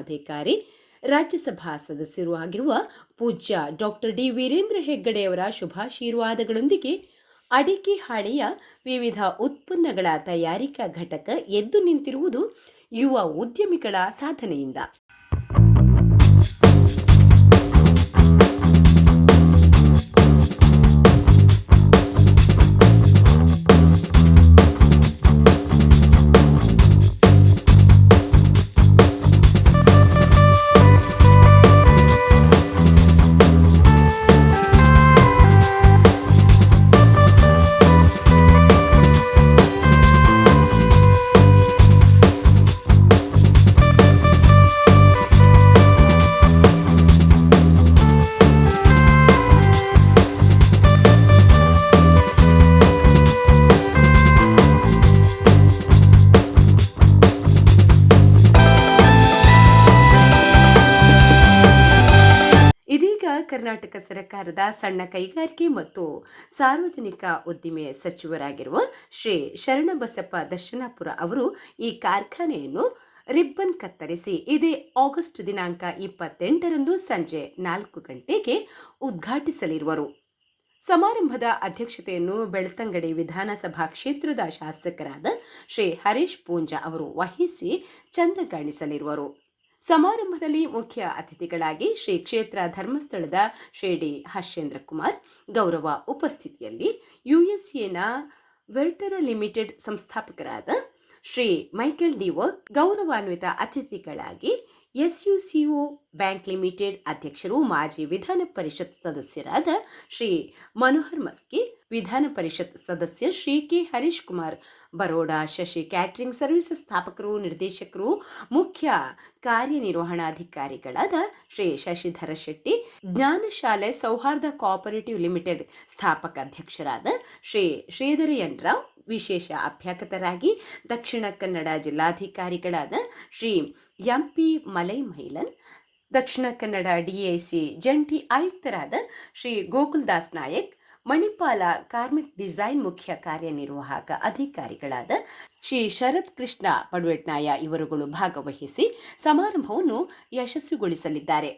ಅಧಿಕಾರಿ, ರಾಜ್ಯಸಭಾ ಸದಸ್ಯರೂ ಆಗಿರುವ ಪೂಜ್ಯ ಡಾಕ್ಟರ್ ಡಿ ವೀರೇಂದ್ರ ಹೆಗ್ಗಡೆಯವರ ಶುಭಾಶೀರ್ವಾದಗಳೊಂದಿಗೆ ಅಡಿಕೆ ಹಾಳೆಯ ವಿವಿಧ ಉತ್ಪನ್ನಗಳ ತಯಾರಿಕಾ ಘಟಕ ಎದ್ದು ನಿಂತಿರುವುದು ಯುವ ಉದ್ಯಮಿಗಳ ಸಾಧನೆಯಿಂದ. ಕರ್ನಾಟಕ ಸರ್ಕಾರದ ಸಣ್ಣ ಕೈಗಾರಿಕೆ ಮತ್ತು ಸಾರ್ವಜನಿಕ ಉದ್ದಿಮೆ ಸಚಿವರಾಗಿರುವ ಶ್ರೀ ಶರಣಬಸಪ್ಪ ದರ್ಶನಾಪುರ ಅವರು ಈ ಕಾರ್ಖಾನೆಯನ್ನು ರಿಬ್ಬನ್ ಕತ್ತರಿಸಿ ಇದೇ ಆಗಸ್ಟ್ ದಿನಾಂಕ 28ರಂದು ಸಂಜೆ 4 ಗಂಟೆಗೆ ಉದ್ಘಾಟಿಸಲಿರುವರು. ಸಮಾರಂಭದ ಅಧ್ಯಕ್ಷತೆಯನ್ನು ಬೆಳ್ತಂಗಡಿ ವಿಧಾನಸಭಾ ಕ್ಷೇತ್ರದ ಶಾಸಕರಾದ ಶ್ರೀ ಹರೀಶ್ ಪೂಂಜಾ ಅವರು ವಹಿಸಿ ಚಂದಗಾಣಿಸಲಿರುವರು. ಸಮಾರಂಭದಲ್ಲಿ ಮುಖ್ಯ ಅತಿಥಿಗಳಾಗಿ ಶ್ರೀ ಕ್ಷೇತ್ರ ಧರ್ಮಸ್ಥಳದ ಶ್ರೀ ಡಿ ಹರ್ಷೇಂದ್ರ ಕುಮಾರ್ ಗೌರವ ಉಪಸ್ಥಿತಿಯಲ್ಲಿ, ಯುಎಸ್ಎನ ವೆರ್ಟರ ಲಿಮಿಟೆಡ್ ಸಂಸ್ಥಾಪಕರಾದ ಶ್ರೀ ಮೈಕೆಲ್ ಡಿವರ್ಕ್ ಗೌರವಾನ್ವಿತ ಅತಿಥಿಗಳಾಗಿ, ಎಸ್ಯುಸಿಒ ಬ್ಯಾಂಕ್ ಲಿಮಿಟೆಡ್ ಅಧ್ಯಕ್ಷರು ಮಾಜಿ ವಿಧಾನ ಪರಿಷತ್ ಸದಸ್ಯರಾದ ಶ್ರೀ ಮನೋಹರ್ ಮಸ್ಕಿ, ವಿಧಾನ ಪರಿಷತ್ ಸದಸ್ಯ Shri K Harish Kumar Baroda, Shashi catering services ಸ್ಥಾಪಕರು, ನಿರ್ದೇಶಕರು, ಮುಖ್ಯ ಕಾರ್ಯನಿರ್ವಹಣಾಧಿಕಾರಿಗಳಾದ ಶ್ರೀ ಶಶಿಧರ ಶೆಟ್ಟಿ, ಜ್ಞಾನಶಾಲೆ ಸೌಹಾರ್ದ ಕೋಆಪರೇಟಿವ್ ಲಿಮಿಟೆಡ್ ಸ್ಥಾಪಕ ಅಧ್ಯಕ್ಷರಾದ ಶ್ರೀ ಶ್ರೀಧರ ಎನ್ ರಾವ್, ವಿಶೇಷ ಅಭ್ಯಾಗತರಾಗಿ ದಕ್ಷಿಣ ಕನ್ನಡ ಜಿಲ್ಲಾಧಿಕಾರಿಗಳಾದ ಶ್ರೀ ಎಂಪಿ ಮಲೈ ಮೈಲನ್, ದಕ್ಷಿಣ ಕನ್ನಡ ಡಿಐಸಿ ಜಂಟಿ ಆಯುಕ್ತರಾದ ಶ್ರೀ ಗೋಕುಲ್ದಾಸ್ ನಾಯಕ್, ಮಣಿಪಾಲ ಕಾರ್ಮಿಕ್ ಡಿಸೈನ್ ಮುಖ್ಯ ಕಾರ್ಯನಿರ್ವಾಹಕ ಅಧಿಕಾರಿಗಳಾದ ಶ್ರೀ ಶರತ್ ಕೃಷ್ಣ ಪಡ್ವೆಟ್ನಾಯ ಇವರುಗಳು ಭಾಗವಹಿಸಿ ಸಮಾರಂಭವನ್ನು ಯಶಸ್ವಿಗೊಳಿಸಲಿದ್ದಾರೆ.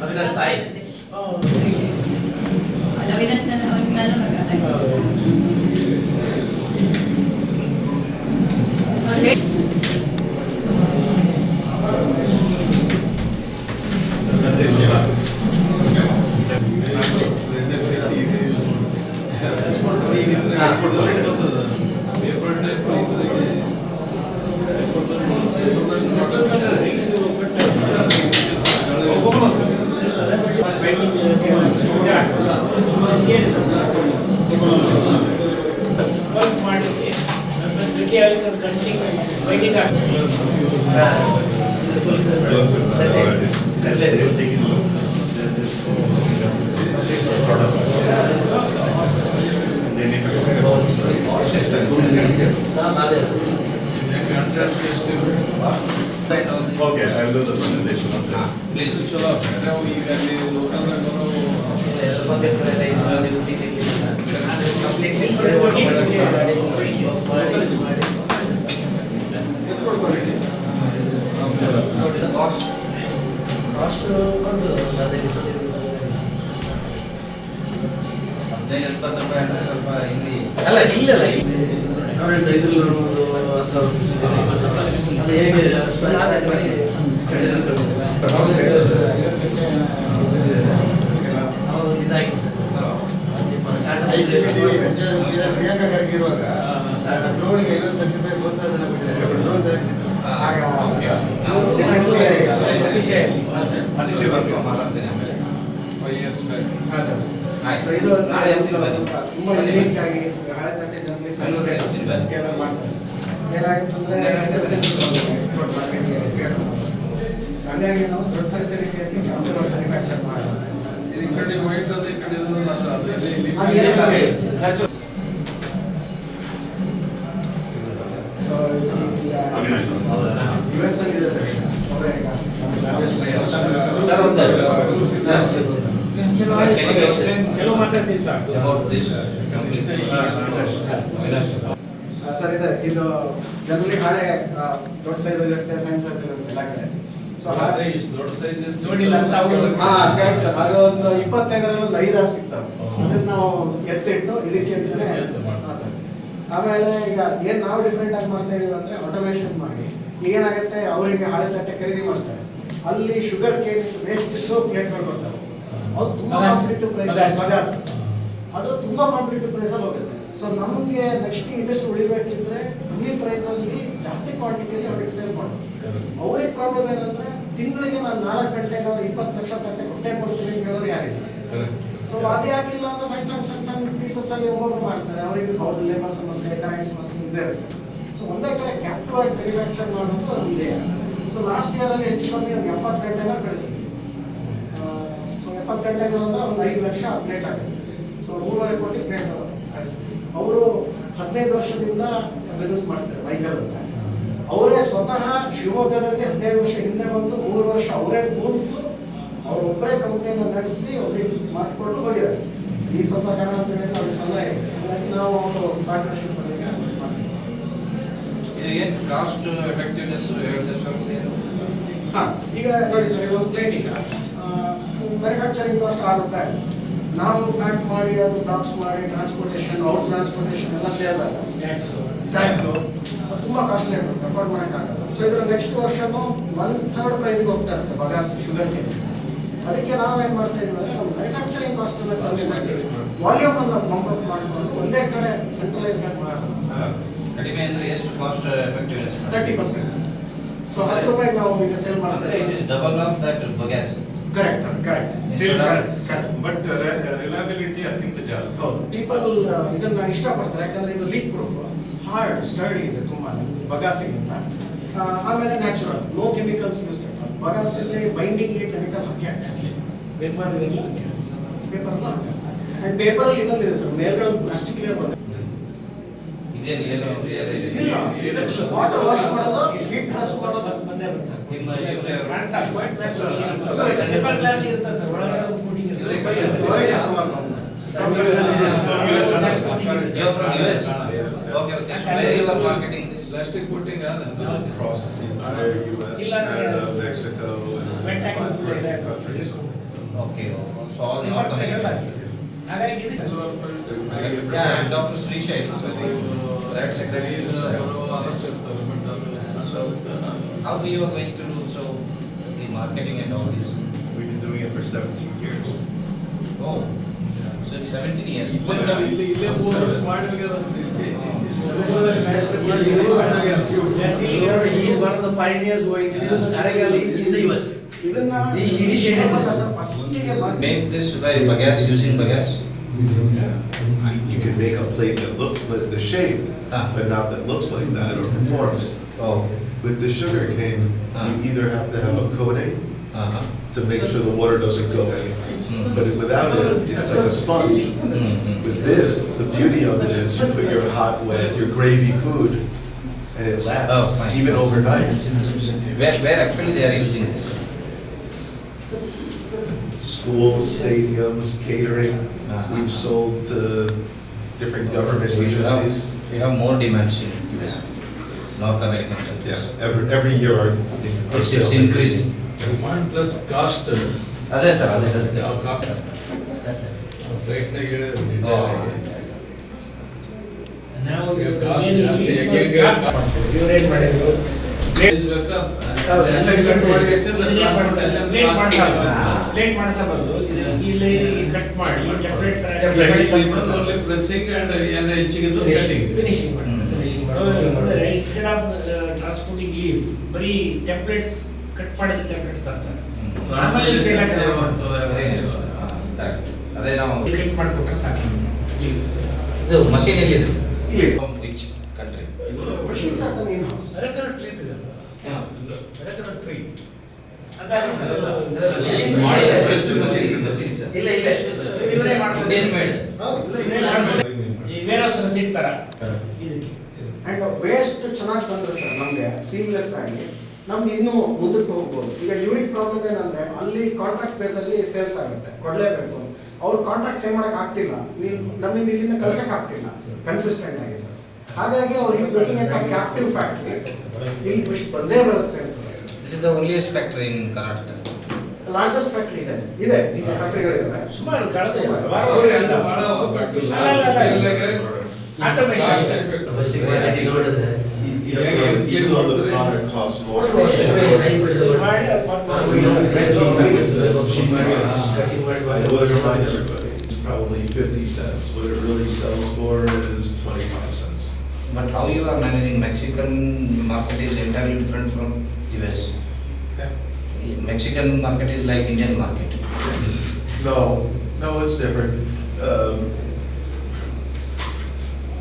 Avinas tayo. Oo. Awinas na mag-atay. Okay. Okay, I will do the presentation. Please. ಅಲ್ಲ ಇಲ್ಲಲ್ಲ ಅವರಿಂದ ಇದ್ರಲ್ಲಿ ಅದು ಹೇಗೆ ಇದಾಗಿದೆ ಪ್ರಿಯಾಂಕಾ ಖರ್ಗೆ ಇರುವಾಗ ಡ್ರೋನ್ಗೆ 50 ಲಕ್ಷ ರೂಪಾಯಿ ಪ್ರೋತ್ಸಾಹಧನ ಕೊಟ್ಟಿದ್ದಾರೆ. ಡ್ರೋನ್ ತರಿಸಿದ್ರು. ಇದು ತುಂಬಾ ಯೂನಿಕ್ ಆಗಿ ಹಳೆ ತಟ್ಟೆ ಜನರಲಿ ಮಾಡ್ತಾರೆ. ಏನಾಗಿತ್ತು ಅಂದ್ರೆ ಎಕ್ಸ್ಪೋರ್ಟ್ ಮಾರ್ಕೆಟ್ಗೆ ಹಾಗಾಗಿ ನಾವು ದೊಡ್ಡ ಫೆಸಿಲಿಟಿಯಲ್ಲಿ ಮ್ಯಾನುಫ್ಯಾಕ್ಚರ್ ಮಾಡೋದು. ಈ ಕಡೆ ವೈಟ್ ಅದು ಈ ಕಡೆ US ಅಲ್ಲಿ ಇದೆ ಸರ್. ಕೆಲವು ಮಾತ್ರ ಸರ್ ಇದೆ ಇದು ಜನರಲಿ ಹಳೆ ದೊಡ್ಡ ಸೈಜ್ ಇರುತ್ತೆ, ಸಣ್ಣ ಸೈಜ್ ಇರುತ್ತೆ ಎಲ್ಲ ಕಡೆ. ಸೊ ದೊಡ್ಡ ಸೈಜ್ ನೋಡಿಲ್ಲ ಅಂತ ಅವರು ಕರೆಕ್ಟ್ ಸರ್. ಅದು ಒಂದು 25ರಲ್ಲಿ ಒಂದು 5-6 ಸಿಗ್ತವೆ. ಅದನ್ನ ನಾವು ಎತ್ತಿಟ್ಟು ಇದಕ್ಕೆ ಅಂತಾನೆ ಸರ್. ಆಮೇಲೆ ಈಗ ಏನ್ ನಾವು ಡಿಫ್ರೆಂಟ್ ಆಗಿ ಮಾಡ್ತಾ ಇದೀವಿ ಅಂದ್ರೆ ಆಟೋಮೇಷನ್ ಮಾಡಿ ಏನಾಗುತ್ತೆ, ಅವರಿಗೆ ಹಳೆ ತಟ್ಟೆ ಖರೀದಿ ಮಾಡ್ತಾರೆ, ಅಲ್ಲಿ ಶುಗರ್ ಕೇನ್ ವೇಸ್ಟ್ ಪ್ಲೇಟ್ಗಳು ಬರ್ತಾವೆ. ಅದು ತುಂಬಾ ಕಾಂಪಿಟೇಟಿವ್ ಪ್ರೈಸ್, ಬಗಾಸ್ ಅದು ತುಂಬಾ ಕಾಂಪಿಟೇಟಿವ್ ಪ್ರೈಸ್ ಅಲ್ಲಿ ಹೋಗುತ್ತೆ. ಸೊ ನಮಗೆ ನೆಕ್ಸ್ಟ್ ಇಂಡಸ್ಟ್ರಿ ಉಳಿಬೇಕಿದ್ರೆ ಕಮ್ಮಿ ಪ್ರೈಸ್ ಅಲ್ಲಿ ಜಾಸ್ತಿ ಕ್ವಾಂಟಿಟಿಯಲ್ಲಿ ಅವ್ರಿಗೆ ಸೇಲ್ ಮಾಡೋದು. ಅವ್ರಿಗೆ ಪ್ರಾಬ್ಲಮ್ ಏನಂದ್ರೆ ತಿಂಗಳಿಗೆ ನಾನು 4 ಗಂಟೆಗೆ ಅವ್ರು 20 ಲಕ್ಷ ತಟ್ಟೆ ಕೊಟ್ಟೆ ಕೊಡ್ತೀನಿ ಅಂತ ಹೇಳೋರು ಯಾರಿಲ್ಲ. ಸೊ ಅದು ಯಾಕಿಲ್ಲ ಅಂದ್ರೆ ಸಣ್ಣ ಸಣ್ಣ ಸಣ್ಣ ಸಣ್ಣ ಪೀಸಸ್ ಅಲ್ಲಿ ಒಬ್ಬೊಬ್ರು ಮಾಡ್ತಾರೆ. ಅವರಿಗೆ ಅವ್ರ ಲೇಬರ್ ಸಮಸ್ಯೆ, ಕರೆಂಟ್ ಸಮಸ್ಯೆ ಇದ್ದೇ ಇರುತ್ತೆ. ಸೊ ಒಂದೇ ಕಡೆ ಕ್ಯಾಪ್ಟಿವ್ ಆಗಿ ಮ್ಯಾನುಫ್ಯಾಕ್ಚರ್ ಮಾಡೋದು ಅದು ಇದೆ. ಸೊ ಲಾಸ್ಟ್ ಇಯರ್ ಅಲ್ಲಿ ಹೆಚ್ಚು ಕಮ್ಮಿ ಒಂದು 70 ಗಂಟೆನ ಕಳಿಸಿದ್ವಿ. ಸೊ 70 ಗಂಟೆಗಳು ಅಂದ್ರೆ ಒಂದು 5 ಲಕ್ಷ ಪ್ಲೇಟ್ ಆಗುತ್ತೆ. ಸೊ 3.5 ಕೋಟಿ ಪ್ಲೇಟ್ ಕಳಿಸಿದ್ವಿ. ಅವರು 15 ವರ್ಷದಿಂದ ಬಿಸ್ನೆಸ್ ಮಾಡ್ತಾರೆ ಬೈಕಲ್ ಅಂತ. ಅವರೇ ಸ್ವತಃ ಶಿವಮೊಗ್ಗದಲ್ಲಿ 15 ವರ್ಷ ಹಿಂದೆ ಬಂದು 3 ವರ್ಷ ಅವರೇ ಕೂತು ಅವರೊಬ್ಬರೇ ಕಂಪ್ನಿಯನ್ನು ನಡೆಸಿ ಅವ್ರಿಗೆ ಮಾಡಿಕೊಂಡು ಹೋಗಿದ್ದಾರೆ. ಈ ಸ್ವಲ್ಪ ಕಾರಣ ಅಂತ ಹೇಳಿ ಅವ್ರಿಗೆ ತೊಂದರೆ ಇದೆ. ಹಾಗಾಗಿ ನಾವು ಅವರು ಪಾರ್ಟ್ನರ್ಶಿಪ್ ಬಗ್ಗೆ ಮಾಡ್ತೀವಿ. ಏನು ಕಾಸ್ಟ್ ಎಫೆಕ್ಟಿವ್ನೆಸ್ ಈಗ ನೋಡಿ ಸರ್, ಒಂದು ಪ್ಲೇಟ್ ಈಗ ಮ್ಯಾನುಫ್ಯಾಕ್ಚರಿಂಗ್ ಕಾಸ್ಟ್ 6 ರೂಪಾಯಿ. ನಾವು ಪ್ಯಾಕ್ ಮಾಡಿ ಅದು ಬಾಕ್ಸ್ ಮಾಡಿ ಟ್ರಾನ್ಸ್ಪೋರ್ಟೇಷನ್, ಔಟ್ ಟ್ರಾನ್ಸ್ಪೋರ್ಟೇಷನ್ ಎಲ್ಲ ಸೇರಿದಾಗ ಟ್ಯಾಕ್ಸು ತುಂಬ ಕಾಸ್ಟ್ಲಿ ಆಗುತ್ತೆ, ಅಫೋರ್ಡ್ ಮಾಡೋಕ್ಕಾಗಲ್ಲ. ಸೊ ಇದರ ನೆಕ್ಸ್ಟ್ ವರ್ಷನೂ 1/3 ಪ್ರೈಸಿಗೆ ಹೋಗ್ತಾ ಇರುತ್ತೆ ಬಗಾಸ್ ಶುಗರ್ ಕೇನ್. ಅದಕ್ಕೆ ನಾವು ಏನು ಮಾಡ್ತಾ ಇದ್ದೀವಿ ಅಂದರೆ ನಮ್ಮ ಮ್ಯಾನುಫ್ಯಾಕ್ಚರಿಂಗ್ ಕಾಸ್ಟ್ ಅನ್ನು ಕಮ್ಮಿ ಮಾಡ್ತೀವಿ, ವಾಲ್ಯೂಮ್ ಅನ್ನು ಬಂಪ್ ಅಪ್ ಮಾಡಿಕೊಂಡು ಒಂದೇ ಕಡೆ ಸೆಂಟ್ರಲೈಸ್ ಮಾಡೋದು. ಕಡಿಮೆ ಅಂದರೆ ಎಷ್ಟು ಕಾಸ್ಟ್ ಎಫೆಕ್ಟಿವ್ನೆಸ್? 30%. ಸೊ 10 ರೂಪಾಯಿಗೆ ನಾವು ಈಗ ಸೇಲ್ ಮಾಡ್ತಾರೆ. It is double of that bagasse. Correct correct still correct. But reliability ಅದಕ್ಕಿಂತ ಜಾಸ್ತಿ. ಹೌದು, ಪೀಪಲ್ ಇದನ್ನ ಇಷ್ಟಪಡ್ತಾರೆ ಯಾಕಂದ್ರೆ ಇದು ಲೀಕ್ ಪ್ರೂಫ್, ಹಾರ್ಡ್ ಸ್ಟರ್ಡಿ ಇದೆ ತುಂಬಾ ಬಗಾಸಿಗಿಂತ. ಆಮೇಲೆ ನ್ಯಾಚುರಲ್, ನೋ ಕೆಮಿಕಲ್ಸ್ ಯೂಸ್ ಮಾಡ್ತಾರೆ. ಬಗಾಸಲ್ಲಿ ಬೈಂಡಿಂಗ್ ಕೆಮಿಕಲ್ ಹಾಕಿ ಪೇಪರ್ನ ಅಂಡ್ ಪೇಪರ್ ಅಲ್ಲಿ ಇನ್ನೊಂದಿದೆ ಸರ್, ಮೇಲ್ಗಡೆ ಒಂದು ಪ್ಲಾಸ್ಟಿಕ್ ಲೇಯರ್ ಬಂದಿದೆ. ಇದೇನು ಏನು ಇಲ್ಲ, ವಾಟರ್ ವಾಶ್ ಮಾಡೋದು, ಹೀಟ್ ಪ್ರೆಸ್ ಮಾಡೋದು. ಸಿಂಪಲ್ ಕ್ಲಾಸ್ ಇರುತ್ತೆ ಸರ್, ಒಳಗಡೆ ಒಂದು coating ಇರುತ್ತೆ. ಹೊರಗೆ ಸುಮಾರು ನಾವು. Plastic coating Across the entire US, Canada, Mexico, Wet and pack other ಇದೆ. countries. Okay, so all North America. ಹಾಗಾಗಿ ಇದು Yeah, Dr. Srisha is that's a great So, how you are going to do so the marketing and all this? We've been doing it for 17 years. Oh, so it's 17 years. He is one of the pioneers who introduced Areca leaf in the US. ಇದನ್ನ He initiated this. ಫಸ್ಟಿಗೆ Make this by bagasse, using bagasse? You can make a plate that looks like the shape, Ah. but not that looks like that or performs. Oh, With the sugar cane, Ah. you either have to have a coating uh-huh. to make sure the water doesn't go in. But without it, it's like a sponge. Mm-hmm. With this, the beauty of it is you put your hot, wet, your gravy food, and it Oh, lasts fine. even overnight. Where actually they are using this? Schools, stadiums, catering. Uh-huh. We've sold to different government agencies. We have more demands in this North American countries. Yeah, every year our It's sales increasing. Demand plus cost ಅದೇ sir ಅದೇ ಪ್ರಯತ್ನ ನಾವು ಈಗ cost ಜಾಸ್ತಿ urate ಮಾಡಿದ್ರು plate ಮಾಡಿಸಬಾರ್ದು, ಇಲ್ಲಿ cut ಮಾಡಿ template pressing and ಏನ ಹೆಚ್ಚಿಗಿದ್ದು ಕಟಿಂಗ್ ಫಿನಿಶಿಂಗ್ ಮಾಡಿ ಅಂದರೆ ಇನ್ಸ್ಟೆಡ್ ಆಫ್ ಟ್ರಾನ್ಸ್ಪೋರ್ಟಿಂಗ್ ಲೀವ್ ಬರೀ ಟೆಂಪ್ಲೇಟ್ಸ್ ಕಟ್ ಮಾಡಿದ ಟೆಂಪ್ಲೇಟ್ಸ್ ತರ್ತಾರೆ. ಅದೇ ನಾವು ಕಟ್ ಮಾಡಿಕೊಟ್ರೆ ಸಾಕು. ಇದು ಮಷೀನ್ ಎಲ್ಲಿದೆ? ಇಲ್ಲಿ. Which country? machines are done in-house. Arecanut leaf ಇದೆ, ಅರೆಕರೆಕ್ಟ್ ಟ್ರೀ. ಇಲ್ಲ ಇಲ್ಲ ಇವರೇ ಮಾಡ್ತಾರೆ. ಈ ವೇರ್ ಹೌಸ್ ಸಿಗ್ತಾರ ಇದಕ್ಕೆ. ಅಂಡ್ ವೇಸ್ಟ್ ಚೆನ್ನಾಗಿ ಬಂದ್ರೆ ಸರ್ ನಮಗೆ ಸೀಮ್ಲೆಸ್ ಆಗಿ ನಮ್ಗೆ ಇನ್ನೂ ಮುಂದಕ್ಕೆ ಹೋಗ್ಬೋದು. ಈಗ ಯೂನಿಟ್ ಪ್ರಾಬ್ಲಮ್ ಏನಂದ್ರೆ ಅಲ್ಲಿ ಕಾಂಟ್ರಾಕ್ಟ್ ಬೇಸ್ ಅಲ್ಲಿ ಸೇಲ್ಸ್ ಆಗುತ್ತೆ, ಕೊಡ್ಲೇಬೇಕು. ಅವ್ರು ಕಾಂಟ್ರಾಕ್ಟ್ ಸೇವ್ ಮಾಡಕ್ ಆಗ್ತಿಲ್ಲ, ನೀವು ನಮಗೆ ಇಲ್ಲಿಂದ ಕಳ್ಸಕ್ ಆಗ್ತಿಲ್ಲ ಕನ್ಸಿಸ್ಟೆಂಟ್ ಆಗಿ ಸರ್. ಹಾಗಾಗಿ ಅವ್ರು ಈಗ ಲುಕಿಂಗ್ ಅಟ್ ಕ್ಯಾಪ್ಟಿವ್ ಫ್ಯಾಕ್ಟ್ರಿ, ಇಲ್ಲಿ ಇಷ್ಟು ಬಂದೇ ಬರುತ್ತೆ. This is the onlyest factory in Karnataka. Largest factory ಇದೆ ಇದೆ ಫ್ಯಾಕ್ಟ್ರಿಗಳಿದಾವೆ ಸುಮಾರು ಕಳೆದ Even though the product costs more. I would remind everybody, it's probably 50 cents. What it really sells for is 25 cents. But how you are managing Mexican market is entirely different from US. Okay. Mexican market is like Indian market. No, it's different.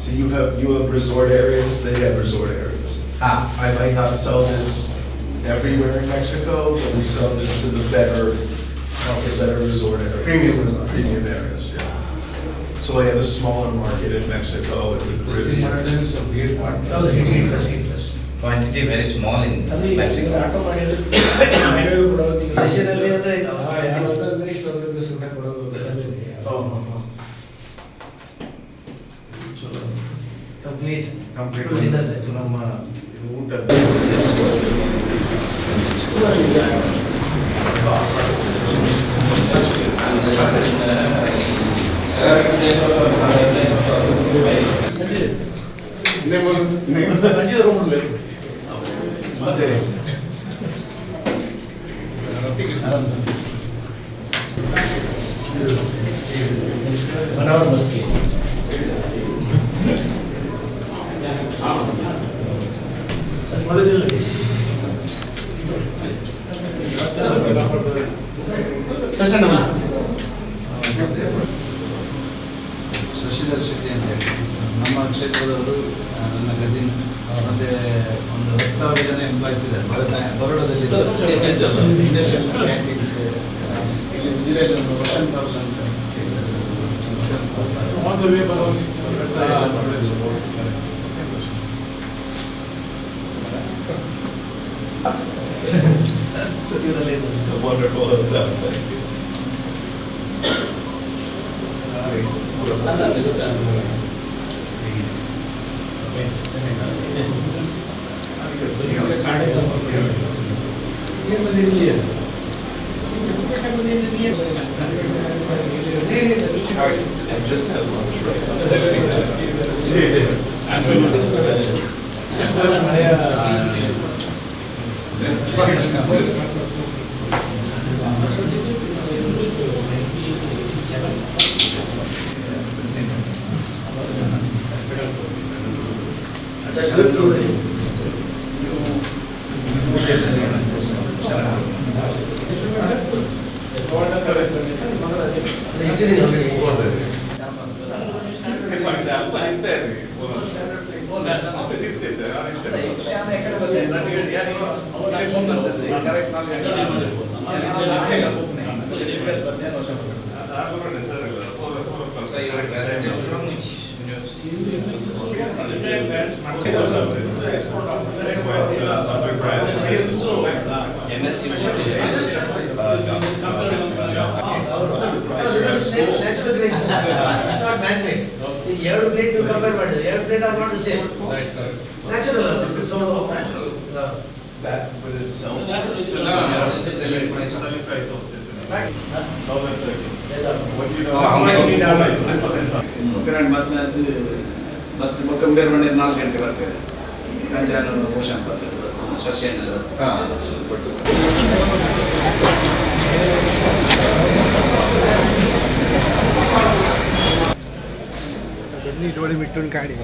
So you have resort areas, they have resort areas. Ah, I might not sell this everywhere in Mexico, but we sell this to the better resort areas. Premium resorts. Premium areas, yeah. So I have a smaller market in Mexico and the Caribbean. quantity very small in Mexico. Auto ಮಾಡಿದ್ರೆ highway ಕೊಡೋದು ದೇಶದಲ್ಲಿ ಅಂದ್ರೆ ಸುಮ್ಮನೆ ಕೊಡೋದು complete ನಮ್ಮ ಊಟ ಮತ್ತೆ 1 hour ಬಸ್ಗೆ ಸೆಷನ್ ಶಶಿಧರ್ ಶೆಟ್ಟಿ ಅಂತ ಹೇಳಿ ನಮ್ಮ ಕ್ಷೇತ್ರದವರು, ನನ್ನ ಕಸಿನ್ ಮತ್ತೆ ಒಂದು 10,000 ಜನ ಎಂಪ್ಲಾಯ್ಸ್ ಇದ್ದಾರೆ ಬರೋಡದಲ್ಲಿ ಇಂಡಸ್ಟ್ರಿಯಲ್ ಕ್ಯಾಂಟೀನ್ಸ್. ಇಲ್ಲಿ ಉಜಿರೆಯಲ್ಲಿ ಒಂದು ರೋಷನ್ ಪಾರ್ಕ್ ಅಂತ On the way ಬರೋ It's a wonderful hotel, thank you. I just had lunch So you are graduated from which university? MSc Natural grades. It's not man-made. The ಎರಡು plate ನೀವು compare ಮಾಡಿದ್ರೆ ಎರಡು plate are not the same. Natural ಅಲ್ಲ. This is so natural. That, but it's so. ಮತ್ತೆ compare ಮಾಡಿ 4 ಗಂಟೆ ಬರ್ತೇವೆ ರಂಜಾನ್ ಪೋಷಣ್ ಬರ್ತೇವೆ ಸಸ್ಯ डोळे मिटून काढी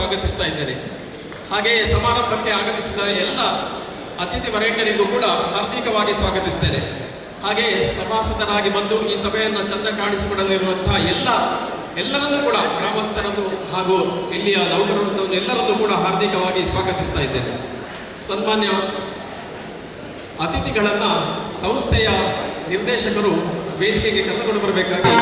ಸ್ವಾಗತಿಸ್ತಾ ಇದ್ದೇನೆ. ಹಾಗೆಯೇ ಸಮಾರಂಭಕ್ಕೆ ಆಗಮಿಸಿದ ಎಲ್ಲ ಅತಿಥಿ ವರೇಣ್ಯರಿಗೂ ಕೂಡ ಹಾರ್ದಿಕವಾಗಿ ಸ್ವಾಗತಿಸ್ತೇನೆ. ಹಾಗೆಯೇ ಸಭಾಸದನಾಗಿ ಬಂದು ಈ ಸಭೆಯನ್ನು ಚಂದ ಕಾಣಿಸಿಕೊಡಲಿರುವಂತಹ ಎಲ್ಲರನ್ನೂ ಕೂಡ ಗ್ರಾಮಸ್ಥರನ್ನು ಹಾಗೂ ಇಲ್ಲಿಯ ನೌಕರರನ್ನು ಎಲ್ಲರನ್ನೂ ಕೂಡ ಹಾರ್ದಿಕವಾಗಿ ಸ್ವಾಗತಿಸ್ತಾ ಇದ್ದೇನೆ. ಸನ್ಮಾನ್ಯ ಅತಿಥಿಗಳನ್ನು ಸಂಸ್ಥೆಯ ನಿರ್ದೇಶಕರು ವೇದಿಕೆಗೆ ಕರೆದುಕೊಂಡು ಬರಬೇಕಾಗಿ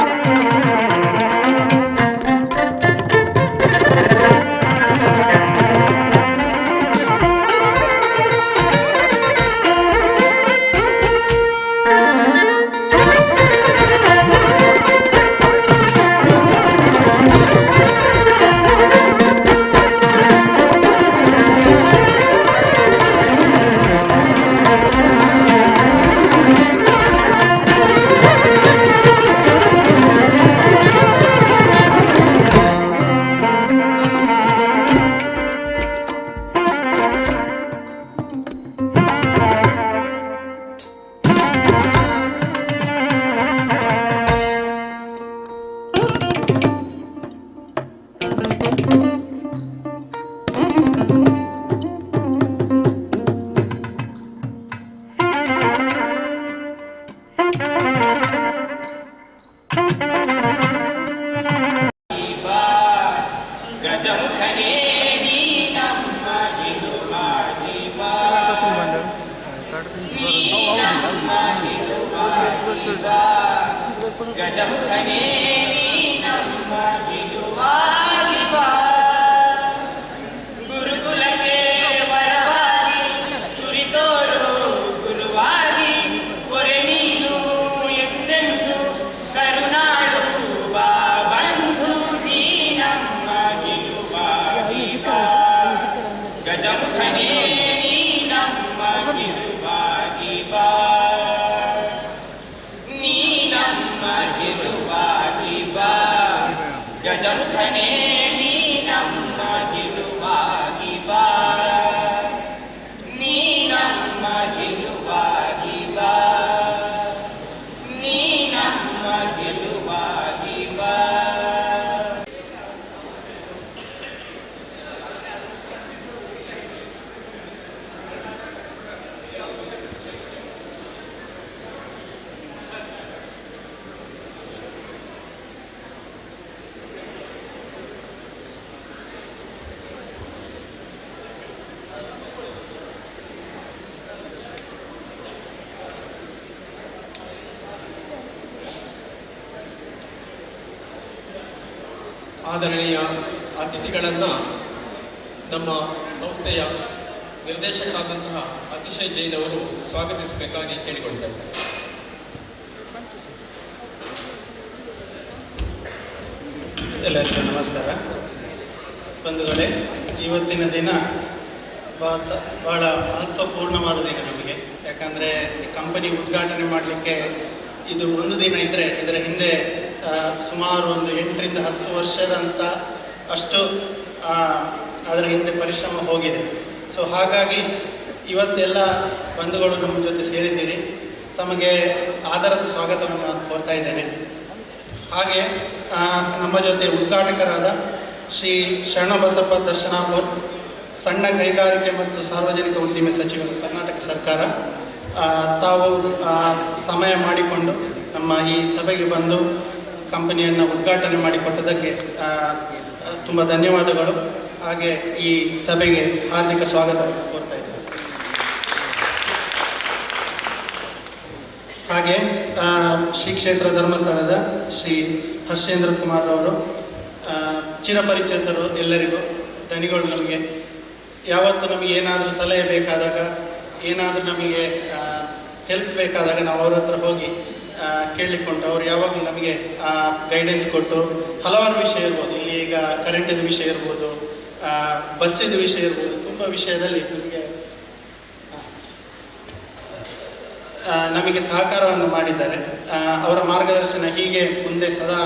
ಆದರಣೀಯ ಅತಿಥಿಗಳನ್ನು ನಮ್ಮ ಸಂಸ್ಥೆಯ ನಿರ್ದೇಶಕರಾದಂತಹ ಅತಿಶಯ್ ಜೈನ್ ಅವರು ಸ್ವಾಗತಿಸಬೇಕಾಗಿ ಕೇಳಿಕೊಳ್ತಾರೆ. ಎಲ್ಲರಿಗೂ ನಮಸ್ಕಾರ. ಬಂಧುಗಳೇ, ಇವತ್ತಿನ ದಿನ ಬಹಳ ಮಹತ್ವಪೂರ್ಣವಾದ ದಿನ ನಮಗೆ. ಯಾಕಂದರೆ ಈ ಕಂಪನಿ ಉದ್ಘಾಟನೆ ಮಾಡಲಿಕ್ಕೆ ಇದು ಒಂದು ದಿನ ಇದ್ದರೆ ಇದರ ಹಿಂದೆ ಸುಮಾರು ಒಂದು 8ರಿಂದ 10 ವರ್ಷದಂತ ಅಷ್ಟು ಅದರ ಹಿಂದೆ ಪರಿಶ್ರಮ ಹೋಗಿದೆ. ಸೊ ಹಾಗಾಗಿ ಇವತ್ತೆಲ್ಲ ಬಂಧುಗಳು ನಮ್ಮ ಜೊತೆ ಸೇರಿದ್ದೀರಿ. ತಮಗೆ ಆದರದ ಸ್ವಾಗತವನ್ನು ನಾನು ಕೋರ್ತಾ ಇದ್ದೇನೆ. ಹಾಗೆ ನಮ್ಮ ಜೊತೆ ಉದ್ಘಾಟಕರಾದ ಶ್ರೀ ಶರಣಬಸಪ್ಪ ದರ್ಶನಾಪುರ್, ಸಣ್ಣ ಕೈಗಾರಿಕೆ ಮತ್ತು ಸಾರ್ವಜನಿಕ ಉದ್ದಿಮೆ ಸಚಿವರು, ಕರ್ನಾಟಕ ಸರ್ಕಾರ, ತಾವು ಸಮಯ ಮಾಡಿಕೊಂಡು ನಮ್ಮ ಈ ಸಭೆಗೆ ಬಂದು ಕಂಪನಿಯನ್ನು ಉದ್ಘಾಟನೆ ಮಾಡಿಕೊಟ್ಟದಕ್ಕೆ ತುಂಬ ಧನ್ಯವಾದಗಳು. ಹಾಗೆ ಈ ಸಭೆಗೆ ಹಾರ್ದಿಕ ಸ್ವಾಗತ ಕೋರ್ತಾ ಇದ್ದೇವೆ. ಹಾಗೆ ಶ್ರೀ ಕ್ಷೇತ್ರ ಧರ್ಮಸ್ಥಳದ ಶ್ರೀ ಹರ್ಷೇಂದ್ರ ಕುಮಾರ್ ಅವರು ಚಿರಪರಿಚಿತರು, ಎಲ್ಲರಿಗೂ ಧನಿಗಳು. ನಮಗೆ ಯಾವತ್ತು ನಮಗೆ ಏನಾದರೂ ಸಲಹೆ ಬೇಕಾದಾಗ, ಏನಾದರೂ ನಮಗೆ ಹೆಲ್ಪ್ ಬೇಕಾದಾಗ ನಾವು ಅವ್ರ ಹತ್ರ ಹೋಗಿ ಕೇಳಿಕೊಂಡು ಅವರು ಯಾವಾಗಲೂ ನಮಗೆ ಗೈಡೆನ್ಸ್ ಕೊಟ್ಟು ಹಲವಾರು ವಿಷಯ ಇರ್ಬೋದು. ಇಲ್ಲಿ ಈಗ ಕರೆಂಟಿನ ವಿಷಯ ಇರ್ಬೋದು, ಬಸ್ಸಿನ ವಿಷಯ ಇರ್ಬೋದು, ತುಂಬ ವಿಷಯದಲ್ಲಿ ನಮಗೆ ಸಹಕಾರವನ್ನು ಮಾಡಿದ್ದಾರೆ. ಅವರ ಮಾರ್ಗದರ್ಶನ ಹೀಗೆ ಮುಂದೆ ಸದಾ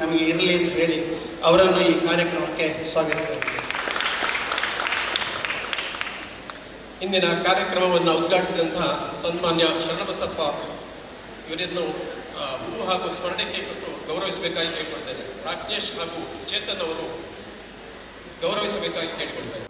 ನಮಗೆ ಇರಲಿ ಅಂತ ಹೇಳಿ ಅವರನ್ನು ಈ ಕಾರ್ಯಕ್ರಮಕ್ಕೆ ಸ್ವಾಗತಿಸ್ತೇವೆ. ಇಂದಿನ ಕಾರ್ಯಕ್ರಮವನ್ನು ಉದ್ಘಾಟಿಸಿದಂತಹ ಸನ್ಮಾನ್ಯ ಶರಣಬಸಪ್ಪ ಇವರನ್ನು ಹೂ ಹಾಗೂ ಸ್ಮರಣೆಗೆ ಕೊಟ್ಟು ಗೌರವಿಸಬೇಕಾಗಿ ಕೇಳಿಕೊಳ್ತೇನೆ. ರಾಜ್ಞೇಶ್ ಹಾಗೂ ಚೇತನ್ ಅವರು ಗೌರವಿಸಬೇಕಾಗಿ ಕೇಳಿಕೊಳ್ತಾರೆ.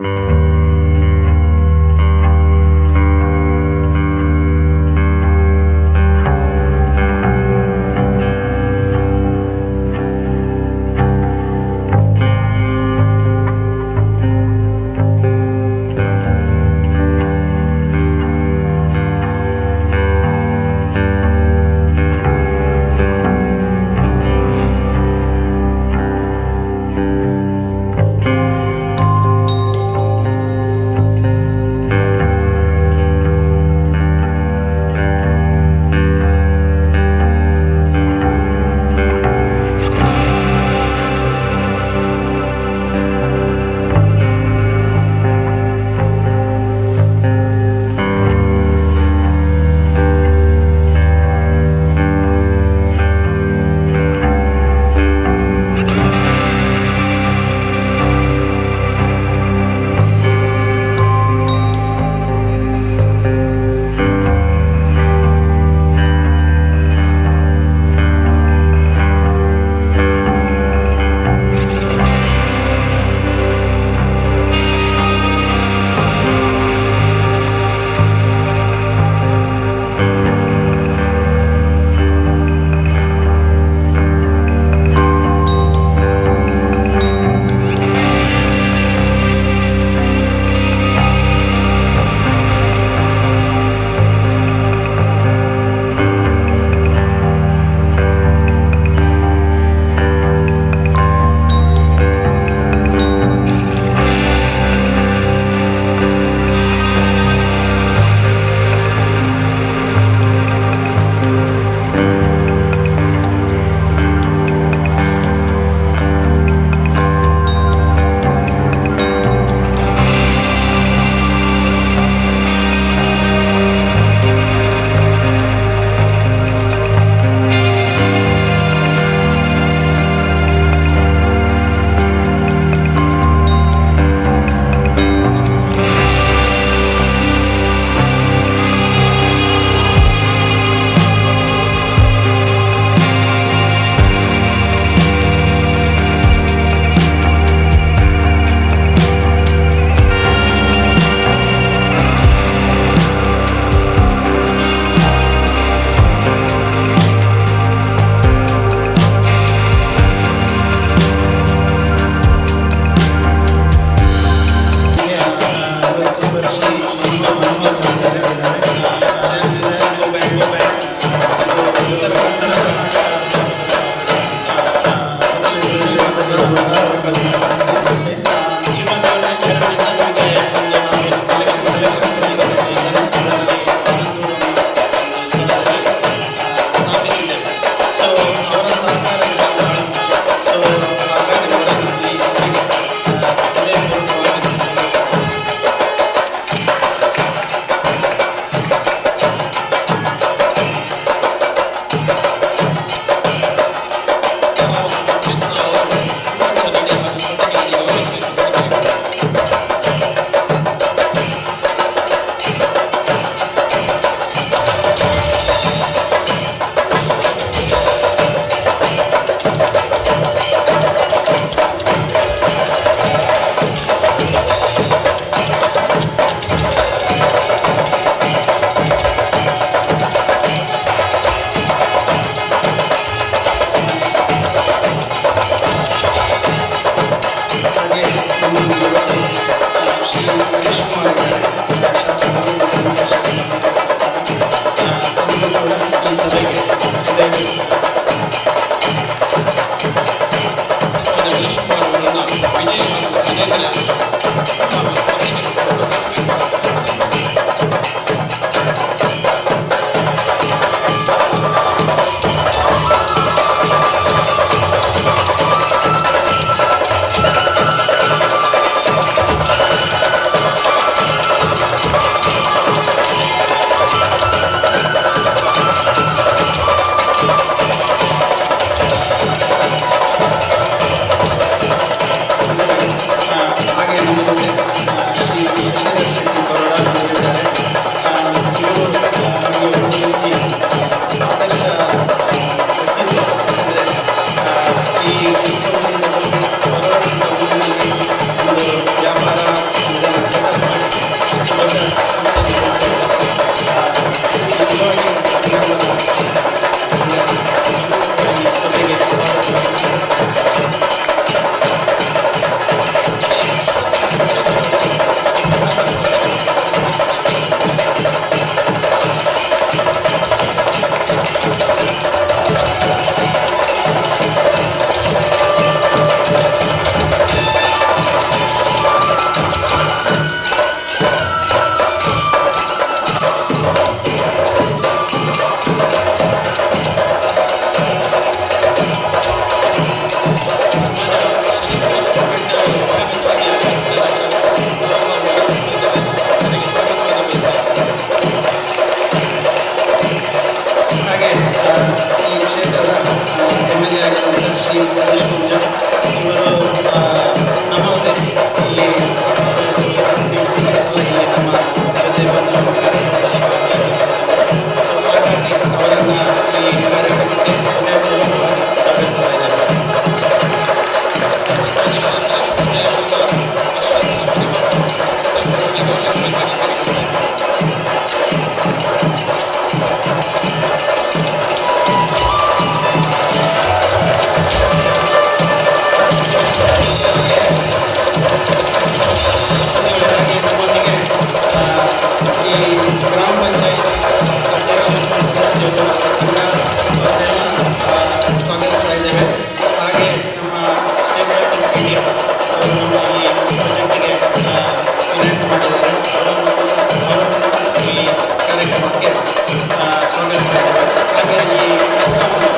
ಭಾಗವಹಿಸ್ತಾ ಇದ್ದಾರೆ. ಹಾಗೆ ಈ ಪ್ರಸ್ತಾವನೆ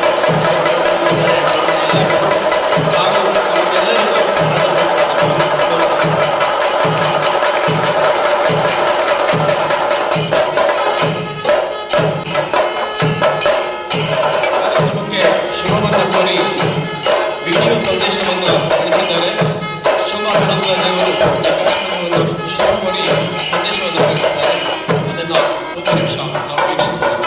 ಹಾಗೂ ನಮಗೆಲ್ಲರಿಗೂ ಆದರದ ಸ್ವಾಗತವನ್ನು ಕೋರುತ್ತೇನೆ. ಕಾರ್ಯಕ್ರಮಕ್ಕೆ ಶುಭವನ್ನು ಕೋರಿ ವಿಡಿಯೋ ಸಂದೇಶವನ್ನು ತಿಳಿಸಿದ್ದಾರೆ. ಶೋಭಾ ಕರಂದ್ಲಾಜೆಯವರು ಕಾರ್ಯಕ್ರಮವನ್ನು ಶುಭ ಕೋರಿ ಸಂದೇಶವನ್ನು ತಿಳಿಸಿದ್ದಾರೆ. ಅದನ್ನು ಒಂದು ನಿಮಿಷ ನಾವು ವೀಕ್ಷಿಸಬಹುದು.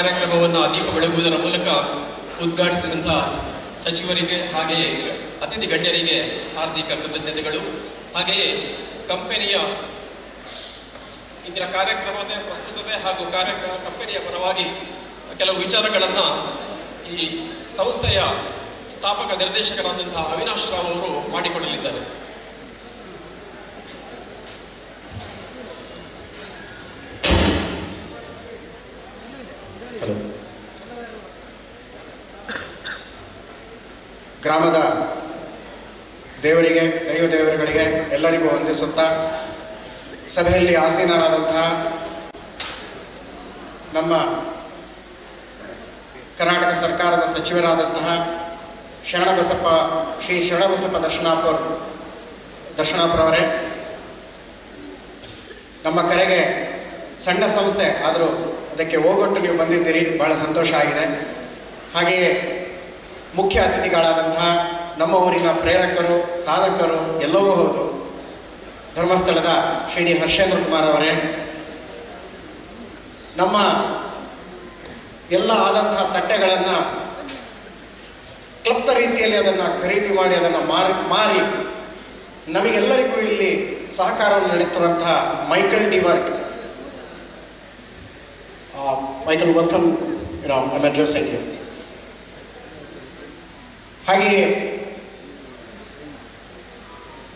ಕಾರ್ಯಕ್ರಮವನ್ನು ದೀಪ ಬೆಳಗುವುದರ ಮೂಲಕ ಉದ್ಘಾಟಿಸಿದಂಥ ಸಚಿವರಿಗೆ ಹಾಗೆಯೇ ಅತಿಥಿ ಗಣ್ಯರಿಗೆ ಹಾರ್ದಿಕ ಕೃತಜ್ಞತೆಗಳು. ಹಾಗೆಯೇ ಕಂಪನಿಯ ಇಂದಿನ ಕಾರ್ಯಕ್ರಮದ ಪ್ರಸ್ತುತತೆ ಹಾಗೂ ಕಂಪನಿಯ ಪರವಾಗಿ ಕೆಲವು ವಿಚಾರಗಳನ್ನು ಈ ಸಂಸ್ಥೆಯ ಸ್ಥಾಪಕ ನಿರ್ದೇಶಕರಾದಂತಹ ಅವಿನಾಶ್ ರಾವ್ ಅವರು ಮಾಡಿಕೊಡಲಿದ್ದಾರೆ. ಹಲೋ. ಗ್ರಾಮದ ದೇವರಿಗೆ, ದೇವರುಗಳಿಗೆ ಎಲ್ಲರಿಗೂ ವಂದಿಸುತ್ತಾ, ಸಭೆಯಲ್ಲಿ ಆಸೀನರಾದಂತಹ ನಮ್ಮ ಕರ್ನಾಟಕ ಸರ್ಕಾರದ ಸಚಿವರಾದಂತಹ ಶ್ರೀ ಶರಣಬಸಪ್ಪ ದರ್ಶನಾಪುರವರೇ, ನಮ್ಮ ಕರೆಗೆ ಸಣ್ಣ ಸಂಸ್ಥೆ ಆದರೂ ಅದಕ್ಕೆ ಹೋಗೊಟ್ಟು ನೀವು ಬಂದಿದ್ದೀರಿ, ಭಾಳ ಸಂತೋಷ ಆಗಿದೆ. ಹಾಗೆಯೇ ಮುಖ್ಯ ಅತಿಥಿಗಳಾದಂತಹ ನಮ್ಮ ಊರಿನ ಪ್ರೇರಕರು, ಸಾಧಕರು, ಎಲ್ಲವೂ ಹೌದು, ಧರ್ಮಸ್ಥಳದ ಶ್ರೀ ಡಿ ಹರ್ಷೇಂದ್ರ ಕುಮಾರ್ ಅವರೇ, ನಮ್ಮ ಎಲ್ಲ ಆದಂತಹ ತಟ್ಟೆಗಳನ್ನು ಕ್ಲಪ್ತ ರೀತಿಯಲ್ಲಿ ಅದನ್ನು ಖರೀದಿ ಮಾಡಿ ಅದನ್ನು ಮಾರಿ ನಮಗೆಲ್ಲರಿಗೂ ಇಲ್ಲಿ ಸಹಕಾರವನ್ನು ನೀಡುತ್ತಿರುವಂತಹ Michael ಡಿವರ್ಕ್. Michael, welcome. I'm addressing you. ಹಾಗೆಯೇ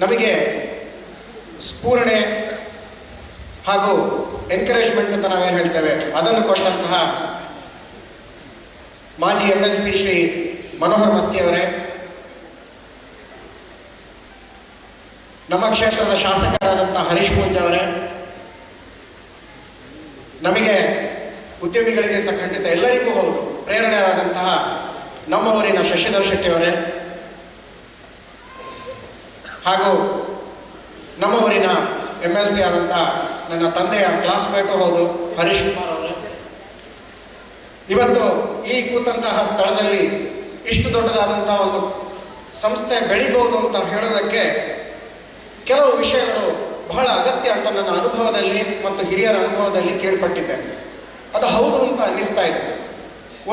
ನಮಗೆ ಸ್ಫೂರ್ಣೆ ಹಾಗೂ ಎನ್ಕರೇಜ್ಮೆಂಟ್ ಅಂತ ನಾವೇನು ಹೇಳ್ತೇವೆ ಅದನ್ನು ಕೊಟ್ಟಂತಹ ಮಾಜಿ MLC ಶ್ರೀ ಮನೋಹರ್ ಮಸ್ಕಿ ಅವರೇ, ನಮ್ಮ ಕ್ಷೇತ್ರದ ಶಾಸಕರಾದಂತಹ ಹರೀಶ್ ಪೂಂಜ್ ಅವರೇ, ನಮಗೆ ಉದ್ಯಮಿಗಳಿಗೆ ಸಹ ಖಂಡಿತ ಎಲ್ಲರಿಗೂ ಹೌದು ಪ್ರೇರಣೆಯಾದಂತಹ ನಮ್ಮ ಊರಿನ ಶಶಿಧರ್ ಶೆಟ್ಟಿ ಅವರೇ, ಹಾಗೂ ನಮ್ಮ ಊರಿನ MLC ಆದಂತಹ ನನ್ನ ತಂದೆಯ ಕ್ಲಾಸ್ಮೇಟು ಹೌದು ಹರೀಶ್ ಕುಮಾರ್ ಅವರೇ, ಇವತ್ತು ಈ ಕೂತಂತಹ ಸ್ಥಳದಲ್ಲಿ ಇಷ್ಟು ದೊಡ್ಡದಾದಂತಹ ಒಂದು ಸಂಸ್ಥೆ ಬೆಳಿಬಹುದು ಅಂತ ಹೇಳೋದಕ್ಕೆ ಕೆಲವು ವಿಷಯಗಳು ಬಹಳ ಅಗತ್ಯ ಅಂತ ನನ್ನ ಅನುಭವದಲ್ಲಿ ಮತ್ತು ಹಿರಿಯರ ಅನುಭವದಲ್ಲಿ ಕೇಳ್ಪಟ್ಟಿದ್ದೇನೆ. ಅದು ಹೌದು ಅಂತ ಅನ್ನಿಸ್ತಾ ಇದೆ.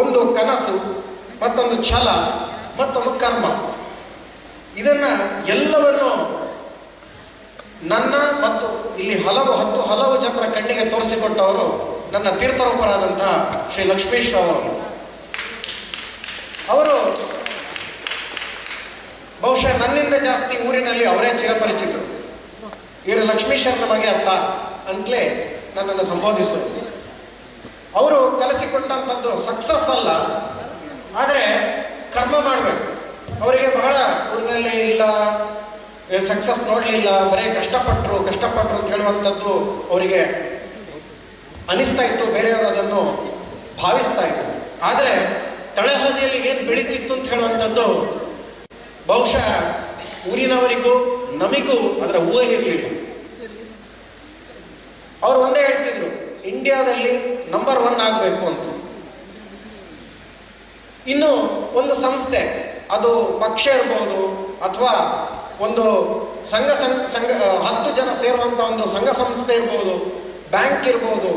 ಒಂದು ಕನಸು, ಮತ್ತೊಂದು ಛಲ, ಮತ್ತೊಂದು ಕರ್ಮ, ಇದನ್ನು ಎಲ್ಲವನ್ನು ನನ್ನ ಮತ್ತು ಇಲ್ಲಿ ಹಲವು ಜನರ ಕಣ್ಣಿಗೆ ತೋರಿಸಿಕೊಟ್ಟವರು ನನ್ನ ತೀರ್ಥರೂಪರಾದಂತಹ ಶ್ರೀ ಲಕ್ಷ್ಮೀಶ್ ರಾವ್ ಅವರು ಬಹುಶಃ ನನ್ನಿಂದ ಜಾಸ್ತಿ ಊರಿನಲ್ಲಿ ಅವರೇ ಚಿರಪರಿಚಿತರು. ಇವರು ಲಕ್ಷ್ಮೀಶರ್ ನಮಗೆ ಅತ್ತ ಅಂತಲೇ ನನ್ನನ್ನು ಸಂಬೋಧಿಸೋದು. ಅವರು ಕಲಿಸಿಕೊಟ್ಟಂಥದ್ದು ಸಕ್ಸಸ್ ಅಲ್ಲ, ಆದರೆ ಕರ್ಮ ಮಾಡಬೇಕು. ಅವರಿಗೆ ಬಹಳ ಊರಿನಲ್ಲಿ ಇಲ್ಲ ಸಕ್ಸಸ್ ನೋಡಲಿಲ್ಲ, ಬರೀ ಕಷ್ಟಪಟ್ಟರು ಅಂತ ಹೇಳುವಂಥದ್ದು ಅವರಿಗೆ ಅನಿಸ್ತಾ ಇತ್ತು, ಬೇರೆಯವರು ಅದನ್ನು ಭಾವಿಸ್ತಾ ಇದ್ರು. ಆದರೆ ತಳಹದಿಯಲ್ಲಿ ಏನು ಬೆಳೀತಿತ್ತು ಅಂತ ಹೇಳುವಂಥದ್ದು ಬಹುಶಃ ಊರಿನವರಿಗೂ ನಮಿಗೂ ಅದರ ಊಹೆ ಇರಲಿಲ್ಲ. ಅವರು ಒಂದೇ ಹೇಳ್ತಿದ್ರು, ಇಂಡಿಯಾದಲ್ಲಿ ನಂಬರ್ 1 ಆಗಬೇಕು ಅಂತ. ಇನ್ನು ಒಂದು ಸಂಸ್ಥೆ, ಅದು ಪಕ್ಷ ಇರ್ಬೋದು ಅಥವಾ ಒಂದು ಸಂಘ 10 ಜನ ಸೇರುವಂಥ ಒಂದು ಸಂಘ ಸಂಸ್ಥೆ ಇರ್ಬೋದು, ಬ್ಯಾಂಕ್ ಇರ್ಬೋದು,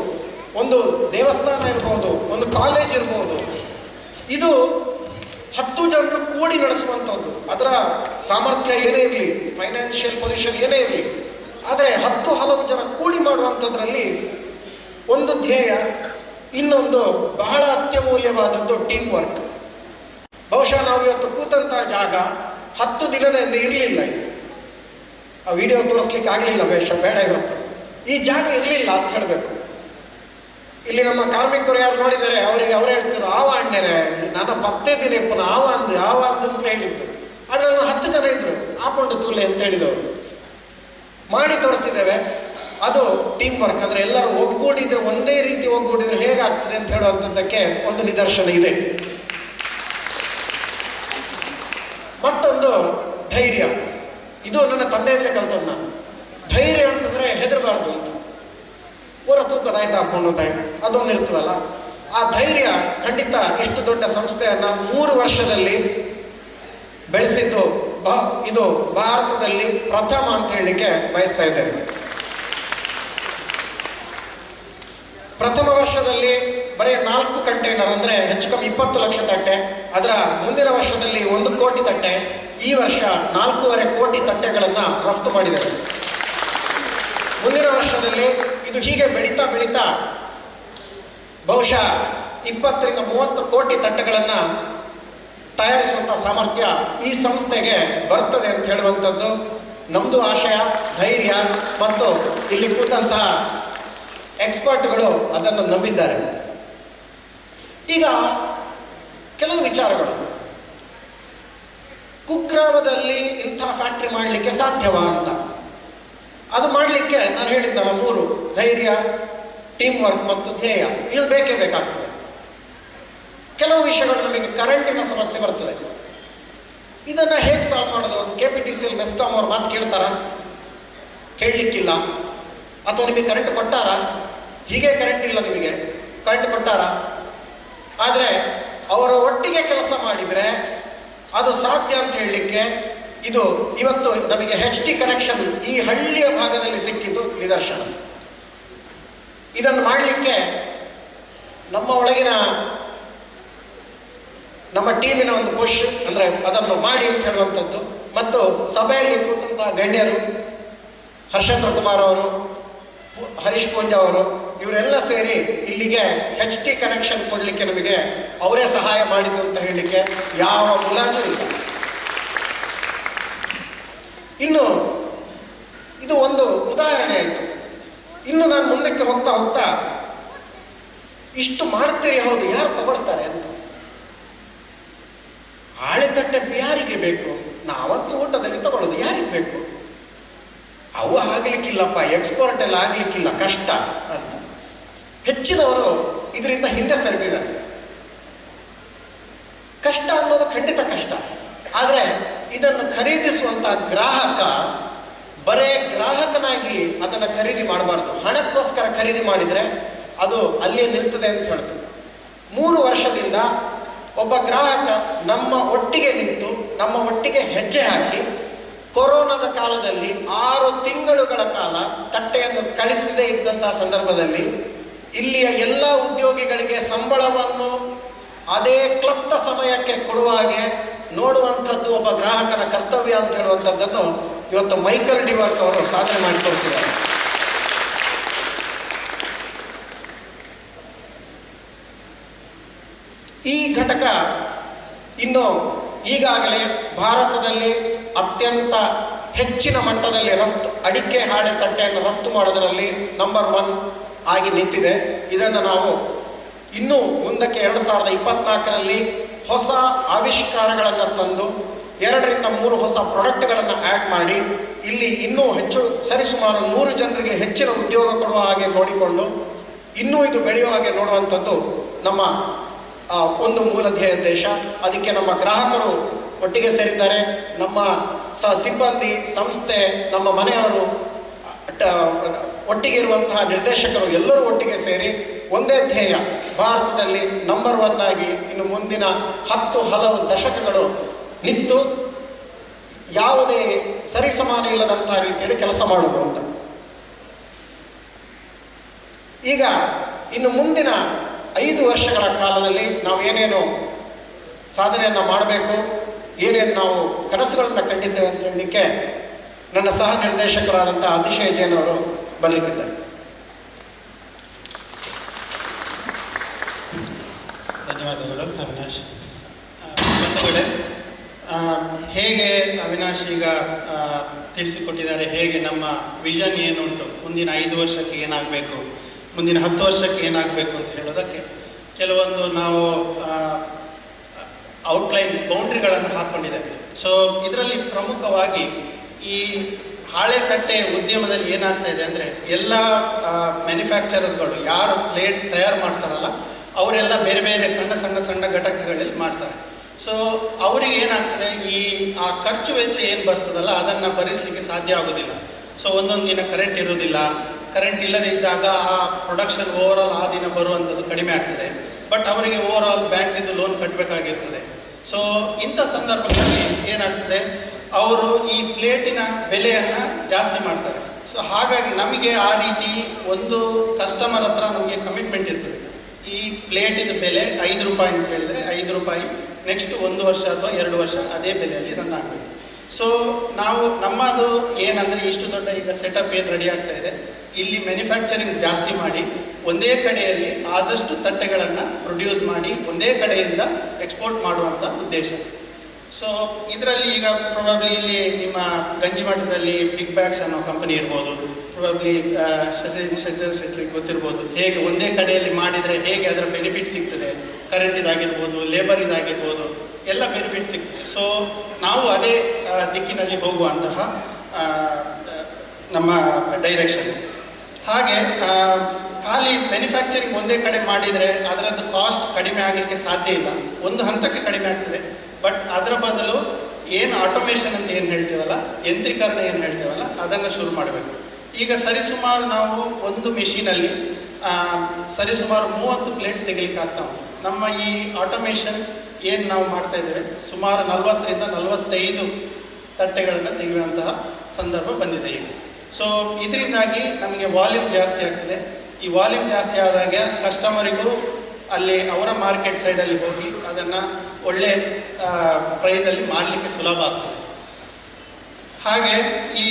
ಒಂದು ದೇವಸ್ಥಾನ ಇರ್ಬೋದು, ಒಂದು ಕಾಲೇಜ್ ಇರ್ಬೋದು, ಇದು 10 ಜನರು ಕೂಡಿ ನಡೆಸುವಂಥದ್ದು. ಅದರ ಸಾಮರ್ಥ್ಯ ಏನೇ ಇರಲಿ, ಫೈನಾನ್ಷಿಯಲ್ ಪೊಸಿಷನ್ ಏನೇ ಇರಲಿ, ಆದರೆ ಹಲವು ಜನ ಕೂಡಿ ಮಾಡುವಂಥದ್ರಲ್ಲಿ ಒಂದು ಧ್ಯೇಯ, ಇನ್ನೊಂದು ಬಹಳ ಅತ್ಯಮೂಲ್ಯವಾದದ್ದು ಟೀಮ್ ವರ್ಕ್. ಬಹುಶಃ ನಾವು ಇವತ್ತು ಕೂತಂತಹ ಜಾಗ 10 ದಿನದಿಂದ ಇರಲಿಲ್ಲ. ಆ ವಿಡಿಯೋ ತೋರಿಸ್ಲಿಕ್ಕೆ ಆಗಲಿಲ್ಲ, ಬೇಡ ಇವತ್ತು ಈ ಜಾಗ ಇರಲಿಲ್ಲ ಅಂತ ಹೇಳಬೇಕು. ಇಲ್ಲಿ ನಮ್ಮ ಕಾರ್ಮಿಕರು ಯಾರು ನೋಡಿದರೆ ಅವರಿಗೆ ಅವರೇ ಹೇಳ್ತಾರೆ, ಆವ ಅಣ್ಣರೇ ನನ್ನ 10 ದಿನ ಪುನಃ ಆವ ಅಂತ ಹೇಳಿದ್ದು. ಅದರಲ್ಲಿ 10 ಜನ ಇದ್ರು, ಆಪೊಂಡು ತೂಲೆ ಅಂತ ಹೇಳಿದವರು ಮಾಡಿ ತೋರಿಸಿದ್ದೇವೆ. ಅದು ಟೀಮ್ ವರ್ಕ್. ಅಂದರೆ ಎಲ್ಲರೂ ಒಗ್ಗೂಡಿದ್ರೆ, ಒಂದೇ ರೀತಿ ಒಗ್ಗೂಡಿದ್ರೆ ಹೇಗಾಗ್ತದೆ ಅಂತ ಹೇಳುವಂಥದ್ದಕ್ಕೆ ಒಂದು ನಿದರ್ಶನ ಇದೆ. ಮತ್ತೊಂದು ಧೈರ್ಯ. ಇದು ನನ್ನ ತಂದೆಯಲ್ಲೇ ಕಲ್ತದ್ದು ನಾನು. ಧೈರ್ಯ ಅಂತಂದರೆ ಹೆದರಬಾರ್ದು ಅಂತ. ಹೊರ ತೂಕದಾಯ್ತು ಹಾಕೊಂಡೋದಾಯ್ ಅದೊಂದು ಇರ್ತದಲ್ಲ, ಆ ಧೈರ್ಯ ಖಂಡಿತ ಇಷ್ಟು ದೊಡ್ಡ ಸಂಸ್ಥೆಯನ್ನು 3 ವರ್ಷದಲ್ಲಿ ಬೆಳೆಸಿದ್ದು ಇದು ಭಾರತದಲ್ಲಿ ಪ್ರಥಮ ಅಂತ ಹೇಳಲಿಕ್ಕೆ ಬಯಸ್ತಾ ಇದ್ದೇನೆ. ಪ್ರಥಮ ವರ್ಷದಲ್ಲಿ ಬರೀ 4 ಕಂಟೈನರ್, ಅಂದರೆ ಹೆಚ್ಚು ಕಮ್ಮಿ 20 ಲಕ್ಷ ತಟ್ಟೆ. ಅದರ ಮುಂದಿನ ವರ್ಷದಲ್ಲಿ 1 ಕೋಟಿ ತಟ್ಟೆ. ಈ ವರ್ಷ 4.5 ಕೋಟಿ ತಟ್ಟೆಗಳನ್ನು ರಫ್ತು ಮಾಡಿದ್ದಾರೆ. ಮುಂದಿನ ವರ್ಷದಲ್ಲಿ ಇದು ಹೀಗೆ ಬೆಳೀತಾ ಬೆಳೀತಾ ಬಹುಶಃ 20 ರಿಂದ 30 ಕೋಟಿ ತಟ್ಟೆಗಳನ್ನು ತಯಾರಿಸುವಂಥ ಸಾಮರ್ಥ್ಯ ಈ ಸಂಸ್ಥೆಗೆ ಬರ್ತದೆ ಅಂತ ಹೇಳುವಂಥದ್ದು ನಮ್ಮದು ಆಶಯ, ಧೈರ್ಯ, ಮತ್ತು ಇಲ್ಲಿ ಕೂತಂತಹ ಎಕ್ಸ್ಪರ್ಟ್ಗಳು ಅದನ್ನು ನಂಬಿದ್ದಾರೆ. ಈಗ ಕೆಲವು ವಿಚಾರಗಳು, ಕುಗ್ರಾಮದಲ್ಲಿ ಇಂಥ ಫ್ಯಾಕ್ಟ್ರಿ ಮಾಡಲಿಕ್ಕೆ ಸಾಧ್ಯವಾ ಅಂತ. ಅದು ಮಾಡಲಿಕ್ಕೆ ನಾನು ಹೇಳಿದ್ನಲ್ಲ 3: ಧೈರ್ಯ, ಟೀಮ್ ವರ್ಕ್ ಮತ್ತು ಧ್ಯೇಯ. ಇದು ಬೇಕೇ ಬೇಕಾಗ್ತದೆ. ಕೆಲವು ವಿಷಯಗಳು ನಮಗೆ ಕರೆಂಟಿನ ಸಮಸ್ಯೆ ಬರ್ತದೆ. ಇದನ್ನು ಹೇಗೆ ಸಾಲ್ವ್ ಮಾಡೋದು? ಅದು KPTCL ಮೆಸ್ಕಾಮ್ ಅವ್ರ ಮಾತು ಕೇಳ್ತಾರ? ಕೇಳಲಿಕ್ಕಿಲ್ಲ. ಅಥವಾ ನಿಮಗೆ ಕರೆಂಟ್ ಕೊಟ್ಟಾರ? ಹೀಗೆ ಕರೆಂಟ್ ಇಲ್ಲ, ನಿಮಗೆ ಕರೆಂಟ್ ಕೊಟ್ಟಾರ? ಆದರೆ ಅವರ ಒಟ್ಟಿಗೆ ಕೆಲಸ ಮಾಡಿದರೆ ಅದು ಸಾಧ್ಯ ಅಂತ ಹೇಳಲಿಕ್ಕೆ ಇದು ಇವತ್ತು ನಮಗೆ HT ಕನೆಕ್ಷನ್ ಈ ಹಳ್ಳಿಯ ಭಾಗದಲ್ಲಿ ಸಿಕ್ಕಿದ್ದು ನಿದರ್ಶನ. ಇದನ್ನು ಮಾಡಲಿಕ್ಕೆ ನಮ್ಮ ಒಳಗಿನ ನಮ್ಮ ಟೀಮಿನ ಒಂದು ಪುಷ್, ಅಂದರೆ ಅದನ್ನು ಮಾಡಿ ಅಂತ ಹೇಳುವಂಥದ್ದು, ಮತ್ತು ಸಭೆಯಲ್ಲಿ ಕೂತಂತಹ ಗಣ್ಯರು, ಹರ್ಷೇಂದ್ರ ಕುಮಾರ್ ಅವರು, ಹರೀಶ್ ಪೂಂಜಾ ಅವರು, ಇವರೆಲ್ಲ ಸೇರಿ ಇಲ್ಲಿಗೆ HT ಕನೆಕ್ಷನ್ ಕೊಡಲಿಕ್ಕೆ ನಮಗೆ ಅವರೇ ಸಹಾಯ ಮಾಡಿದ್ದು ಅಂತ ಹೇಳಲಿಕ್ಕೆ ಯಾವ ಮುಲಾಜು ಇಲ್ಲ. ಇನ್ನು ಇದು ಒಂದು ಉದಾಹರಣೆ ಆಯಿತು. ಇನ್ನು ನಾನು ಮುಂದಕ್ಕೆ ಹೋಗ್ತಾ ಹೋಗ್ತಾ ಇಷ್ಟು ಮಾಡ್ತೀರಿ, ಹೌದು, ಯಾರು ತಗೊಳ್ತಾರೆ ಅಂತ. ಆಳೆತಟ್ಟೆ ಯಾರಿಗೆ ಬೇಕು? ನಾವಂತೂ ಊಟದಲ್ಲಿ ತಗೊಳ್ಳೋದು, ಯಾರಿಗೆ ಬೇಕು? ಅವು ಆಗ್ಲಿಕ್ಕಿಲ್ಲಪ್ಪ, ಎಕ್ಸ್ಪೋರ್ಟ್ ಎಲ್ಲ ಆಗ್ಲಿಕ್ಕಿಲ್ಲ, ಕಷ್ಟ ಅಂತ ಹೆಚ್ಚಿನವರು ಇದರಿಂದ ಹಿಂದೆ ಸರಿದಿದ್ದಾರೆ. ಕಷ್ಟ ಅನ್ನೋದು ಖಂಡಿತ ಕಷ್ಟ. ಆದರೆ ಇದನ್ನು ಖರೀದಿಸುವಂತ ಗ್ರಾಹಕ ಬರೇ ಗ್ರಾಹಕನಾಗಿ ಅದನ್ನು ಖರೀದಿ ಮಾಡಬಾರ್ದು. ಹಣಕ್ಕೋಸ್ಕರ ಖರೀದಿ ಮಾಡಿದರೆ ಅದು ಅಲ್ಲಿಯೇ ನಿಲ್ತದೆ ಅಂತ ಹೇಳ್ತದೆ. 3 ವರ್ಷದಿಂದ ಒಬ್ಬ ಗ್ರಾಹಕ ನಮ್ಮ ಒಟ್ಟಿಗೆ ನಿಂತು ನಮ್ಮ ಒಟ್ಟಿಗೆ ಹೆಜ್ಜೆ ಹಾಕಿ ಕೊರೋನಾದ ಕಾಲದಲ್ಲಿ 6 ತಿಂಗಳುಗಳ ಕಾಲ ತಟ್ಟೆಯನ್ನು ಕಳಿಸದೇ ಇದ್ದಂತಹ ಸಂದರ್ಭದಲ್ಲಿ ಇಲ್ಲಿಯ ಎಲ್ಲ ಉದ್ಯೋಗಿಗಳಿಗೆ ಸಂಬಳವನ್ನು ಅದೇ ಕ್ಲಪ್ತ ಸಮಯಕ್ಕೆ ಕೊಡುವ ಹಾಗೆ ನೋಡುವಂಥದ್ದು ಒಬ್ಬ ಗ್ರಾಹಕನ ಕರ್ತವ್ಯ ಅಂತ ಹೇಳುವಂಥದ್ದನ್ನು ಇವತ್ತು ಮೈಕಲ್ ಡಿವರ್ಕ್ ಅವರು ಸಾಧನೆ ಮಾಡಿ ತೋರಿಸಿದ್ದಾರೆ. ಈ ಘಟಕ ಇನ್ನು ಈಗಾಗಲೇ ಭಾರತದಲ್ಲಿ ಅತ್ಯಂತ ಹೆಚ್ಚಿನ ಮಟ್ಟದಲ್ಲಿ ಅಡಿಕೆ ಹಾಳೆ ತಟ್ಟೆಯನ್ನು ರಫ್ತು ಮಾಡೋದರಲ್ಲಿ ನಂಬರ್ 1 ಆಗಿ ನಿಂತಿದೆ. ಇದನ್ನು ನಾವು ಇನ್ನೂ ಮುಂದಕ್ಕೆ 2024ರಲ್ಲಿ ಹೊಸ ಆವಿಷ್ಕಾರಗಳನ್ನು ತಂದು 2 ರಿಂದ 3 ಹೊಸ ಪ್ರಾಡಕ್ಟ್ಗಳನ್ನು ಆ್ಯಡ್ ಮಾಡಿ ಇಲ್ಲಿ ಇನ್ನೂ ಹೆಚ್ಚು ಸರಿಸುಮಾರು 100 ಜನರಿಗೆ ಹೆಚ್ಚಿನ ಉದ್ಯೋಗ ಕೊಡುವ ಹಾಗೆ ನೋಡಿಕೊಂಡು ಇನ್ನೂ ಇದು ಬೆಳೆಯುವ ಹಾಗೆ ನೋಡುವಂಥದ್ದು ನಮ್ಮ ಒಂದು ಮೂಲ ಧ್ಯೇಯೋದ್ದೇಶ. ಅದಕ್ಕೆ ನಮ್ಮ ಗ್ರಾಹಕರು ಒಟ್ಟಿಗೆ ಸೇರಿದ್ದಾರೆ, ನಮ್ಮ ಸಿಬ್ಬಂದಿ, ಸಂಸ್ಥೆ, ನಮ್ಮ ಮನೆಯವರು, ಒಟ್ಟಿಗೆ ಇರುವಂತಹ ನಿರ್ದೇಶಕರು ಎಲ್ಲರೂ ಒಟ್ಟಿಗೆ ಸೇರಿ ಒಂದೇ ಧ್ಯೇಯ, ಭಾರತದಲ್ಲಿ ನಂಬರ್ 1 ಆಗಿ ಇನ್ನು ಮುಂದಿನ 10 ಹಲವು ದಶಕಗಳು ನಿಂತು ಯಾವುದೇ ಸರಿಸಮಾನ ಇಲ್ಲದಂತಹ ರೀತಿಯಲ್ಲಿ ಕೆಲಸ ಮಾಡೋದು ಅಂತ. ಈಗ ಇನ್ನು ಮುಂದಿನ 5 ವರ್ಷಗಳ ಕಾಲದಲ್ಲಿ ನಾವು ಏನೇನು ಸಾಧನೆಯನ್ನು ಮಾಡಬೇಕು, ಏನೇನು ನಾವು ಕನಸುಗಳನ್ನು ಕಂಡಿದ್ದೇವೆ ಅಂತ ಹೇಳಲಿಕ್ಕೆ ನನ್ನ ಸಹ ನಿರ್ದೇಶಕರಾದಂಥ ಅತಿಶಯ ಜೈನ್ ಅವರು ಬರಲಿಕ್ಕಿದ್ದಾರೆ. ಧನ್ಯವಾದಗಳು ಅವಿನಾಶ್. ಬಂಧುಗಳೇ, ಹೇಗೆ ಅವಿನಾಶ್ ಈಗ ತಿಳಿಸಿಕೊಟ್ಟಿದ್ದಾರೆ, ಹೇಗೆ ನಮ್ಮ ವಿಷನ್ ಏನುಂಟು, ಮುಂದಿನ 5 ವರ್ಷಕ್ಕೆ ಏನಾಗಬೇಕು, ಮುಂದಿನ 10 ವರ್ಷಕ್ಕೆ ಏನಾಗಬೇಕು ಅಂತ ಹೇಳೋದಕ್ಕೆ ಕೆಲವೊಂದು ನಾವು ಔಟ್ಲೈನ್ ಬೌಂಡ್ರಿಗಳನ್ನು ಹಾಕ್ಕೊಂಡಿದ್ದೇವೆ. ಸೊ ಇದರಲ್ಲಿ ಪ್ರಮುಖವಾಗಿ ಈ ಹಾಳೆ ತಟ್ಟೆ ಉದ್ಯಮದಲ್ಲಿ ಏನಾಗ್ತಾ ಇದೆ ಅಂದರೆ, ಎಲ್ಲ ಮ್ಯಾನುಫ್ಯಾಕ್ಚರರ್ಗಳು ಯಾರು ಪ್ಲೇಟ್ ತಯಾರು ಮಾಡ್ತಾರಲ್ಲ ಅವರೆಲ್ಲ ಬೇರೆ ಬೇರೆ ಸಣ್ಣ ಘಟಕಗಳಲ್ಲಿ ಮಾಡ್ತಾರೆ. ಸೊ ಅವರಿಗೆ ಏನಾಗ್ತದೆ, ಆ ಖರ್ಚು ವೆಚ್ಚ ಏನು ಬರ್ತದಲ್ಲ ಅದನ್ನು ಭರಿಸಲಿಕ್ಕೆ ಸಾಧ್ಯ ಆಗೋದಿಲ್ಲ. ಸೊ ಒಂದೊಂದು ದಿನ ಕರೆಂಟ್ ಇರೋದಿಲ್ಲ, ಕರೆಂಟ್ ಇಲ್ಲದೇ ಇದ್ದಾಗ ಆ ಪ್ರೊಡಕ್ಷನ್ ಓವರಾಲ್ ಆ ದಿನ ಬರುವಂಥದ್ದು ಕಡಿಮೆ ಆಗ್ತದೆ. ಬಟ್ ಅವರಿಗೆ ಓವರಾಲ್ ಬ್ಯಾಂಕಿಂದು ಲೋನ್ ಕಟ್ಟಬೇಕಾಗಿರ್ತದೆ. ಸೊ ಇಂಥ ಸಂದರ್ಭಗಳಲ್ಲಿ ಏನಾಗ್ತದೆ, ಅವರು ಈ ಪ್ಲೇಟಿನ ಬೆಲೆಯನ್ನು ಜಾಸ್ತಿ ಮಾಡ್ತಾರೆ. ಸೊ ಹಾಗಾಗಿ ನಮಗೆ ಆ ರೀತಿ ಒಂದು ಕಸ್ಟಮರ್ ಹತ್ರ ನಮಗೆ ಕಮಿಟ್ಮೆಂಟ್ ಇರ್ತದೆ. ಈ ಪ್ಲೇಟಿದ ಬೆಲೆ 5 ರೂಪಾಯಿ ಅಂತ ಹೇಳಿದರೆ 5 ರೂಪಾಯಿ ನೆಕ್ಸ್ಟ್ 1 ವರ್ಷ ಅಥವಾ 2 ವರ್ಷ ಅದೇ ಬೆಲೆಯಲ್ಲಿ ರನ್ ಆಗಬೇಕು. ಸೊ ನಾವು ನಮ್ಮದು ಏನಂದರೆ ಇಷ್ಟು ದೊಡ್ಡ ಈಗ ಸೆಟಪ್ ಏನು ರೆಡಿ ಆಗ್ತಾ ಇದೆ, ಇಲ್ಲಿ ಮ್ಯಾನುಫ್ಯಾಕ್ಚರಿಂಗ್ ಜಾಸ್ತಿ ಮಾಡಿ ಒಂದೇ ಕಡೆಯಲ್ಲಿ ಆದಷ್ಟು ತಟ್ಟೆಗಳನ್ನು ಪ್ರೊಡ್ಯೂಸ್ ಮಾಡಿ ಒಂದೇ ಕಡೆಯಿಂದ ಎಕ್ಸ್ಪೋರ್ಟ್ ಮಾಡುವಂಥ ಉದ್ದೇಶ. ಸೊ ಇದರಲ್ಲಿ ಈಗ ಪ್ರೊಬಬ್ಲಿ ಇಲ್ಲಿ ನಿಮ್ಮ ಗಂಜಿಮಠದಲ್ಲಿ ಬಿಗ್ ಬ್ಯಾಗ್ಸ್ ಅನ್ನೋ ಕಂಪನಿ ಇರ್ಬೋದು, ಪ್ರೊಬಬ್ಲಿ ಶಶಿಧರ್ ಶೆಟ್ಟಿಗೆ ಗೊತ್ತಿರ್ಬೋದು, ಹೇಗೆ ಒಂದೇ ಕಡೆಯಲ್ಲಿ ಮಾಡಿದರೆ ಹೇಗೆ ಅದರ ಬೆನಿಫಿಟ್ ಸಿಗ್ತದೆ, ಕರೆಂಟ್ ಇದಾಗಿರ್ಬೋದು, ಲೇಬರ್ ಇದಾಗಿರ್ಬೋದು, ಎಲ್ಲ ಬೆನಿಫಿಟ್ ಸಿಗ್ತದೆ. ಸೊ ನಾವು ಅದೇ ದಿಕ್ಕಿನಲ್ಲಿ ಹೋಗುವಂತಹ ನಮ್ಮ ಡೈರೆಕ್ಷನ್. ಹಾಗೆ ಖಾಲಿ ಮ್ಯಾನುಫ್ಯಾಕ್ಚರಿಂಗ್ ಒಂದೇ ಕಡೆ ಮಾಡಿದರೆ ಅದರದ್ದು ಕಾಸ್ಟ್ ಕಡಿಮೆ ಆಗಲಿಕ್ಕೆ ಸಾಧ್ಯ ಇಲ್ಲ, ಒಂದು ಹಂತಕ್ಕೆ ಕಡಿಮೆ ಆಗ್ತದೆ. ಬಟ್ ಅದರ ಬದಲು ಏನು ಆಟೋಮೇಷನ್ ಅಂತ ಏನು ಹೇಳ್ತೇವಲ್ಲ, ಯಂತ್ರೀಕರಣ ಏನು ಹೇಳ್ತೇವಲ್ಲ, ಅದನ್ನು ಶುರು ಮಾಡಬೇಕು. ಈಗ ಸರಿಸುಮಾರು ನಾವು ಒಂದು ಮೆಷಿನಲ್ಲಿ ಸರಿಸುಮಾರು 30 ಪ್ಲೇಟ್ ತೆಗಿಲಿಕ್ಕೆ ಆಗ್ತಾವೆ. ನಮ್ಮ ಈ ಆಟೋಮೇಷನ್ ಏನು ನಾವು ಮಾಡ್ತಾ ಇದ್ದೇವೆ, ಸುಮಾರು 40ರಿಂದ 45 ತಟ್ಟೆಗಳನ್ನು ತೆಗೆಯುವಂತಹ ಸಂದರ್ಭ ಬಂದಿದೆ ಈಗ. ಸೊ ಇದರಿಂದಾಗಿ ನಮಗೆ ವಾಲ್ಯೂಮ್ ಜಾಸ್ತಿ ಆಗ್ತದೆ. ಈ ವಾಲ್ಯೂಮ್ ಜಾಸ್ತಿ ಆದಾಗ ಕಸ್ಟಮರಿಗೂ ಅಲ್ಲಿ ಅವರ ಮಾರ್ಕೆಟ್ ಸೈಡಲ್ಲಿ ಹೋಗಿ ಅದನ್ನು ಒಳ್ಳೆ ಪ್ರೈಸಲ್ಲಿ ಮಾರಲಿಕ್ಕೆ ಸುಲಭ ಆಗ್ತದೆ. ಹಾಗೆ ಈ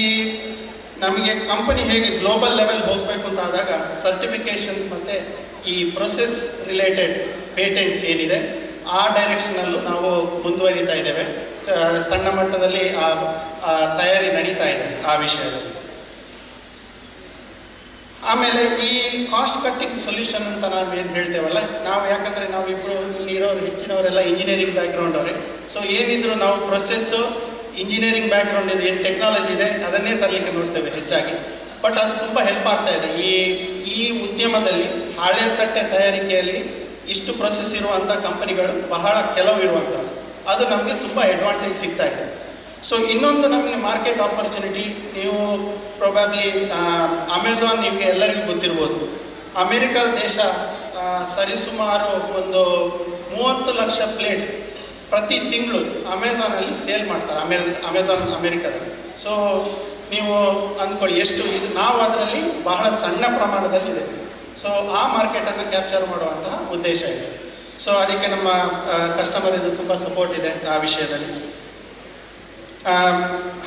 ನಮಗೆ ಕಂಪನಿ ಹೇಗೆ ಗ್ಲೋಬಲ್ ಲೆವೆಲ್ ಹೋಗಬೇಕು ಅಂತ ಆದಾಗ ಸರ್ಟಿಫಿಕೇಷನ್ಸ್ ಮತ್ತು ಈ ಪ್ರೊಸೆಸ್ ರಿಲೇಟೆಡ್ ಪೇಟೆಂಟ್ಸ್ ಏನಿದೆ ಆ ಡೈರೆಕ್ಷನಲ್ಲೂ ನಾವು ಮುಂದುವರಿತಾ ಇದ್ದೇವೆ. ಸಣ್ಣ ಮಟ್ಟದಲ್ಲಿ ತಯಾರಿ ನಡೀತಾ ಇದೆ ಆ ವಿಷಯದಲ್ಲಿ. ಆಮೇಲೆ ಈ ಕಾಸ್ಟ್ ಕಟ್ಟಿಂಗ್ ಸೊಲ್ಯೂಷನ್ ಅಂತ ನಾವು ಏನು ಹೇಳ್ತೇವಲ್ಲ, ನಾವು ಯಾಕಂದರೆ ನಾವಿಬ್ಬರು ಇಲ್ಲಿ ಇರೋರು ಹೆಚ್ಚಿನವರೆಲ್ಲ ಇಂಜಿನಿಯರಿಂಗ್ ಬ್ಯಾಕ್ಗ್ರೌಂಡ್ ಅವರೇ. ಸೊ ಏನಿದ್ರು ನಾವು ಪ್ರೊಸೆಸ್ಸು ಇಂಜಿನಿಯರಿಂಗ್ ಬ್ಯಾಕ್ಗ್ರೌಂಡ್ ಇದೆ, ಏನು ಟೆಕ್ನಾಲಜಿ ಇದೆ ಅದನ್ನೇ ತರಲಿಕ್ಕೆ ನೋಡ್ತೇವೆ ಹೆಚ್ಚಾಗಿ. ಬಟ್ ಅದು ತುಂಬ ಹೆಲ್ಪ್ ಆಗ್ತಾ ಇದೆ. ಈ ಉದ್ಯಮದಲ್ಲಿ ಹಾಳೆ ತಟ್ಟೆ ತಯಾರಿಕೆಯಲ್ಲಿ ಇಷ್ಟು ಪ್ರೊಸೆಸ್ ಇರುವಂಥ ಕಂಪನಿಗಳು ಬಹಳ ಕೆಲವು ಇರುವಂಥವು, ಅದು ನಮಗೆ ತುಂಬ ಅಡ್ವಾಂಟೇಜ್ ಸಿಗ್ತಾ ಇದೆ. ಸೊ ಇನ್ನೊಂದು ನಮಗೆ ಮಾರ್ಕೆಟ್ ಆಪರ್ಚುನಿಟಿ, ನೀವು ಪ್ರೊಬ್ಯಾಬ್ಲಿ ಅಮೆಝಾನ್ ನಿಮಗೆ ಎಲ್ಲರಿಗೂ ಗೊತ್ತಿರ್ಬೋದು. ಅಮೇರಿಕಾ ದೇಶ ಸರಿಸುಮಾರು ಒಂದು 30 ಲಕ್ಷ ಪ್ಲೇಟ್ ಪ್ರತಿ ತಿಂಗಳು ಅಮೆಝಾನಲ್ಲಿ ಸೇಲ್ ಮಾಡ್ತಾರೆ, ಅಮೆಝಾನ್ ಅಮೇರಿಕಾದಲ್ಲಿ. ಸೊ ನೀವು ಅಂದ್ಕೊಳ್ಳಿ ಎಷ್ಟು ಇದು, ನಾವು ಅದರಲ್ಲಿ ಬಹಳ ಸಣ್ಣ ಪ್ರಮಾಣದಲ್ಲಿದೆ. ಸೊ ಆ ಮಾರ್ಕೆಟನ್ನು ಕ್ಯಾಪ್ಚರ್ ಮಾಡುವಂತಹ ಉದ್ದೇಶ ಇದೆ. ಸೊ ಅದಕ್ಕೆ ನಮ್ಮ ಕಸ್ಟಮರ್ ಇದು ತುಂಬ ಸಪೋರ್ಟ್ ಇದೆ ಆ ವಿಷಯದಲ್ಲಿ.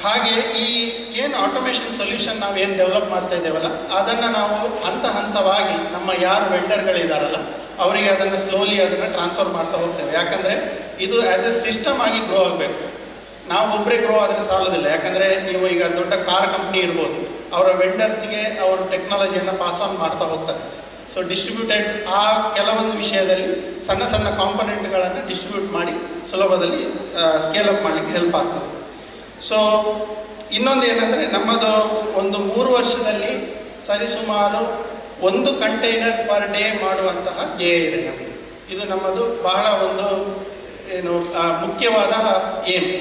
ಹಾಗೆ ಈ ಏನು ಆಟೋಮೇಷನ್ ಸೊಲ್ಯೂಷನ್ ನಾವು ಏನು ಡೆವಲಪ್ ಮಾಡ್ತಾ ಇದ್ದೇವಲ್ಲ, ಅದನ್ನು ನಾವು ಹಂತವಾಗಿ ನಮ್ಮ ಯಾರು ವೆಂಡರ್ಗಳಿದ್ದಾರಲ್ಲ ಅವರಿಗೆ ಅದನ್ನು ಸ್ಲೋಲಿ ಅದನ್ನು ಟ್ರಾನ್ಸ್ಫರ್ ಮಾಡ್ತಾ ಹೋಗ್ತೇವೆ. ಯಾಕಂದರೆ ಇದು ಆ್ಯಸ್ ಎ ಸಿಸ್ಟಮ್ ಆಗಿ ಗ್ರೋ ಆಗಬೇಕು. ನಾವು ಒಬ್ಬರೇ ಗ್ರೋ ಆದರೆ ಸಾಲೋದಿಲ್ಲ. ಯಾಕಂದರೆ ನೀವು ಈಗ ದೊಡ್ಡ ಕಾರ್ ಕಂಪ್ನಿ ಇರ್ಬೋದು, ಅವರ ವೆಂಡರ್ಸಿಗೆ ಅವರು ಟೆಕ್ನಾಲಜಿಯನ್ನು ಪಾಸ್ ಆನ್ ಮಾಡ್ತಾ ಹೋಗ್ತಾರೆ. ಸೊ ಡಿಸ್ಟ್ರಿಬ್ಯೂಟೆಡ್ ಆ ಕೆಲವೊಂದು ವಿಷಯದಲ್ಲಿ ಸಣ್ಣ ಸಣ್ಣ ಕಾಂಪೊನೆಂಟ್ಗಳನ್ನು ಡಿಸ್ಟ್ರಿಬ್ಯೂಟ್ ಮಾಡಿ ಸುಲಭದಲ್ಲಿ ಸ್ಕೇಲಪ್ ಮಾಡಲಿಕ್ಕೆ ಹೆಲ್ಪ್ ಆಗ್ತದೆ. ಸೊ ಇನ್ನೊಂದು ಏನಂದರೆ ನಮ್ಮದು ಒಂದು 3 ವರ್ಷದಲ್ಲಿ ಸರಿಸುಮಾರು 1 ಕಂಟೈನರ್ ಪರ್ ಡೇ ಮಾಡುವಂತಹ ಧ್ಯೇಯ ಇದೆ ನಮಗೆ. ಇದು ನಮ್ಮದು ಬಹಳ ಒಂದು ಏನು ಮುಖ್ಯವಾದ ಏಮ್.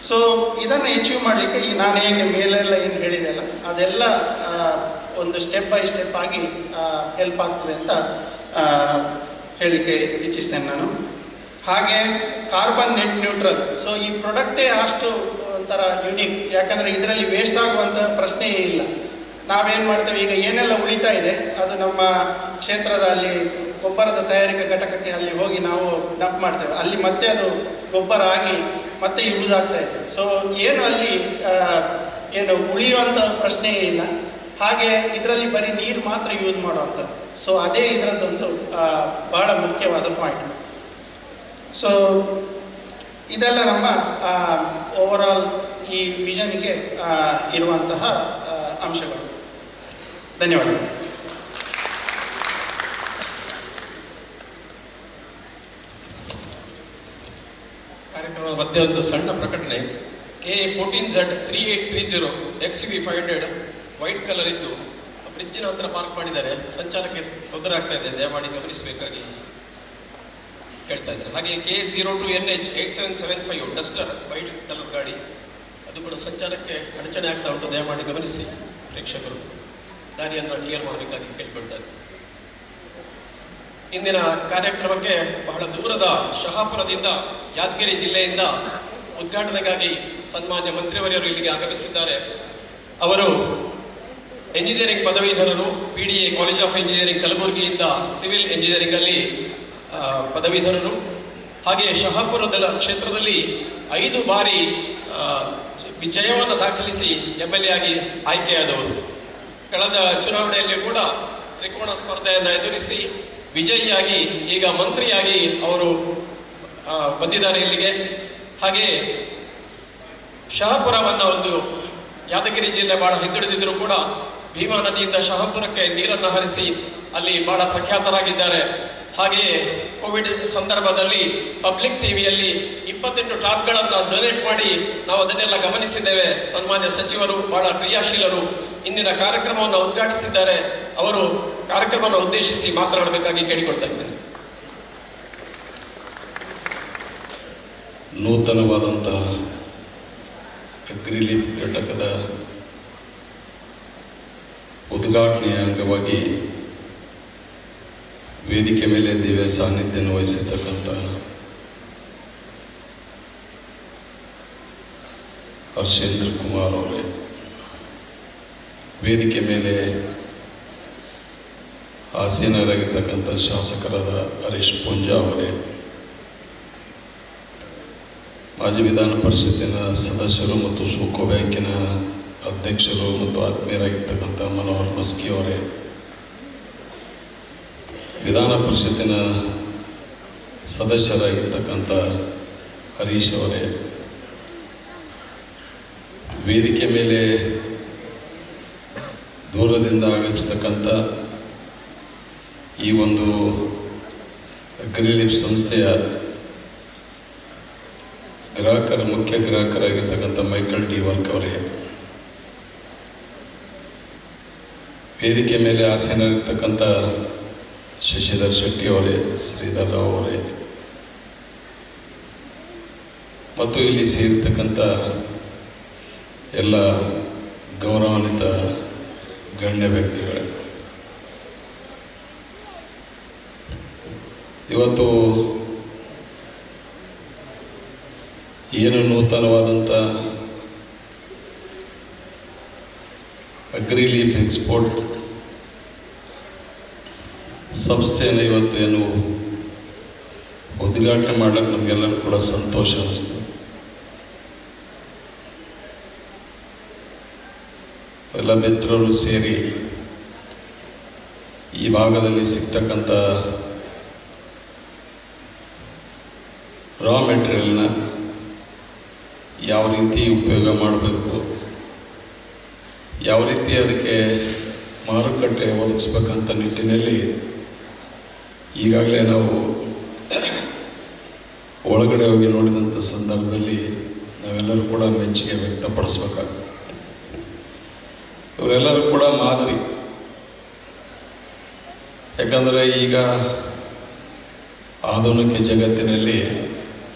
ಸೊ ಇದನ್ನು ಅಚೀವ್ ಮಾಡಲಿಕ್ಕೆ ಈ ನಾನು ಹೇಗೆ ಮೇಲೆಲ್ಲ ಏನು ಹೇಳಿದೆ ಅಲ್ಲ, ಅದೆಲ್ಲ ಒಂದು ಸ್ಟೆಪ್ ಬೈ ಸ್ಟೆಪ್ ಆಗಿ ಹೆಲ್ಪ್ ಆಗ್ತದೆ ಅಂತ ಹೇಳಲಿಕ್ಕೆ ಇಚ್ಛಿಸ್ತೇನೆ ನಾನು. ಹಾಗೆ ಕಾರ್ಬನ್ ನೆಟ್ ನ್ಯೂಟ್ರಲ್. ಸೊ ಈ ಪ್ರಾಡಕ್ಟೇ ಅಷ್ಟು ಒಂಥರ ಯುನೀಕ್, ಯಾಕಂದರೆ ಇದರಲ್ಲಿ ವೇಸ್ಟ್ ಆಗುವಂಥ ಪ್ರಶ್ನೆಯೇ ಇಲ್ಲ. ನಾವೇನು ಮಾಡ್ತೇವೆ, ಈಗ ಏನೆಲ್ಲ ಉಳಿತಾ ಇದೆ ಅದು ನಮ್ಮ ಕ್ಷೇತ್ರದ ಅಲ್ಲಿ ಗೊಬ್ಬರದ ತಯಾರಿಕಾ ಘಟಕಕ್ಕೆ ಅಲ್ಲಿ ಹೋಗಿ ನಾವು ಡಂಪ್ ಮಾಡ್ತೇವೆ, ಅಲ್ಲಿ ಮತ್ತೆ ಅದು ಗೊಬ್ಬರ ಆಗಿ ಮತ್ತೆ ಯೂಸ್ ಆಗ್ತಾ ಇದೆ. ಸೊ ಏನು ಅಲ್ಲಿ ಏನು ಉಳಿಯುವಂಥ ಪ್ರಶ್ನೆಯೇ ಇಲ್ಲ. ಹಾಗೆ ಇದರಲ್ಲಿ ಬರೀ ನೀರು ಮಾತ್ರ ಯೂಸ್ ಮಾಡುವಂಥದ್ದು. ಸೊ ಅದೇ ಇದರದ್ದೊಂದು ಬಹಳ ಮುಖ್ಯವಾದ ಪಾಯಿಂಟ್. ಸೊ ಇದೆಲ್ಲ ನಮ್ಮ ಓವರಾಲ್ ಈ ವಿಷನ್ಗೆ ಇರುವಂತಹ ಅಂಶಗಳು. ಧನ್ಯವಾದಗಳು. ಕಾರ್ಯಕ್ರಮದ ಮಧ್ಯೆ ಒಂದು ಸಣ್ಣ ಪ್ರಕಟಣೆ. KA14Z3830 XUV 500 ವೈಟ್ ಕಲರ್ ಇದ್ದು ಬ್ರಿಡ್ಜಿನ ಹತ್ರ ಪಾರ್ಕ್ ಮಾಡಿದ್ದಾರೆ. ಸಂಚಾರಕ್ಕೆ ತೊಂದರೆ ಆಗ್ತಾ ಇದೆ, ದಯಮಾಡಿ ಗಮನಿಸಬೇಕಾಗಿ ಕೇಳ್ತಾ ಇದ್ದಾರೆ. ಹಾಗೆ KA02NH 8775 ಡಸ್ಟರ್ ವೈಟ್ ಕಲರ್ ಗಾಡಿ, ಅದು ಕೂಡ ಸಂಚಾರಕ್ಕೆ ಅಡಚಣೆ ಆಗ್ತಾ ಉಂಟು, ದಯಮಾಡಿ ಗಮನಿಸಿ ಪ್ರೇಕ್ಷಕರು. ದಾರಿಯನ್ನು ಕ್ಲಿಯರ್ ಮಾಡಬೇಕಾಗಿ ಕೇಳ್ಕೊಳ್ತಾರೆ. ಇಂದಿನ ಕಾರ್ಯಕ್ರಮಕ್ಕೆ ಬಹಳ ದೂರದ ಶಹಾಪುರದಿಂದ, ಯಾದಗಿರಿ ಜಿಲ್ಲೆಯಿಂದ ಉದ್ಘಾಟನೆಗಾಗಿ ಸನ್ಮಾನ್ಯ ಮಂತ್ರಿವರ್ಯರು ಇಲ್ಲಿಗೆ ಆಗಮಿಸಿದ್ದಾರೆ. ಅವರು ಎಂಜಿನಿಯರಿಂಗ್ ಪದವೀಧರರು PDA ಕಾಲೇಜ್ ಆಫ್ ಇಂಜಿನಿಯರಿಂಗ್ ಕಲಬುರಗಿಯಿಂದ ಸಿವಿಲ್ ಎಂಜಿನಿಯರಿಂಗಲ್ಲಿ ಪದವೀಧರರು. ಹಾಗೆ ಶಹಾಪುರದ ಕ್ಷೇತ್ರದಲ್ಲಿ 5 ಬಾರಿ ವಿಜಯವನ್ನು ದಾಖಲಿಸಿ MLA ಆಗಿ ಆಯ್ಕೆಯಾದವರು. ಕಳೆದ ಚುನಾವಣೆಯಲ್ಲಿ ಕೂಡ ತ್ರಿಕೋಣ ಸ್ಪರ್ಧೆಯನ್ನು ಎದುರಿಸಿ ವಿಜಯಿಯಾಗಿ ಈಗ ಮಂತ್ರಿಯಾಗಿ ಅವರು ಬಂದಿದ್ದಾರೆ ಇಲ್ಲಿಗೆ. ಹಾಗೆ ಶಹಾಪುರವನ್ನು ಒಂದು ಯಾದಗಿರಿ ಜಿಲ್ಲೆ ಬಹಳ ಹಿಂದುಳಿದಿದ್ದರೂ ಕೂಡ ಭೀಮಾ ನದಿಯಿಂದ ಶಹಾಪುರಕ್ಕೆ ನೀರನ್ನು ಹರಿಸಿ ಅಲ್ಲಿ ಬಹಳ ಪ್ರಖ್ಯಾತರಾಗಿದ್ದಾರೆ. ಹಾಗೆಯೇ ಕೋವಿಡ್ ಸಂದರ್ಭದಲ್ಲಿ ಪಬ್ಲಿಕ್ ಟಿವಿಯಲ್ಲಿ 28 ಟಾಪ್ಗಳನ್ನು ಡೊನೇಟ್ ಮಾಡಿ ನಾವು ಅದನ್ನೆಲ್ಲ ಗಮನಿಸಿದ್ದೇವೆ. ಸನ್ಮಾನ್ಯ ಸಚಿವರು ಬಹಳ ಕ್ರಿಯಾಶೀಲರು ಇಂದಿನ ಕಾರ್ಯಕ್ರಮವನ್ನು ಉದ್ಘಾಟಿಸಿದ್ದಾರೆ. ಅವರು ಕಾರ್ಯಕ್ರಮವನ್ನು ಉದ್ದೇಶಿಸಿ ಮಾತನಾಡಬೇಕಾಗಿ ಕೇಳಿಕೊಳ್ತಾ ಇದ್ದೇನೆ. ನೂತನವಾದಂತಹ ಅಗ್ರಿಲೀಫ್ ಘಟಕದ ಉದ್ಘಾಟನೆಯ ಅಂಗವಾಗಿ ವೇದಿಕೆ ಮೇಲೆ ದಿವ್ಯ ಸಾನ್ನಿಧ್ಯವನ್ನು ವಹಿಸಿರ್ತಕ್ಕಂಥ ಹರ್ಷೇಂದ್ರ ಕುಮಾರ್ ಅವರೇ, ವೇದಿಕೆ ಮೇಲೆ ಆಸೀನರಾಗಿರ್ತಕ್ಕಂಥ ಶಾಸಕರಾದ ಹರೀಶ್ ಪೂಂಜಾ ಅವರೇ, ಮಾಜಿ ವಿಧಾನ ಪರಿಷತ್ತಿನ ಸದಸ್ಯರು ಮತ್ತು ಸೂಕೋ ಬ್ಯಾಂಕಿನ ಅಧ್ಯಕ್ಷರು ಮತ್ತು ಆತ್ಮೀಯರಾಗಿರ್ತಕ್ಕಂಥ ಮನೋಹರ್ ಮಸ್ಕಿ ಅವರೇ, ವಿಧಾನ ಪರಿಷತ್ತಿನ ಸದಸ್ಯರಾಗಿರ್ತಕ್ಕಂಥ ಹರೀಶ್ ಅವರೇ, ವೇದಿಕೆ ಮೇಲೆ ದೂರದಿಂದ ಆಗಮಿಸ್ತಕ್ಕಂಥ ಈ ಒಂದು ಅಗ್ರಿಲೀಫ್ ಸಂಸ್ಥೆಯ ಮುಖ್ಯ ಗ್ರಾಹಕರಾಗಿರ್ತಕ್ಕಂಥ ಮೈಕಲ್ ಡಿ ವರ್ಕ್ ಅವರೇ, ವೇದಿಕೆ ಮೇಲೆ ಆಸೀನರಾಗಿರ್ತಕ್ಕಂಥ ಶಶಿಧರ್ ಶೆಟ್ಟಿ ಅವರೇ, ಶ್ರೀಧರ್ ರಾವ್ ಅವರೇ ಮತ್ತು ಇಲ್ಲಿ ಸೇರಿರ್ತಕ್ಕಂಥ ಎಲ್ಲ ಗೌರವಾನ್ವಿತ ಗಣ್ಯ ವ್ಯಕ್ತಿಗಳೇ, ಇವತ್ತು ಏನು ನೂತನವಾದಂಥ ಅಗ್ರಿಲೀಫ್ ಎಕ್ಸ್ಪೋರ್ಟ್ ಸಂಸ್ಥೆಯನ್ನು ಇವತ್ತು ಏನು ಉದ್ಘಾಟನೆ ಮಾಡಲಿಕ್ಕೆ ನಮಗೆಲ್ಲರೂ ಕೂಡ ಸಂತೋಷ ಅನ್ನಿಸ್ತು. ಎಲ್ಲ ಮಿತ್ರರು ಸೇರಿ ಈ ಭಾಗದಲ್ಲಿ ಸಿಗ್ತಕ್ಕಂಥ ರಾ ಮೆಟೀರಿಯಲ್ನ ಯಾವ ರೀತಿ ಉಪಯೋಗ ಮಾಡಬೇಕು, ಯಾವ ರೀತಿ ಅದಕ್ಕೆ ಮಾರುಕಟ್ಟೆ ಒದಗಿಸ್ಬೇಕಂತ ನಿಟ್ಟಿನಲ್ಲಿ ಈಗಾಗಲೇ ನಾವು ಒಳಗಡೆ ಹೋಗಿ ನೋಡಿದಂಥ ಸಂದರ್ಭದಲ್ಲಿ ನಾವೆಲ್ಲರೂ ಕೂಡ ಮೆಚ್ಚುಗೆ ವ್ಯಕ್ತಪಡಿಸ್ಬೇಕಾಗ್ತದೆ. ಇವರೆಲ್ಲರೂ ಕೂಡ ಮಾದರಿ. ಯಾಕಂದರೆ ಈಗ ಆಧುನಿಕ ಜಗತ್ತಿನಲ್ಲಿ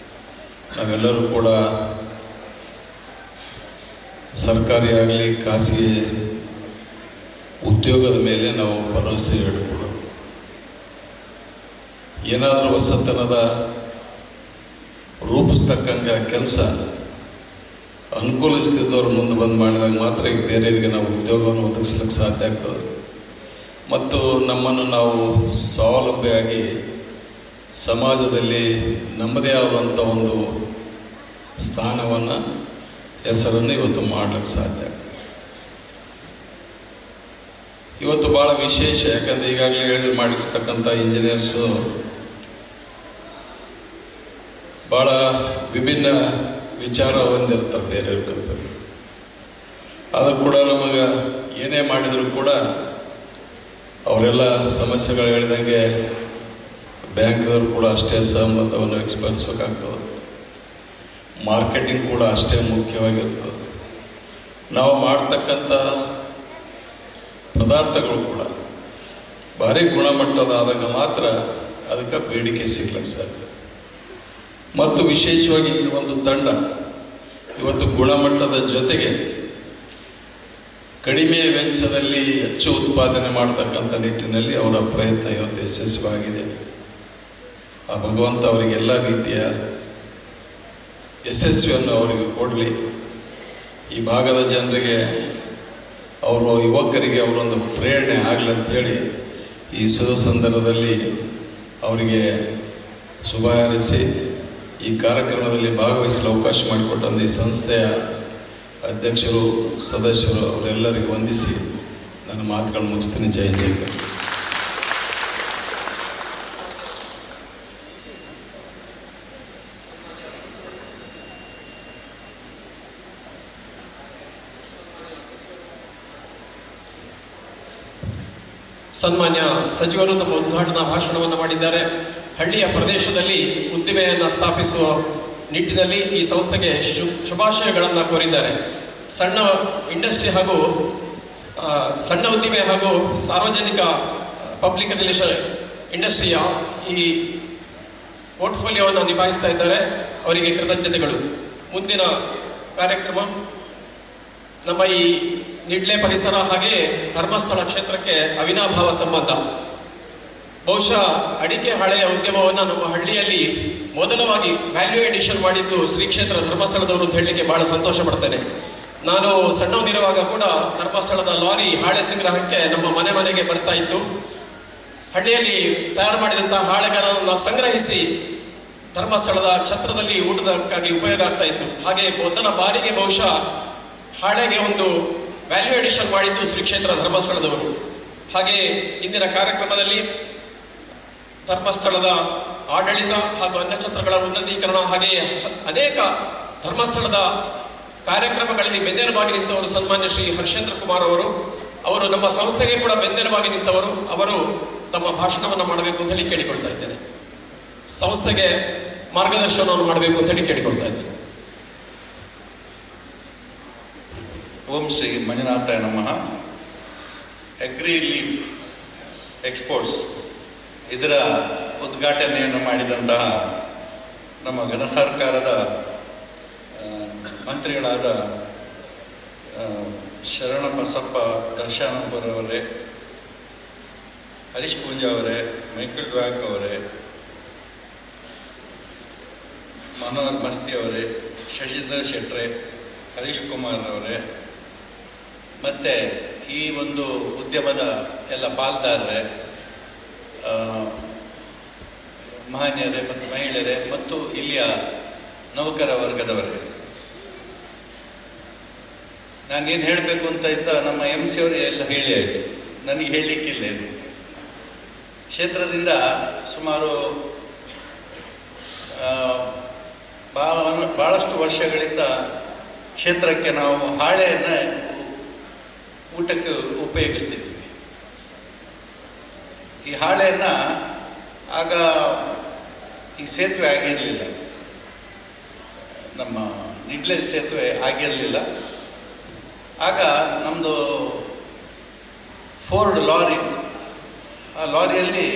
ನಾವೆಲ್ಲರೂ ಕೂಡ ಸರ್ಕಾರಿ ಆಗಲಿ ಖಾಸಗಿ ಉದ್ಯೋಗದ ಮೇಲೆ ನಾವು ಭರವಸೆ ಇಡಬಹುದು. ಏನಾದರೂ ಹೊಸತನದ ರೂಪಿಸ್ತಕ್ಕಂಥ ಕೆಲಸ ಅನುಕೂಲಿಸ್ತಿದ್ದವ್ರು ಮುಂದೆ ಬಂದು ಮಾಡಿದಾಗ ಮಾತ್ರ ಈಗ ಬೇರೆಯವರಿಗೆ ನಾವು ಉದ್ಯೋಗವನ್ನು ಒದಗಿಸ್ಲಿಕ್ಕೆ ಸಾಧ್ಯ ಆಗ್ತದೆ ಮತ್ತು ನಮ್ಮನ್ನು ನಾವು ಸ್ವಾವಲಂಬಿಯಾಗಿ ಸಮಾಜದಲ್ಲಿ ನಮ್ಮದೇ ಆದಂಥ ಒಂದು ಸ್ಥಾನವನ್ನು ಹೆಸರನ್ನು ಇವತ್ತು ಮಾಡಲಿಕ್ಕೆ ಸಾಧ್ಯ. ಇವತ್ತು ಭಾಳ ವಿಶೇಷ, ಯಾಕಂದರೆ ಈಗಾಗಲೇ ಹೇಳಿದ್ರೆ ಮಾಡಿರ್ತಕ್ಕಂಥ ಇಂಜಿನಿಯರ್ಸು ಭಾಳ ವಿಭಿನ್ನ ವಿಚಾರ ಹೊಂದಿರ್ತಾರೆ ಬೇರೆಯವ್ರ ಕಂಪನಿ. ಆದರೂ ಕೂಡ ನಮಗೆ ಏನೇ ಮಾಡಿದರೂ ಕೂಡ ಅವರೆಲ್ಲ ಸಮಸ್ಯೆಗಳು ಹೇಳಿದಂಗೆ ಬ್ಯಾಂಕ್ದವ್ರು ಕೂಡ ಅಷ್ಟೇ ಸಹಮತವನ್ನು ವ್ಯಕ್ತಪಡಿಸ್ಬೇಕಾಗ್ತದೆ. ಮಾರ್ಕೆಟಿಂಗ್ ಕೂಡ ಅಷ್ಟೇ ಮುಖ್ಯವಾಗಿರ್ತದೆ. ನಾವು ಮಾಡ್ತಕ್ಕಂಥ ಪದಾರ್ಥಗಳು ಕೂಡ ಭಾರಿ ಗುಣಮಟ್ಟದಾದಾಗ ಮಾತ್ರ ಅದಕ್ಕೆ ಬೇಡಿಕೆ ಸಿಗ್ಲಿಕ್ಕೆ ಸಾಧ್ಯ. ಮತ್ತು ವಿಶೇಷವಾಗಿ ಈ ಒಂದು ತಂಡ ಇವತ್ತು ಗುಣಮಟ್ಟದ ಜೊತೆಗೆ ಕಡಿಮೆ ವೆಚ್ಚದಲ್ಲಿ ಹೆಚ್ಚು ಉತ್ಪಾದನೆ ಮಾಡ್ತಕ್ಕಂಥ ನಿಟ್ಟಿನಲ್ಲಿ ಅವರ ಪ್ರಯತ್ನ ಇವತ್ತು ಯಶಸ್ವಿಯಾಗಿದೆ. ಆ ಭಗವಂತ ಅವರಿಗೆಲ್ಲ ರೀತಿಯ ಯಶಸ್ವಿಯನ್ನು ಅವರಿಗೆ ಕೊಡಲಿ. ಈ ಭಾಗದ ಜನರಿಗೆ ಅವರು ಯುವಕರಿಗೆ ಅವರೊಂದು ಪ್ರೇರಣೆ ಆಗಲಿ ಅಂಥೇಳಿ ಈ ಶುಭ ಸಂದರ್ಭದಲ್ಲಿ ಅವರಿಗೆ ಶುಭ ಹಾರೈಸಿ ಈ ಕಾರ್ಯಕ್ರಮದಲ್ಲಿ ಭಾಗವಹಿಸಲು ಅವಕಾಶ ಮಾಡಿಕೊಟ್ಟಂಥ ಈ ಸಂಸ್ಥೆಯ ಅಧ್ಯಕ್ಷರು ಸದಸ್ಯರು ಅವರೆಲ್ಲರಿಗೂ ವಂದಿಸಿ ನನ್ನ ಮಾತುಗಳನ್ನು ಮುಗಿಸ್ತೀನಿ. ಜೈ ಜೈ. ಸನ್ಮಾನ್ಯ ಸಚಿವರು ತಮ್ಮ ಉದ್ಘಾಟನಾ ಭಾಷಣವನ್ನು ಮಾಡಿದ್ದಾರೆ. ಹಳ್ಳಿಯ ಪ್ರದೇಶದಲ್ಲಿ ಉದ್ದಿಮೆಯನ್ನು ಸ್ಥಾಪಿಸುವ ನಿಟ್ಟಿನಲ್ಲಿ ಈ ಸಂಸ್ಥೆಗೆ ಶುಭಾಶಯಗಳನ್ನು ಕೋರಿದ್ದಾರೆ. ಸಣ್ಣ ಇಂಡಸ್ಟ್ರಿ ಹಾಗೂ ಸಣ್ಣ ಉದ್ದಿಮೆ ಹಾಗೂ ಸಾರ್ವಜನಿಕ ಪಬ್ಲಿಕ್ ರಿಲೇಷನ್ ಇಂಡಸ್ಟ್ರಿಯ ಈ ಪೋರ್ಟ್ಫೋಲಿಯೋವನ್ನು ನಿಭಾಯಿಸ್ತಾ ಇದ್ದಾರೆ. ಅವರಿಗೆ ಕೃತಜ್ಞತೆಗಳು. ಮುಂದಿನ ಕಾರ್ಯಕ್ರಮ ನಮ್ಮ ಈ ನಿಡ್ಲೆ ಪರಿಸರ ಹಾಗೆ ಧರ್ಮಸ್ಥಳ ಕ್ಷೇತ್ರಕ್ಕೆ ಅವಿನಾಭಾವ ಸಂಬಂಧ. ಬಹುಶಃ ಅಡಿಕೆ ಹಾಳೆಯ ಉದ್ಯಮವನ್ನು ನಮ್ಮ ಹಳ್ಳಿಯಲ್ಲಿ ಮೊದಲವಾಗಿ ವ್ಯಾಲ್ಯೂ ಎಡಿಷನ್ ಮಾಡಿದ್ದು ಶ್ರೀ ಕ್ಷೇತ್ರ ಧರ್ಮಸ್ಥಳದವರು ಅಂತ ಹೇಳಲಿಕ್ಕೆ ಬಹಳ ಸಂತೋಷ ಪಡ್ತೇನೆ. ನಾನು ಸಣ್ಣವನಿರುವಾಗ ಕೂಡ ಧರ್ಮಸ್ಥಳದ ಲಾರಿ ಹಾಳೆ ಸಂಗ್ರಹಕ್ಕೆ ನಮ್ಮ ಮನೆಗೆ ಬರ್ತಾ ಇತ್ತು. ಹಳ್ಳಿಯಲ್ಲಿ ತಯಾರು ಮಾಡಿದಂತಹ ಹಾಳೆಗಳನ್ನು ಸಂಗ್ರಹಿಸಿ ಧರ್ಮಸ್ಥಳದ ಛತ್ರದಲ್ಲಿ ಊಟದಕ್ಕಾಗಿ ಉಪಯೋಗ ಆಗ್ತಾ ಇತ್ತು. ಹಾಗೆ ಮೊದಲ ಬಾರಿಗೆ ಬಹುಶಃ ಹಾಳೆಗೆ ಒಂದು ವ್ಯಾಲ್ಯೂ ಎಡಿಷನ್ ಮಾಡಿದ್ದು ಶ್ರೀ ಕ್ಷೇತ್ರ ಧರ್ಮಸ್ಥಳದವರು. ಹಾಗೆ ಇಂದಿನ ಕಾರ್ಯಕ್ರಮದಲ್ಲಿ ಧರ್ಮಸ್ಥಳದ ಆಡಳಿತ ಹಾಗೂ ಅನ್ನಛತ್ರಗಳ ಉನ್ನತೀಕರಣ ಹಾಗೆ ಅನೇಕ ಧರ್ಮಸ್ಥಳದ ಕಾರ್ಯಕ್ರಮಗಳಲ್ಲಿ ಬೆನ್ನೆಲುಬಾಗಿ ನಿಂತವರು ಸನ್ಮಾನ್ಯ ಶ್ರೀ ಹರ್ಷೇಂದ್ರ ಕುಮಾರ್ ಅವರು ನಮ್ಮ ಸಂಸ್ಥೆಗೆ ಕೂಡ ಬೆನ್ನೆಲುಬಾಗಿ ನಿಂತವರು. ಅವರು ತಮ್ಮ ಭಾಷಣವನ್ನು ಮಾಡಬೇಕು ಅಂತ ಹೇಳಿ ಕೇಳಿಕೊಳ್ತಾ ಇದ್ದೇನೆ. ಸಂಸ್ಥೆಗೆ ಮಾರ್ಗದರ್ಶನವನ್ನು ಮಾಡಬೇಕು ಅಂತ ಹೇಳಿ ಕೇಳಿಕೊಳ್ತಾ ಇದ್ದೇನೆ. ಓಂ ಶ್ರೀ ಮಂಜುನಾಥಾಯ ನಮಃ. ಅಗ್ರಿ ಲೀಫ್ ಎಕ್ಸ್ಪೋರ್ಟ್ಸ್ ಇದರ ಉದ್ಘಾಟನೆಯನ್ನು ಮಾಡಿದಂತಹ ನಮ್ಮ ಘನ ಸರ್ಕಾರದ ಮಂತ್ರಿಗಳಾದ ಶರಣಬಸಪ್ಪ ದರ್ಶನಪುರವರೇ, ಹರೀಶ್ ಪೂಂಜಾ ಅವರೇ, ಮೈಕಲ್ ಡ್ವಾಕ್ ಅವರೇ, ಮನೋಹರ್ ಮಸ್ತಿ ಅವರೇ, ಶಶಿಧರ್ ಶೆಟ್ರೆ, ಹರೀಶ್ ಕುಮಾರ್ ಅವರೇ, ಮತ್ತು ಈ ಒಂದು ಉದ್ಯಮದ ಎಲ್ಲ ಪಾಲ್ದಾರರೇ, ಮಹನೀಯರೇ ಮತ್ತು ಮಹಿಳೆಯರೇ ಮತ್ತು ಇಲ್ಲಿಯ ನೌಕರ ವರ್ಗದವರೇ, ನಾನೇನು ಹೇಳಬೇಕು ಅಂತ ಇದ್ದ ನಮ್ಮ MC ಅವರೇ ಎಲ್ಲ ಹೇಳಿ ಆಯಿತು. ನನಗೆ ಹೇಳಲಿಕ್ಕಿಲ್ಲ ಏನು. ಕ್ಷೇತ್ರದಿಂದ ಸುಮಾರು ಭಾಳಷ್ಟು ವರ್ಷಗಳಿಂದ ಕ್ಷೇತ್ರಕ್ಕೆ ನಾವು ಹಾಳೆಯನ್ನು ಊಟಕ್ಕೆ ಉಪಯೋಗಿಸ್ತಿದ್ವಿ. ಈ ಹಾಳೆಯನ್ನು ಆಗ ಈ ಸೇತುವೆ ಆಗಿರಲಿಲ್ಲ, ನಮ್ಮ ನಿಡ್ಲೆ ಸೇತುವೆ ಆಗಿರಲಿಲ್ಲ. ಆಗ ನಮ್ಮದು ಫೋರ್ಡ್ ಲಾರಿ ಇತ್ತು. ಆ ಲಾರಿಯಲ್ಲಿ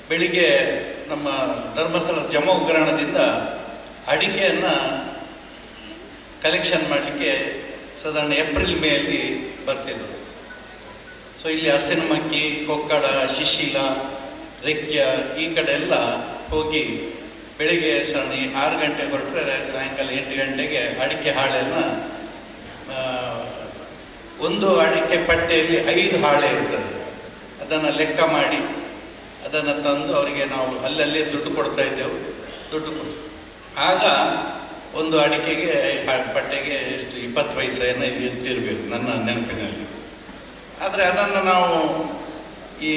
ಬೆಳಿಗ್ಗೆ ನಮ್ಮ ಧರ್ಮಸ್ಥಳದ ಜಮೋಗ್ರಹಣದಿಂದ ಅಡಿಕೆಯನ್ನು ಕಲೆಕ್ಷನ್ ಮಾಡಲಿಕ್ಕೆ ಸಾಧಾರಣ ಏಪ್ರಿಲ್ ಮೇಯಲ್ಲಿ ಬರ್ತಿದ್ದರು. ಸೊ ಇಲ್ಲಿ ಅರಸಿನಮಕ್ಕಿ, ಕೊಕ್ಕಡ, ಶಿಶಿಲ, ರೆಕ್ಯ ಈ ಕಡೆ ಎಲ್ಲ ಹೋಗಿ ಬೆಳಿಗ್ಗೆ 6 ಗಂಟೆಗೆ ಹೊರಟ್ರೆ ಸಾಯಂಕಾಲ 8 ಗಂಟೆಗೆ ಅಡಿಕೆ ಹಾಳೆಯನ್ನು ಒಂದು ಅಡಿಕೆ ಪಟ್ಟೆಯಲ್ಲಿ 5 ಹಾಳೆ ಇರ್ತದೆ. ಅದನ್ನು ಲೆಕ್ಕ ಮಾಡಿ ಅದನ್ನು ತಂದು ಅವರಿಗೆ ನಾವು ಅಲ್ಲಲ್ಲಿ ದುಡ್ಡು ಕೊಡ್ತಾ ಇದ್ದೆವು. ಆಗ ಒಂದು ಅಡಿಕೆಗೆ ಪಟ್ಟೆಗೆ ಎಷ್ಟು 20 ಪೈಸೆಯನ್ನು ಇಟ್ಟಿರಬೇಕು ನನ್ನ ನೆನಪಿನಲ್ಲಿ. ಆದರೆ ಅದನ್ನು ನಾವು ಈ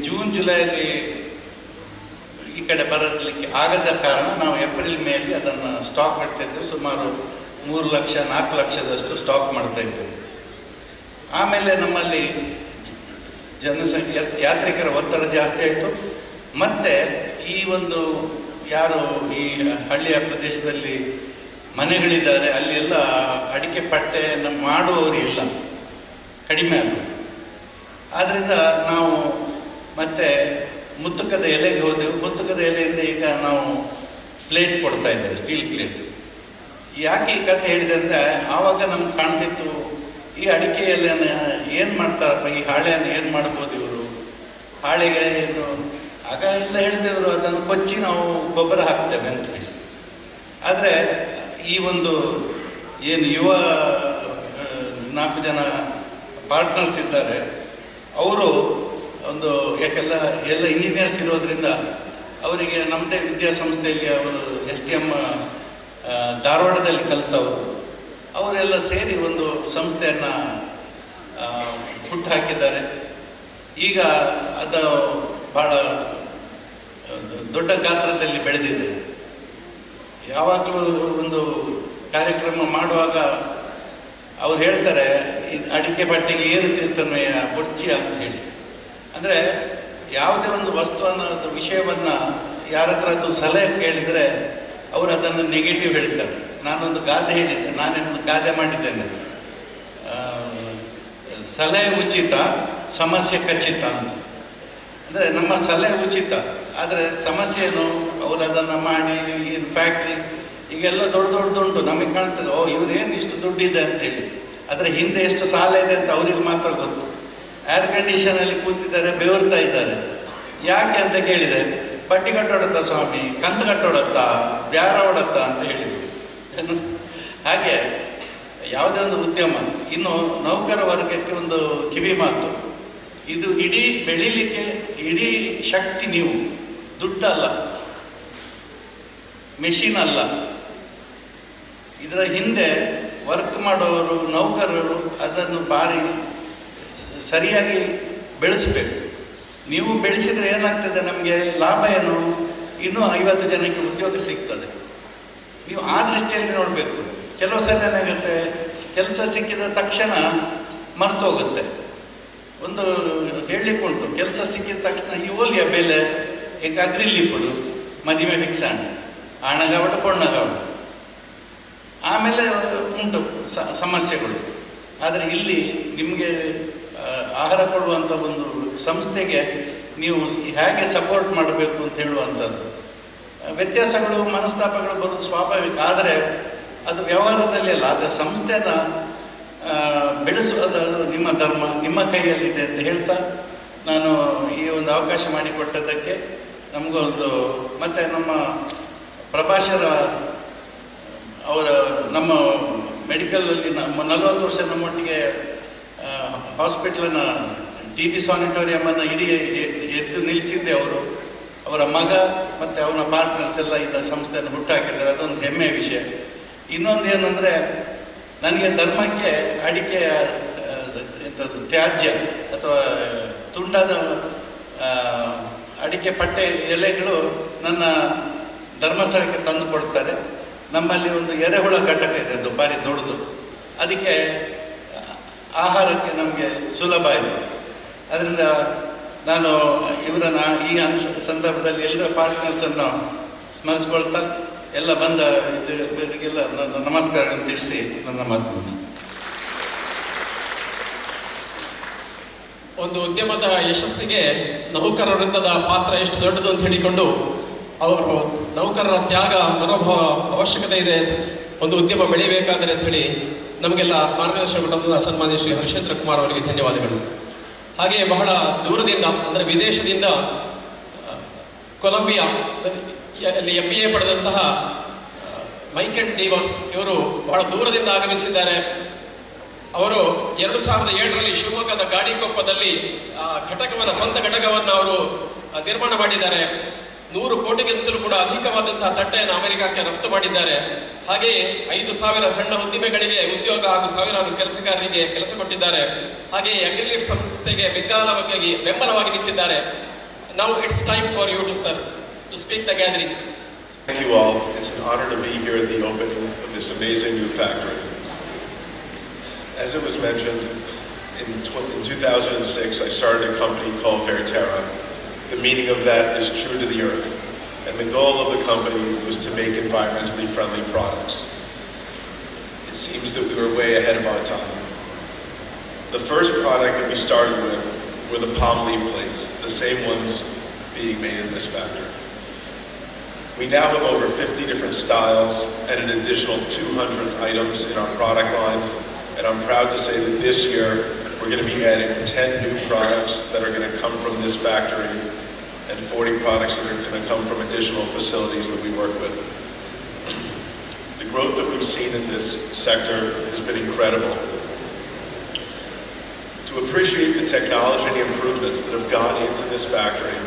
ಜೂನ್ ಜುಲೈಯಲ್ಲಿ ಈ ಕಡೆ ಬರಲಿಕ್ಕೆ ಆಗದ ಕಾರಣ ನಾವು ಏಪ್ರಿಲ್ ಮೇಯಲ್ಲಿ ಅದನ್ನು ಸ್ಟಾಕ್ ಮಾಡ್ತಾ ಇದ್ದೆವು. ಸುಮಾರು 3 ಲಕ್ಷ 4 ಲಕ್ಷದಷ್ಟು ಸ್ಟಾಕ್ ಮಾಡ್ತಾ ಇದ್ದೆವು. ಆಮೇಲೆ ನಮ್ಮಲ್ಲಿ ಜನಸಂಖ್ಯೆ ಯಾತ್ರಿಕರ ಒತ್ತಡ ಜಾಸ್ತಿ ಆಯಿತು. ಮತ್ತು ಈ ಒಂದು ಯಾರು ಈ ಹಳ್ಳಿಯ ಪ್ರದೇಶದಲ್ಲಿ ಮನೆಗಳಿದ್ದಾರೆ ಅಲ್ಲೆಲ್ಲ ಅಡಿಕೆ ಪಟ್ಟೆಯನ್ನು ಮಾಡುವವರು ಇಲ್ಲ, ಕಡಿಮೆ ಆದರು. ಆದ್ದರಿಂದ ನಾವು ಮತ್ತೆ ಮುತ್ತುಕದ ಎಲೆಗೆ ಹೋದೆವು. ಮುತ್ತುಕದ ಎಲೆಯಿಂದ ಈಗ ನಾವು ಪ್ಲೇಟ್ ಕೊಡ್ತಾ ಇದ್ದೇವೆ, ಸ್ಟೀಲ್ ಪ್ಲೇಟ್. ಯಾಕೆ ಈ ಕಥೆ ಹೇಳಿದೆ ಅಂದರೆ ಆವಾಗ ನಮ್ಗೆ ಕಾಣ್ತಿತ್ತು ಈ ಅಡಿಕೆ ಎಲೆಯನ್ನು ಏನು ಮಾಡ್ತಾರಪ್ಪ, ಈ ಹಾಳೆಯನ್ನು ಏನು ಮಾಡ್ಬೋದು ಇವರು, ಹಾಳೆಗೆ ಏನು ಆಗ ಎಲ್ಲ ಹೇಳ್ತಿದ್ರು ಅದನ್ನು ಕೊಚ್ಚಿ ನಾವು ಗೊಬ್ಬರ ಹಾಕ್ತೇವೆ ಅಂತ ಹೇಳಿ. ಆದರೆ ಈ ಒಂದು ಏನು ಯುವ 4 ಜನ ಪಾರ್ಟ್ನರ್ಸ್ ಇದ್ದಾರೆ. ಅವರು ಒಂದು ಯಾಕೆಲ್ಲ ಎಲ್ಲ ಇಂಜಿನಿಯರ್ಸ್ ಇರೋದ್ರಿಂದ ಅವರಿಗೆ ನಮ್ಮದೇ ವಿದ್ಯಾಸಂಸ್ಥೆಯಲ್ಲಿ ಅವರು STM ಧಾರವಾಡದಲ್ಲಿ ಕಲಿತವರು ಅವರೆಲ್ಲ ಸೇರಿ ಒಂದು ಸಂಸ್ಥೆಯನ್ನು ಹುಟ್ಟು ಹಾಕಿದ್ದಾರೆ. ಈಗ ಅದು ಭಾಳ ದೊಡ್ಡ ಗಾತ್ರದಲ್ಲಿ ಬೆಳೆದಿದೆ. ಯಾವಾಗಲೂ ಒಂದು ಕಾರ್ಯಕ್ರಮ ಮಾಡುವಾಗ ಅವ್ರು ಹೇಳ್ತಾರೆ, ಅಡಿಕೆ ಬಟ್ಟೆಗೆ ಏರುತ್ತಿರ್ತನ್ಮೆಯ ಬೊರ್ಚಿಯ ಅಂತ ಹೇಳಿ. ಅಂದರೆ ಯಾವುದೇ ಒಂದು ವಸ್ತುವನ್ನು ವಿಷಯವನ್ನು ಯಾರ ಹತ್ರ ಅದು ಸಲಹೆ ಕೇಳಿದರೆ ಅವರು ಅದನ್ನು ನೆಗೆಟಿವ್ ಹೇಳ್ತಾರೆ. ನಾನೊಂದು ಗಾದೆ ಹೇಳಿದ್ದೆ, ನಾನೇನೊಂದು ಗಾದೆ ಮಾಡಿದ್ದೇನೆ, ಸಲಹೆ ಉಚಿತ, ಸಮಸ್ಯೆ ಖಚಿತ ಅಂತ. ಅಂದರೆ ನಮ್ಮ ಸಲಹೆ ಉಚಿತ, ಆದರೆ ಸಮಸ್ಯೆನು ಅವರು ಅದನ್ನು ಮಾಡಿ ಫ್ಯಾಕ್ಟ್ರಿ ಈಗೆಲ್ಲ ದೊಡ್ಡದುಂಟು, ನಮಗೆ ಕಾಣ್ತದೆ, ಓ ಇವ್ರೇನು ಇಷ್ಟು ದುಡ್ಡಿದೆ ಅಂತೇಳಿ. ಆದರೆ ಹಿಂದೆ ಎಷ್ಟು ಸಾಲ ಇದೆ ಅಂತ ಅವ್ರಿಗೆ ಮಾತ್ರ ಗೊತ್ತು. ಏರ್ ಕಂಡೀಷನಲ್ಲಿ ಕೂತಿದ್ದಾರೆ, ಬೆವರ್ತಾ ಇದ್ದಾರೆ. ಯಾಕೆ ಅಂತ ಕೇಳಿದೆ, ಬಡ್ಡಿ ಕಟ್ಟೋಡತ್ತಾ ಸ್ವಾಮಿ, ಕಂತು ಕಟ್ಟೋಡತ್ತಾ, ಬ್ಯಾರ ಹೊಡತ್ತಾ ಅಂತ ಹೇಳಿದರು. ಏನು ಹಾಗೆ ಯಾವುದೇ ಒಂದು ಉದ್ಯಮ. ಇನ್ನು ನೌಕರ ವರ್ಗಕ್ಕೆ ಒಂದು ಕಿವಿ ಮಾತು, ಇದು ಇಡೀ ಬೆಳೀಲಿಕ್ಕೆ ಇಡೀ ಶಕ್ತಿ ನೀವು, ದುಡ್ಡಲ್ಲ, ಮೆಷಿನ್ ಅಲ್ಲ. ಇದರ ಹಿಂದೆ ವರ್ಕ್ ಮಾಡೋರು, ನೌಕರರು ಅದನ್ನು ಭಾರಿ ಸರಿಯಾಗಿ ಬೆಳೆಸಬೇಕು. ನೀವು ಬೆಳೆಸಿದರೆ ಏನಾಗ್ತದೆ, ನಮಗೆ ಲಾಭ ಏನು, ಇನ್ನೂ 50 ಜನಕ್ಕೆ ಉದ್ಯೋಗ ಸಿಗ್ತದೆ. ನೀವು ಆ ದೃಷ್ಟಿಯಲ್ಲಿ ನೋಡಬೇಕು. ಕೆಲವು ಸಲ ಏನಾಗುತ್ತೆ, ಕೆಲಸ ಸಿಕ್ಕಿದ ತಕ್ಷಣ ಮರ್ತೋಗುತ್ತೆ. ಒಂದು ಹೇಳಲಿಕ್ಕುಂಟು, ಕೆಲಸ ಸಿಕ್ಕಿದ ತಕ್ಷಣ ಈ ಓಲಿಯ ಬೆಲೆ ಈಗ ಅಗ್ರಿಲೀಫುಡು ಮದುವೆ ಫಿಕ್ಸಾಂಡ್ ಆಣಗಾವಟ ಪೊಣ್ಣಗಾವಟ, ಆಮೇಲೆ ಉಂಟು ಸಮಸ್ಯೆಗಳು. ಆದರೆ ಇಲ್ಲಿ ನಿಮಗೆ ಆಹಾರ ಕೊಡುವಂಥ ಒಂದು ಸಂಸ್ಥೆಗೆ ನೀವು ಹೇಗೆ ಸಪೋರ್ಟ್ ಮಾಡಬೇಕು ಅಂತ ಹೇಳುವಂಥದ್ದು. ವ್ಯತ್ಯಾಸಗಳು, ಮನಸ್ತಾಪಗಳು ಬರೋದು ಸ್ವಾಭಾವಿಕ, ಆದರೆ ಅದು ವ್ಯವಹಾರದಲ್ಲಿ ಅಲ್ಲ. ಆದರೆ ಸಂಸ್ಥೆನ ಬೆಳೆಸುವುದು ನಿಮ್ಮ ಧರ್ಮ, ನಿಮ್ಮ ಕೈಯಲ್ಲಿದೆ ಅಂತ ಹೇಳ್ತಾ ನಾನು ಈ ಒಂದು ಅವಕಾಶ ಮಾಡಿಕೊಟ್ಟದ್ದಕ್ಕೆ ನಮಗೊಂದು, ಮತ್ತು ನಮ್ಮ ಪ್ರಭಾಷರ ಅವರ ನಮ್ಮ ಮೆಡಿಕಲಲ್ಲಿ ನಮ್ಮ 40 ವರ್ಷ ನಮ್ಮೊಟ್ಟಿಗೆ ಹಾಸ್ಪಿಟ್ಲನ್ನು TB ಸಾನಿಟೋರಿಯಮನ್ನು ಇಡೀ ಎದ್ದು ನಿಲ್ಲಿಸಿದ್ದೆ ಅವರು. ಅವರ ಮಗ ಮತ್ತು ಅವನ ಪಾರ್ಟ್ನರ್ಸ್ ಎಲ್ಲ ಇದ್ದ ಸಂಸ್ಥೆಯನ್ನು ಹುಟ್ಟಾಕಿದ್ದಾರೆ. ಅದೊಂದು ಹೆಮ್ಮೆಯ ವಿಷಯ. ಇನ್ನೊಂದು ಏನಂದರೆ, ನನಗೆ ಧರ್ಮಕ್ಕೆ ಅಡಿಕೆಯ ಎಂಥದ್ದು ತ್ಯಾಜ್ಯ ಅಥವಾ ತುಂಡಾದ ಅಡಿಕೆ ಪಟ್ಟೆ ಎಲೆಗಳು ನನ್ನ ಧರ್ಮಸ್ಥಳಕ್ಕೆ ತಂದು ಕೊಡ್ತಾರೆ. ನಮ್ಮಲ್ಲಿ ಒಂದು ಎರೆಹುಳ ಘಟಕ ಇದೆ, ಅದು ಭಾರಿ ದೊಡ್ಡದು. ಅದಕ್ಕೆ ಆಹಾರಕ್ಕೆ ನಮಗೆ ಸುಲಭ ಆಯಿತು. ಅದರಿಂದ ನಾನು ಇವರನ್ನು ಈ ಸಂದರ್ಭದಲ್ಲಿ ಎಲ್ಲರ ಪಾರ್ಟ್ನರ್ಸನ್ನು ಸ್ಮರಿಸ್ಕೊಳ್ತಾ ಎಲ್ಲ ಬಂದ ಇವರಿಗೆಲ್ಲ ನನ್ನ ನಮಸ್ಕಾರಗಳನ್ನು ತಿಳಿಸಿ ನನ್ನ ಮಾತು ಮುಗಿಸ್ತೀನಿ. ಒಂದು ಉದ್ಯಮದ ಯಶಸ್ಸಿಗೆ ನೌಕರ ವೃಂದದ ಪಾತ್ರ ಎಷ್ಟು ದೊಡ್ಡದು ಅಂತ ಹೇಳಿಕೊಂಡು, ಅವರು ನೌಕರರ ತ್ಯಾಗ ಮನೋಭಾವ ಅವಶ್ಯಕತೆ ಇದೆ ಒಂದು ಉದ್ಯಮ ಬೆಳೆಯಬೇಕಾದರೆ ಅಂತೇಳಿ ನಮಗೆಲ್ಲ ಮಾರ್ಗದರ್ಶನ ಕೊಟ್ಟಂಥ ಸನ್ಮಾನ್ಯ ಶ್ರೀ ಹರ್ಷೇಂದ್ರ ಕುಮಾರ್ ಅವರಿಗೆ ಧನ್ಯವಾದಗಳು. ಹಾಗೆ ಬಹಳ ದೂರದಿಂದ, ಅಂದರೆ ವಿದೇಶದಿಂದ ಕೊಲಂಬಿಯಾ ಅಲ್ಲಿ MBA ಪಡೆದಂತಹ ಮೈಕೆಲ್ ಡಿವನ್ ಇವರು ಬಹಳ ದೂರದಿಂದ ಆಗಮಿಸಿದ್ದಾರೆ. ಅವರು 2007ರಲ್ಲಿ ಶಿವಮೊಗ್ಗದ ಗಾಡಿಕೊಪ್ಪದಲ್ಲಿ ಘಟಕವನ್ನು, ಸ್ವಂತ ಘಟಕವನ್ನು ಅವರು ನಿರ್ಮಾಣ ಮಾಡಿದ್ದಾರೆ. 100 ಕೋಟಿಗಿಂತಲೂ ಕೂಡ ಅಧಿಕವಾದಂತಹ ತಟ್ಟೆಯನ್ನು ಅಮೆರಿಕಕ್ಕೆ ರಫ್ತು ಮಾಡಿದ್ದಾರೆ. ಹಾಗೆಯೇ 5,000 ಸಣ್ಣ ಉದ್ದಿಮೆಗಳಿಗೆ ಉದ್ಯೋಗ ಹಾಗೂ ಸಾವಿರಾರು ಕೆಲಸಗಾರರಿಗೆ ಕೆಲಸ ಕೊಟ್ಟಿದ್ದಾರೆ. ಹಾಗೆಯೇ ಅಗ್ರಿಲೀಫ್ ಸಂಸ್ಥೆಗೆ ಬೆಂಬಲವಾಗಿ ನಿಂತಿದ್ದಾರೆ. Now it's time for you to sir to speak the gathering. Thank you all. It's an honor to be here at the opening of this amazing new factory. As it was mentioned, in 2006 I started a company called Verterra. The meaning of that is true to the earth. And the goal of the company was to make environmentally friendly products. It seems that we were way ahead of our time. The first product that we started with were the palm leaf plates, the same ones being made in this factory. We now have over 50 different styles and an additional 200 items in our product line. And I'm proud to say that this year we're going to be adding 10 new products that are going to come from this factory and 40 products that are going to come from additional facilities that we work with. The growth that we've seen in this sector has been incredible. To appreciate the technology and the improvements that have gone into this factory,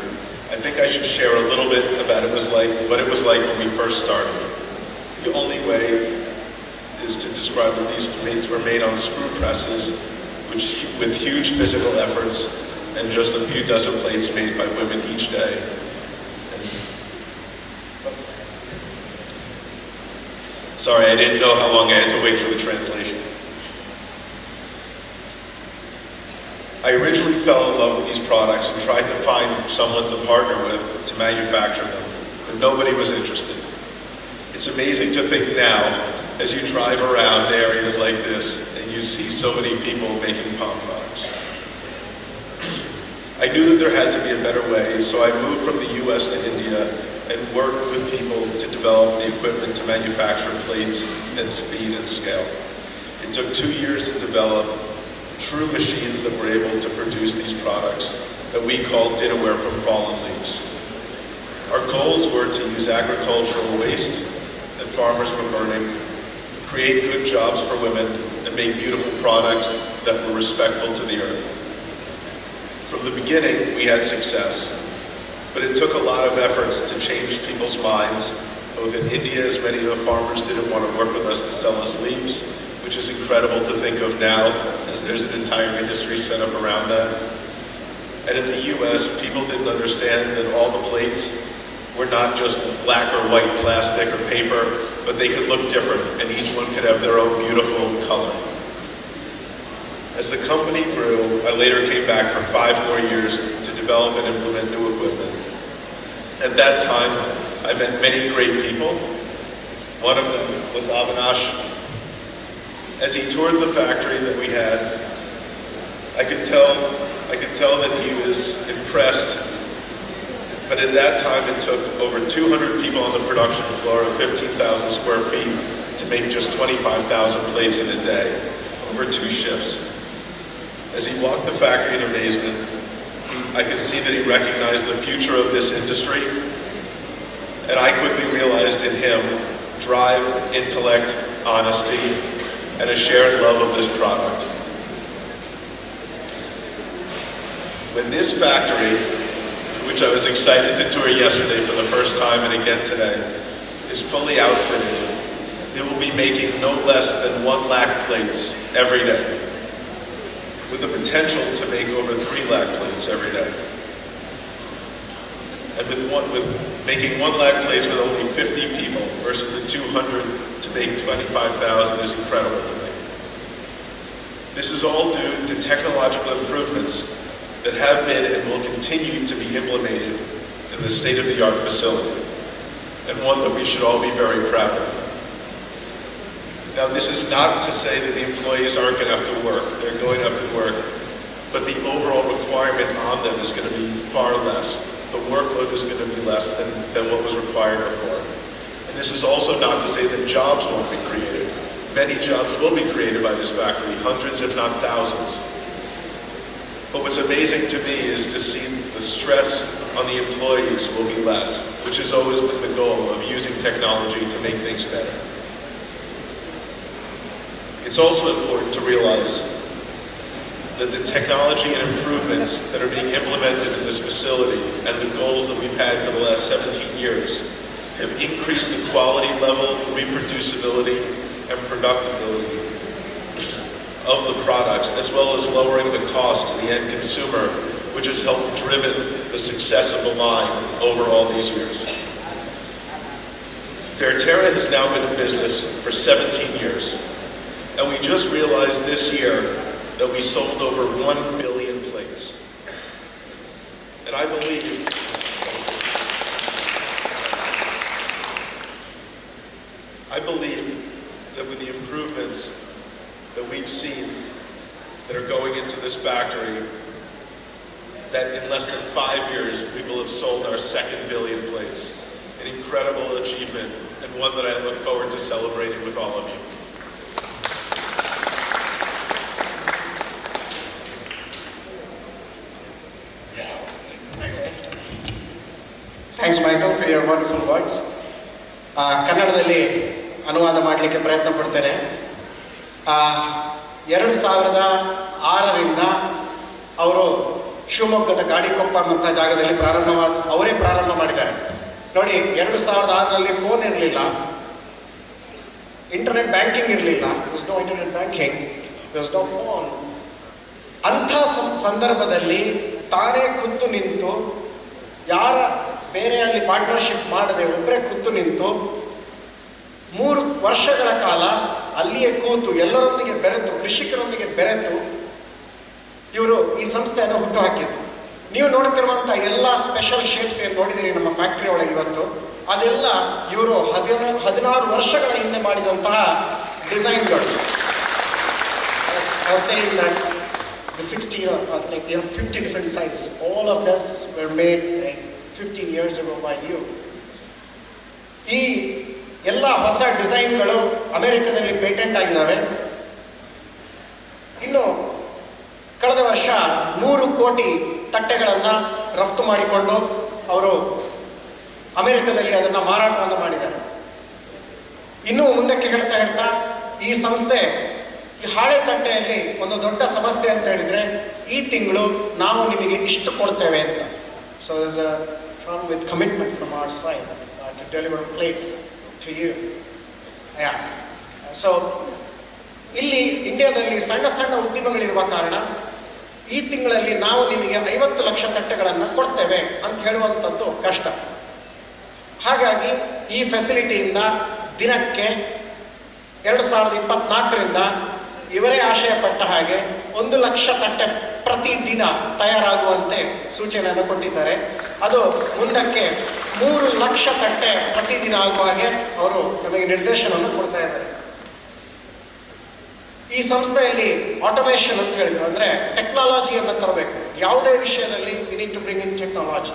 I think I should share a little bit about what it was like when we first started. The only way is to describe that these plates were made on screw presses, with huge physical efforts, and just a few dozen plates made by women each day. Sorry, I didn't know how long I had to wait for the translation. I originally fell in love with these products and tried to find someone to partner with to manufacture them, but nobody was interested. It's amazing to think now, as you drive around areas like this and you see so many people making palm products. I knew that there had to be a better way, so I moved from the US to India and worked with people to develop the equipment to manufacture plates at speed and scale. It took 2 years to develop true machines that were able to produce these products that we call dinnerware from fallen leaves. Our goals were to use agricultural waste that farmers were burning, create good jobs for women, and make beautiful products that were respectful to the earth. From the beginning, we had success, but it took a lot of efforts to change people's minds, both in India, as many of the farmers didn't want to work with us to sell us leaves, which is incredible to think of now, as there's an entire industry set up around that. And in the US, people didn't understand that all the plates were not just black or white plastic or paper, but they could look different, and each one could have their own beautiful color. As the company grew, I later came back for 5 more years to develop and implement new equipment. At that time, I met many great people. One of them was Avinash. As he toured the factory that we had, I could tell that he was impressed. But at that time, it took over 200 people on the production floor of 15,000 square feet to make just 25,000 plates in a day, over 2 shifts. As he walked the factory in amazement, I could see that he recognized the future of this industry, and I quickly realized in him drive, intellect, honesty, and a shared love of this product. When this factory, which I was excited to tour yesterday for the first time and again today, is fully outfitted, it will be making no less than 1 lakh plates every day, with the potential to make over 3 lakh plates every day. And with making 1 lakh plates with only 50 people versus the 200 to make 25,000 is incredible to me. This is all due to technological improvements that have been and will continue to be implemented in the state-of-the-art facility, and one that we should all be very proud of. Now, this is not to say that the employees aren't going to have to work. They're going to have to work, but the overall requirement on them is going to be far less. The workload is going to be less than what was required before. And this is also not to say that jobs won't be created. Many jobs will be created by this factory, hundreds if not thousands. But what's amazing to me is to see the stress on the employees will be less, which has always been the goal of using technology to make things better. It's also important to realize that the technology and improvements that are being implemented in this facility and the goals that we've had for the last 17 years have increased the quality level, reproducibility, and productability of the products, as well as lowering the cost to the end consumer, which has helped driven the success of the line over all these years. Fairterra has now been in business for 17 years, and we just realized this year that we sold over 1 billion plates. And I believe that with the improvements that we've seen that are going into this factory, that in less than 5 years, we will have sold our 2nd billion plates. An incredible achievement, and one that I look forward to celebrating with all of you. Thanks Michael for your wonderful words. ಕನ್ನಡದಲ್ಲಿ ಅನುವಾದ ಮಾಡಲಿಕ್ಕೆ ಪ್ರಯತ್ನ ಪಡ್ತೇನೆ. 2006ರಿಂದ ಶಿವಮೊಗ್ಗದ ಗಾಡಿಕೊಪ್ಪ ಅನ್ನುವಂಥ ಜಾಗದಲ್ಲಿ ಅವರೇ ಪ್ರಾರಂಭ ಮಾಡಿದ್ದಾರೆ. ನೋಡಿ, 2006ರಲ್ಲಿ ಫೋನ್ ಇರಲಿಲ್ಲ, ಇಂಟರ್ನೆಟ್ ಬ್ಯಾಂಕಿಂಗ್ ಇರಲಿಲ್ಲ, no internet banking, no phone. ಅಂಥ ಸಂದರ್ಭದಲ್ಲಿ ತಾನೇ ಖುದ್ದು ನಿಂತು, ಯಾರ ಬೇರೆ ಅಲ್ಲಿ ಪಾರ್ಟ್ನರ್ಶಿಪ್ ಮಾಡದೆ ಒಬ್ಬರೇ ಖುದ್ದು ನಿಂತು 3 ವರ್ಷಗಳ ಕಾಲ ಅಲ್ಲಿಯೇ ಕೂತು ಎಲ್ಲರೊಂದಿಗೆ ಬೆರೆತು, ಕೃಷಿಕರೊಂದಿಗೆ ಬೆರೆತು ಇವರು ಈ ಸಂಸ್ಥೆಯನ್ನು ಹುಟ್ಟುಹಾಕಿದ್ರು. ನೀವು ನೋಡ್ತಿರುವಂಥ ಎಲ್ಲ ಸ್ಪೆಷಲ್ ಶೇಪ್ಸ್ ಏನು ನೋಡಿದಿರಿ ನಮ್ಮ ಫ್ಯಾಕ್ಟ್ರಿ ಒಳಗೆ ಇವತ್ತು, ಅದೆಲ್ಲ ಇವರು 16 ವರ್ಷಗಳ ಹಿಂದೆ ಮಾಡಿದಂತಹ ಡಿಸೈನ್ಗಳು. The 60 like they have 50 different sizes. All of this were made like 15 years ago by you. ಈ ಎಲ್ಲ ಹೊಸ ಡಿಸೈನ್ಗಳು ಅಮೆರಿಕದಲ್ಲಿ ಪೇಟೆಂಟ್ ಆಗಿದ್ದಾವೆ. ಇನ್ನು ಕಳೆದ ವರ್ಷ 100 ಕೋಟಿ ತಟ್ಟೆಗಳನ್ನು ರಫ್ತು ಮಾಡಿಕೊಂಡು ಅವರು ಅಮೆರಿಕದಲ್ಲಿ ಅದನ್ನು ಮಾರಾಟವನ್ನು ಮಾಡಿದ್ದಾರೆ. ಇನ್ನೂ ಮುಂದಕ್ಕೆ ಹೇಳ್ತಾ ಈ ಸಂಸ್ಥೆ ಈ ಹಾಳೆ ತಟ್ಟೆಯಲ್ಲಿ ಒಂದು ದೊಡ್ಡ ಸಮಸ್ಯೆ ಅಂತ ಹೇಳಿದರೆ, ಈ ತಿಂಗಳು ನಾವು ನಿಮಗೆ ಇಷ್ಟು ಕೊಡ್ತೇವೆ ಅಂತ. So is from with commitment from our side to deliver plates to you. So ಇಲ್ಲಿ ಇಂಡಿಯಾದಲ್ಲಿ ಸಣ್ಣ ಸಣ್ಣ ಉದ್ಯಮಗಳಿರುವ ಕಾರಣ ಈ ತಿಂಗಳಲ್ಲಿ ನಾವು ನಿಮಗೆ 50 ಲಕ್ಷ ತಟ್ಟೆಗಳನ್ನು ಕೊಡ್ತೇವೆ ಅಂತ ಹೇಳುವಂಥದ್ದು ಕಷ್ಟ. ಹಾಗಾಗಿ ಈ ಫೆಸಿಲಿಟಿಯಿಂದ ದಿನಕ್ಕೆ 2024ರಿಂದ ಇವರೇ ಆಶಯ ಪಟ್ಟ ಹಾಗೆ 1 ಲಕ್ಷ ತಟ್ಟೆ ಪ್ರತಿದಿನ ತಯಾರಾಗುವಂತೆ ಸೂಚನೆಯನ್ನು ಕೊಟ್ಟಿದ್ದಾರೆ. ಅದು ಮುಂದಕ್ಕೆ 3 ಲಕ್ಷ ತಟ್ಟೆ ಪ್ರತಿದಿನ ಆಗುವ ಹಾಗೆ ಅವರು ನಮಗೆ ನಿರ್ದೇಶನವನ್ನು ಕೊಡ್ತಾ ಇದ್ದಾರೆ. ಈ ಸಂಸ್ಥೆಯಲ್ಲಿ ಆಟೋಮೇಷನ್ ಅಂತ ಹೇಳಿದ್ರು, ಅಂದರೆ ಟೆಕ್ನಾಲಜಿಯನ್ನು ತರಬೇಕು. ಯಾವುದೇ ವಿಷಯದಲ್ಲಿ we need to bring in technology.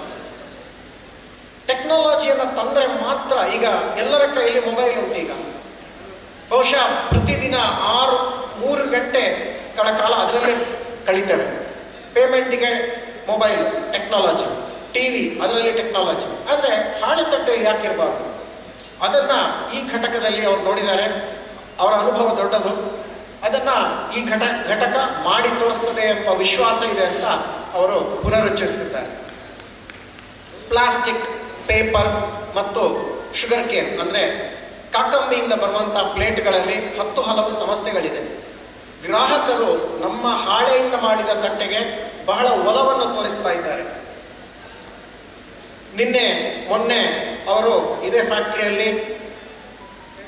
ಟೆಕ್ನಾಲಜಿಯನ್ನು ತಂದರೆ ಮಾತ್ರ, ಈಗ ಎಲ್ಲರ ಕೈಯಲ್ಲಿ ಮೊಬೈಲ್ ಉಂಟು. ಈಗ ಬಹುಶಃ ಪ್ರತಿದಿನ 3 ಗಂಟೆಗಳ ಕಾಲ ಅದರಲ್ಲೇ ಕಳೀತೇವೆ. ಪೇಮೆಂಟಿಗೆ ಮೊಬೈಲ್ ಟೆಕ್ನಾಲಜಿ, TV ಅದರಲ್ಲಿ ಟೆಕ್ನಾಲಜಿ. ಆದರೆ ಹಾಳೆ ತಟ್ಟೆಯಲ್ಲಿ ಯಾಕಿರಬಾರ್ದು? ಅದನ್ನು ಈ ಘಟಕದಲ್ಲಿ ಅವ್ರು ನೋಡಿದ್ದಾರೆ, ಅವರ ಅನುಭವ ದೊಡ್ಡದು. ಅದನ್ನು ಈ ಘಟಕ ಮಾಡಿ ತೋರಿಸ್ತದೆ ಎಂಬ ವಿಶ್ವಾಸ ಇದೆ ಅಂತ ಅವರು ಪುನರುಚ್ಚರಿಸಿದ್ದಾರೆ. ಪ್ಲಾಸ್ಟಿಕ್, ಪೇಪರ್ ಮತ್ತು ಶುಗರ್ ಕೇನ್ ಅಂದರೆ ಕಾಕಂಬಿಯಿಂದ ಬರುವಂಥ ಪ್ಲೇಟ್ಗಳಲ್ಲಿ 10 ಹಲವು ಸಮಸ್ಯೆಗಳಿದೆ. ಗ್ರಾಹಕರು ನಮ್ಮ ಹಾಳೆಯಿಂದ ಮಾಡಿದ ತಟ್ಟೆಗೆ ಬಹಳ ಒಲವನ್ನು ತೋರಿಸ್ತಾ ಇದ್ದಾರೆ. ಮೊನ್ನೆ ಅವರು ಇದೇ ಫ್ಯಾಕ್ಟ್ರಿಯಲ್ಲಿ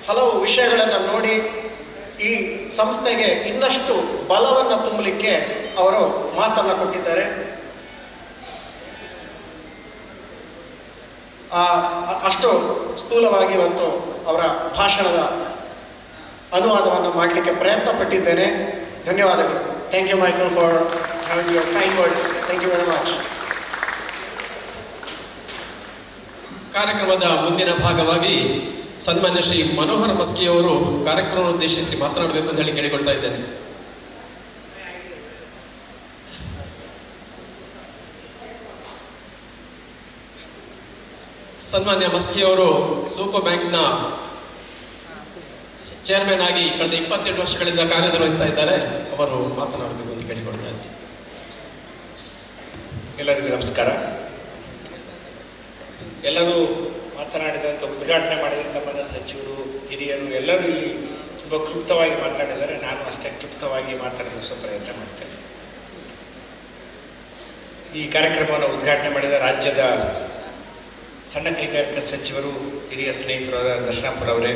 ಹಲವು ವಿಷಯಗಳನ್ನು ನೋಡಿ ಈ ಸಂಸ್ಥೆಗೆ ಇನ್ನಷ್ಟು ಬಲವನ್ನು ತುಂಬಲಿಕ್ಕೆ ಅವರು ಮಾತನ್ನು ಕೊಟ್ಟಿದ್ದಾರೆ. ಅಷ್ಟು ಸ್ಥೂಲವಾಗಿ ಇವತ್ತು ಅವರ ಭಾಷಣದ ಅನುವಾದವನ್ನು ಮಾಡಲಿಕ್ಕೆ ಪ್ರಯತ್ನ ಪಟ್ಟಿದ್ದೇನೆ. ಧನ್ಯವಾದಗಳು. Thank you Michael for having your kind words. Thank you very much. ಕಾರ್ಯಕ್ರಮದ ಮುಂದಿನ ಭಾಗವಾಗಿ ಸನ್ಮಾನ್ಯ ಶ್ರೀ ಮನೋಹರ್ ಮಸ್ಕಿಯವರು ಕಾರ್ಯಕ್ರಮವನ್ನು ಉದ್ದೇಶಿಸಿ ಮಾತನಾಡಬೇಕು ಅಂತ ಹೇಳಿ ಕೇಳಿಕೊಳ್ತಾ ಇದ್ದೇನೆ. ಸನ್ಮಾನ್ಯ ಮಸ್ಕಿಯವರು ಸೂಕೋ ಬ್ಯಾಂಕ್ನ ಚೇರ್ಮನ್ ಆಗಿ ಕಳೆದ 28 ವರ್ಷಗಳಿಂದ ಕಾರ್ಯನಿರ್ವಹಿಸ್ತಾ ಇದ್ದಾರೆ. ಅವರು ಮಾತನಾಡಬೇಕು ಅಂತ ಕೇಳಿಕೊಳ್ತಾ ಇದ್ದಾರೆ. ಎಲ್ಲರಿಗೂ ನಮಸ್ಕಾರ. ಎಲ್ಲರೂ ಮಾತನಾಡಿದಂಥ, ಉದ್ಘಾಟನೆ ಮಾಡಿದಂಥ ಮಾನ್ಯ ಸಚಿವರು, ಹಿರಿಯರು ಎಲ್ಲರೂ ಇಲ್ಲಿ ತುಂಬ ಕ್ಲುಪ್ತವಾಗಿ ಮಾತಾಡಿದ್ದಾರೆ. ನಾನು ಅಷ್ಟೇ ಕ್ಲುಪ್ತವಾಗಿ ಮಾತನಾಡಿಸೋ ಪ್ರಯತ್ನ ಮಾಡ್ತೇನೆ. ಈ ಕಾರ್ಯಕ್ರಮವನ್ನು ಉದ್ಘಾಟನೆ ಮಾಡಿದ ರಾಜ್ಯದ ಸಣ್ಣ ಕೈಗಾರಿಕಾ ಸಚಿವರು, ಹಿರಿಯ ಸ್ನೇಹಿತರಾದ ದರ್ಶನಾಪುರ ಅವರೇ,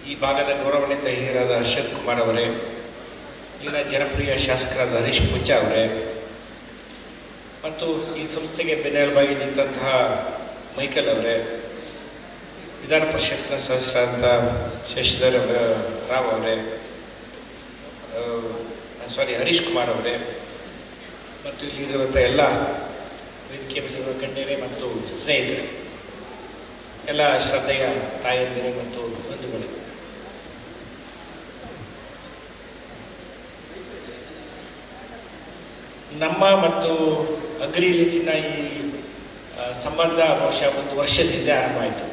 ಈ ಭಾಗದ ಗೌರವಾನ್ವಿತ ಹಿರಿಯರಾದ ಹರ್ಷದ್ ಕುಮಾರ್ ಅವರೇ, ಇಲ್ಲಿನ ಜನಪ್ರಿಯ ಶಾಸಕರಾದ ಹರೀಶ್ ಪೂಜಾ ಅವರೇ, ಮತ್ತು ಈ ಸಂಸ್ಥೆಗೆ ಬೆನ್ನೆಲುಬಾಗಿ ನಿಂತಹ ಮೈಕಲ್ ಅವರೇ, ವಿಧಾನ ಪರಿಷತ್ನ ಸದಸ್ಯರಾದಂಥ ಶಶಿಧರ್ ರಾವ್ ಅವರೇ, ಹರೀಶ್ ಕುಮಾರ್ ಅವರೇ, ಮತ್ತು ಇಲ್ಲಿರುವಂಥ ಎಲ್ಲ ವೇದಿಕೆ ಮೇಲಿರುವ ಗಣ್ಯರೇ ಮತ್ತು ಸ್ನೇಹಿತರೆ, ಎಲ್ಲ ಶ್ರದ್ಧೆಯ ತಾಯಂದಿರೇ ಮತ್ತು ಬಂಧುಗಳು, ನಮ್ಮ ಮತ್ತು ಅಗ್ರಿ ಲೀಫಿನ ಈ ಸಂಬಂಧ ಬಹುಶಃ 1 ವರ್ಷದ ಹಿಂದೆ ಆರಂಭ ಆಯಿತು.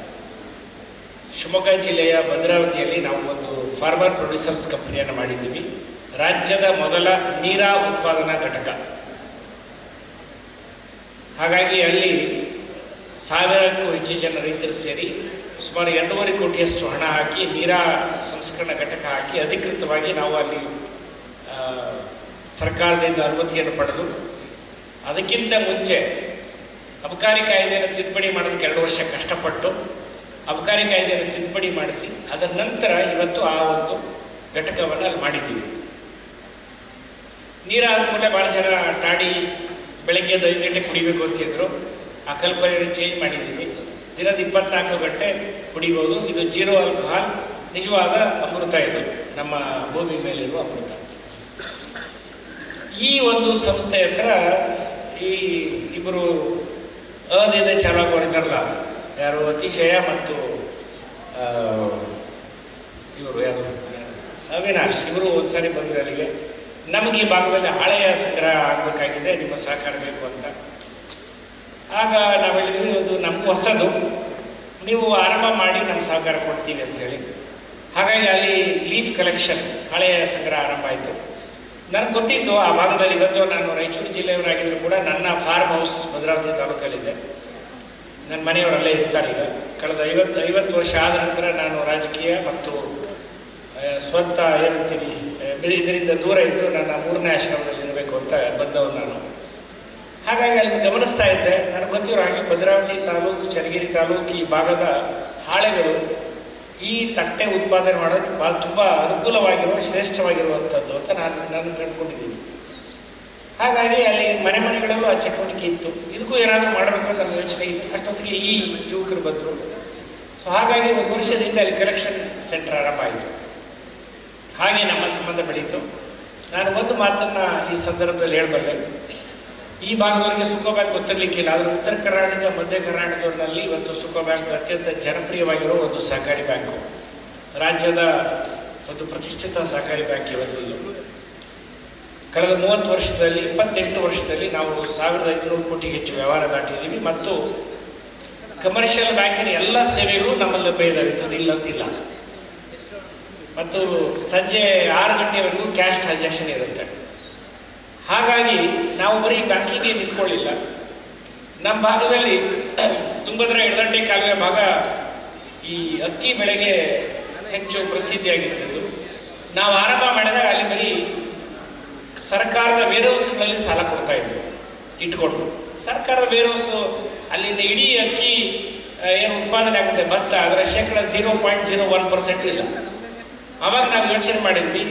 ಶಿವಮೊಗ್ಗ ಜಿಲ್ಲೆಯ ಭದ್ರಾವತಿಯಲ್ಲಿ ನಾವು ಒಂದು ಫಾರ್ಮರ್ ಪ್ರೊಡ್ಯೂಸರ್ಸ್ ಕಂಪನಿಯನ್ನು ಮಾಡಿದ್ದೀವಿ. ರಾಜ್ಯದ ಮೊದಲ ನೀರಾ ಉತ್ಪಾದನಾ ಘಟಕ. ಹಾಗಾಗಿ ಅಲ್ಲಿ 1000ಕ್ಕೂ ಹೆಚ್ಚು ಜನ ರೈತರು ಸೇರಿ ಸುಮಾರು 2.5 ಕೋಟಿಯಷ್ಟು ಹಣ ಹಾಕಿ ನೀರಾ ಸಂಸ್ಕರಣಾ ಘಟಕ ಹಾಕಿ ಅಧಿಕೃತವಾಗಿ ನಾವು ಅಲ್ಲಿ ಸರ್ಕಾರದಿಂದ ಅನುಮತಿಯನ್ನು ಪಡೆದು, ಅದಕ್ಕಿಂತ ಮುಂಚೆ ಅಬಕಾರಿ ಕಾಯ್ದೆಯನ್ನು ತಿದ್ದುಪಡಿ ಮಾಡೋದಕ್ಕೆ 2 ವರ್ಷ ಕಷ್ಟಪಟ್ಟು ಅಬಕಾರಿ ಕಾಯ್ದೆಯನ್ನು ತಿದ್ದುಪಡಿ ಮಾಡಿಸಿ ಅದರ ನಂತರ ಇವತ್ತು ಆ ಒಂದು ಘಟಕವನ್ನು ಅಲ್ಲಿ ಮಾಡಿದ್ದೀವಿ. ನೀರಾದ ಮೇಲೆ ಭಾಳ ಜನ ಟಾಡಿ ಬೆಳಗ್ಗೆ 5 ಗಂಟೆ ಕುಡಿಬೇಕು ಅಂತಿದ್ರು. ಆ ಕಲ್ಪನೆಯನ್ನು ಚೇಂಜ್ ಮಾಡಿದ್ದೀವಿ. ದಿನದ 24 ಗಂಟೆ ಕುಡಿಬೋದು. ಇದು 0 ಆಲ್ಕೋಹಾಲ್, ನಿಜವಾದ ಅಮೃತ. ಇದು ನಮ್ಮ ಭೂಮಿ ಮೇಲಿರುವ ಅಮೃತ. ಈ ಒಂದು ಸಂಸ್ಥೆ ಹತ್ರ ಈ ಇಬ್ಬರು ಅದಿಂದ ಚಾಲಕರಿದ್ದಾರಲ್ಲ, ಯಾರು ಅತಿಶಯ ಮತ್ತು ಇವರು ಯಾರು ಅವಿನಾಶ್, ಇವರು ಒಂದ್ಸರಿ ಬಂದರು ಅಲ್ಲಿಗೆ. ನಮಗೆ ಈ ಭಾಗದಲ್ಲಿ ಹಳೆಯ ಸಂಗ್ರಹ ಆಗಬೇಕಾಗಿದೆ, ನಿಮ್ಮ ಸಹಕಾರ ಬೇಕು ಅಂತ. ಆಗ ನಾವು ಹೇಳಿದ್ವಿ, ಅದು ನಮಗೂ ಹೊಸದು, ನೀವು ಆರಂಭ ಮಾಡಿ ನಮ್ಮ ಸಹಕಾರ ಕೊಡ್ತೀವಿ ಅಂಥೇಳಿ. ಹಾಗಾಗಿ ಅಲ್ಲಿ ಲೀಫ್ ಕಲೆಕ್ಷನ್ ಹಳೆಯ ಸಂಗ್ರಹ ಆರಂಭ ಆಯಿತು. ನನಗೆ ಗೊತ್ತಿತ್ತು ಆ ಭಾಗದಲ್ಲಿ. ಇವತ್ತು ನಾನು ರಾಯಚೂರು ಜಿಲ್ಲೆಯವರಾಗಿದ್ದರೂ ಕೂಡ ನನ್ನ ಫಾರ್ಮ್ ಹೌಸ್ ಭದ್ರಾವತಿ ತಾಲೂಕಲ್ಲಿದೆ. ನನ್ನ ಮನೆಯವರಲ್ಲೇ ಇರ್ತಾರೆ. ಈಗ ಕಳೆದ 50 ವರ್ಷ ಆದ ನಂತರ ನಾನು ರಾಜಕೀಯ ಮತ್ತು ಸ್ವಂತ ಏನಂತೀರಿ ಇದರಿಂದ ದೂರ ಇದ್ದು ನನ್ನ 3ನೇ ಆಶ್ರಮದಲ್ಲಿ ಇರಬೇಕು ಅಂತ ಬಂದವನು ನಾನು. ಹಾಗಾಗಿ ಅಲ್ಲಿ ಗಮನಿಸ್ತಾ ಇದ್ದೆ. ನನಗೆ ಗೊತ್ತಿರೋ ಹಾಗೆ ಭದ್ರಾವತಿ ತಾಲೂಕು, ಚನ್ನಗಿರಿ ತಾಲೂಕು ಈ ಭಾಗದ ಹಾಳೆಗಳು ಈ ತಟ್ಟೆ ಉತ್ಪಾದನೆ ಮಾಡೋದಕ್ಕೆ ಭಾಳ ತುಂಬ ಅನುಕೂಲವಾಗಿರುವ, ಶ್ರೇಷ್ಠವಾಗಿರುವಂಥದ್ದು ಅಂತ ನಾನು ಕಂಡುಕೊಂಡಿದ್ದೀನಿ. ಹಾಗಾಗಿ ಅಲ್ಲಿ ಮನೆಗಳಲ್ಲೂ ಆ ಚಟುವಟಿಕೆ ಇತ್ತು. ಇದಕ್ಕೂ ಏನಾದರೂ ಮಾಡಬೇಕು ಅಂತ ನನ್ನ ಯೋಚನೆ ಇತ್ತು. ಅಷ್ಟೊತ್ತಿಗೆ ಈ ಯುವಕರು ಬಂದರು. ಸೊ ಹಾಗಾಗಿ 1 ವರ್ಷದಿಂದ ಅಲ್ಲಿ ಕಲೆಕ್ಷನ್ ಸೆಂಟರ್ ಆರಂಭ ಆಯಿತು. ಹಾಗೆ ನಮ್ಮ ಸಂಬಂಧ ಬೆಳೀತು. ನಾನು ಒಂದು ಮಾತನ್ನು ಈ ಸಂದರ್ಭದಲ್ಲಿ ಹೇಳಬಲ್ಲೆ. ಈ ಭಾಗದವರಿಗೆ ಸುಕೋ ಬ್ಯಾಂಕ್ ಗೊತ್ತಿರಲಿಕ್ಕಿಲ್ಲ. ಆದರೆ ಉತ್ತರ ಕರ್ನಾಟಕ, ಮಧ್ಯ ಕರ್ನಾಟಕದಲ್ಲಿ ಇವತ್ತು ಸುಕೋ ಬ್ಯಾಂಕ್ ಅತ್ಯಂತ ಜನಪ್ರಿಯವಾಗಿರೋ ಒಂದು ಸಹಕಾರಿ ಬ್ಯಾಂಕು, ರಾಜ್ಯದ ಒಂದು ಪ್ರತಿಷ್ಠಿತ ಸಹಕಾರಿ ಬ್ಯಾಂಕ್ ಇವತ್ತಿದ್ದು. ಕಳೆದ 30 ವರ್ಷದಲ್ಲಿ 28 ವರ್ಷದಲ್ಲಿ ನಾವು 1500 ಕೋಟಿಗೆ ಹೆಚ್ಚು ವ್ಯವಹಾರ ದಾಟಿದ್ದೀವಿ. ಮತ್ತು ಕಮರ್ಷಿಯಲ್ ಬ್ಯಾಂಕಿನ ಎಲ್ಲ ಸೇವೆಗಳು ನಮ್ಮಲ್ಲಿ ಲಭ್ಯ ಇದ್ದಾವೆ, ಇಲ್ಲಂತಿಲ್ಲ. ಮತ್ತು ಸಂಜೆ 6 ಗಂಟೆವರೆಗೂ ಕ್ಯಾಶ್ ಟ್ರಾನ್ಸಾಕ್ಷನ್ ಇರುತ್ತೆ. ಹಾಗಾಗಿ ನಾವು ಬರೀ ಬ್ಯಾಂಕಿಂಗ್ಗೆ ನಿಂತ್ಕೊಳ್ಳಿಲ್ಲ. ನಮ್ಮ ಭಾಗದಲ್ಲಿ ತುಂಗಭದ್ರಾ ಎಡದಂಡೆ ಕಾಲುವೆ ಭಾಗ ಈ ಅಕ್ಕಿ ಬೆಳೆಗೆ ಹೆಚ್ಚು ಪ್ರಸಿದ್ಧಿಯಾಗಿತ್ತು. ನಾವು ಆರಂಭ ಮಾಡಿದಾಗ ಅಲ್ಲಿ ಬರೀ ಸರ್ಕಾರದ ವೇರ್ಹೌಸ್ಗಳಲ್ಲಿ ಸಾಲ ಕೊಡ್ತಾ ಇದ್ವಿ ಇಟ್ಕೊಂಡು. ಸರ್ಕಾರದ ವೇರ್ಹೌಸು ಅಲ್ಲಿಂದ ಇಡೀ ಅಕ್ಕಿ ಏನು ಉತ್ಪಾದನೆ ಆಗುತ್ತೆ ಭತ್ತ, ಅದರ ಶೇಕಡ 0.01% ಇಲ್ಲ. ಆವಾಗ ನಾವು ಯೋಚನೆ ಮಾಡಿದ್ವಿ,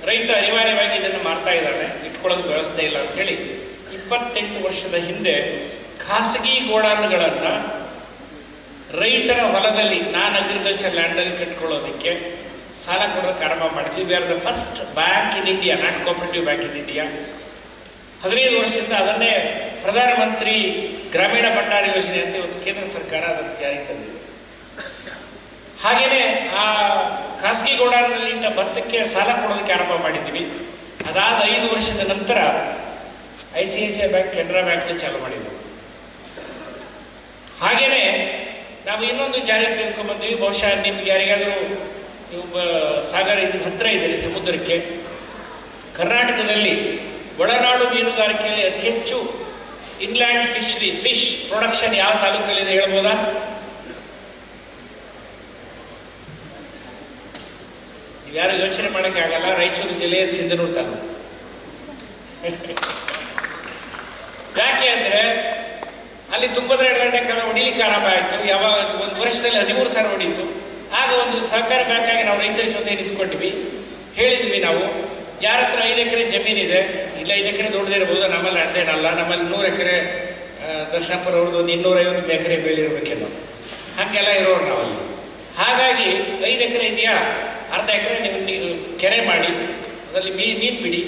ರೈತ ಅನಿವಾರ್ಯವಾಗಿ ಇದನ್ನು ಮಾರ್ತಾ ಇದ್ದಾನೆ, ಇಟ್ಕೊಳ್ಳೋದು ವ್ಯವಸ್ಥೆ ಇಲ್ಲ ಅಂಥೇಳಿ 28 ವರ್ಷದ ಹಿಂದೆ ಖಾಸಗಿ ಗೋಡಾನುಗಳನ್ನು ರೈತರ ಹೊಲದಲ್ಲಿ, ಅಗ್ರಿಕಲ್ಚರ್ ಲ್ಯಾಂಡಲ್ಲಿ ಕಟ್ಕೊಳ್ಳೋದಕ್ಕೆ ಸಾಲ ಕೊಡೋದಕ್ಕೆ ಆರಂಭ ಮಾಡಿದ್ವಿ. We are the first bank in India, not cooperative bank in India. 15 ವರ್ಷದಿಂದ ಅದನ್ನೇ ಪ್ರಧಾನಮಂತ್ರಿ ಗ್ರಾಮೀಣ ಭಂಡಾರ ಯೋಜನೆ ಅಂತ ಇವತ್ತು ಕೇಂದ್ರ ಸರ್ಕಾರ ಅದನ್ನು ಜಾರಿಗೆ ತಂದಿದೆ. ಹಾಗೆಯೇ ಆ ಖಾಸಗಿ ಗೋಡಾನಲ್ಲಿ ಇಟ್ಟ ಭತ್ತಕ್ಕೆ ಸಾಲ ಕೊಡೋದಕ್ಕೆ ಆರಂಭ ಮಾಡಿದ್ದೀವಿ. ಅದಾದ 5 ವರ್ಷದ ನಂತರ ICICI ಬ್ಯಾಂಕ್, ಕೆನರಾ ಬ್ಯಾಂಕ್ಗಳು ಚಾಲೂ ಮಾಡಿದ್ವಿ. ಹಾಗೆಯೇ ನಾವು ಇನ್ನೊಂದು ಜಾರಿಗೆ ತೆಗೆದುಕೊಂಡ್ಬಂದ್ವಿ. ಬಹುಶಃ ನಿಮ್ಗೆ ಯಾರಿಗಾದರೂ, ನೀವು ಸಾಗರ ಇದಕ್ಕೆ ಹತ್ತಿರ ಇದ್ದೀರಿ ಸಮುದ್ರಕ್ಕೆ, ಕರ್ನಾಟಕದಲ್ಲಿ ಒಳನಾಡು ಮೀನುಗಾರಿಕೆಯಲ್ಲಿ ಅತಿ ಹೆಚ್ಚು ಇನ್ಲ್ಯಾಂಡ್ ಫಿಶ್ ಪ್ರೊಡಕ್ಷನ್ ಯಾವ ತಾಲೂಕಲ್ಲಿದೆ ಹೇಳ್ಬೋದಾ? ಯಾರು ಯೋಚನೆ ಮಾಡೋಕ್ಕೆ ಆಗಲ್ಲ. ರಾಯಚೂರು ಜಿಲ್ಲೆಯ ಸಿಂಧನೂರು ತಾಲೂಕು. ಯಾಕೆ ಅಂದರೆ ಅಲ್ಲಿ ತುಂಗಭದ್ರಾ ಎಡದಂಡೆ ಕಾಲ ಹೊಡಿಲಿಕ್ಕೆ ಆರಂಭ ಆಯಿತು. ಯಾವಾಗ 1 ವರ್ಷದಲ್ಲಿ 13 ಸಾವಿರ ಹೊಡೀತು. ಆಗ ಒಂದು ಸಹಕಾರ ಬ್ಯಾಂಕ್ ಆಗಿ ನಾವು ರೈತರ ಜೊತೆ ನಿಂತ್ಕೊಂಡ್ವಿ. ಹೇಳಿದ್ವಿ, ನಾವು ಯಾರ ಹತ್ರ 5 ಎಕರೆ ಜಮೀನಿದೆ, ಇಲ್ಲ 5 ಎಕರೆ ದೊಡ್ಡದಿರ್ಬೋದು, ನಮ್ಮಲ್ಲಿ ಅಡ್ಡೇನಲ್ಲ, ನಮ್ಮಲ್ಲಿ 100 ಎಕರೆ ದರ್ಶನಪುರ ಅವ್ರದ್ದು ಒಂದು 250 ಎಕರೆ ಬೆಳೆಯಿರ್ಬೇಕೇನೋ, ಹಾಗೆಲ್ಲ ಇರೋರು ನಾವಲ್ಲಿ. ಹಾಗಾಗಿ 5 ಎಕರೆ ಇದೆಯಾ, ಅರ್ಧ ಎಕರೆ ನೀವು ಕೆರೆ ಮಾಡಿ ಅದರಲ್ಲಿ ಮೀನು ಬಿಡಿ,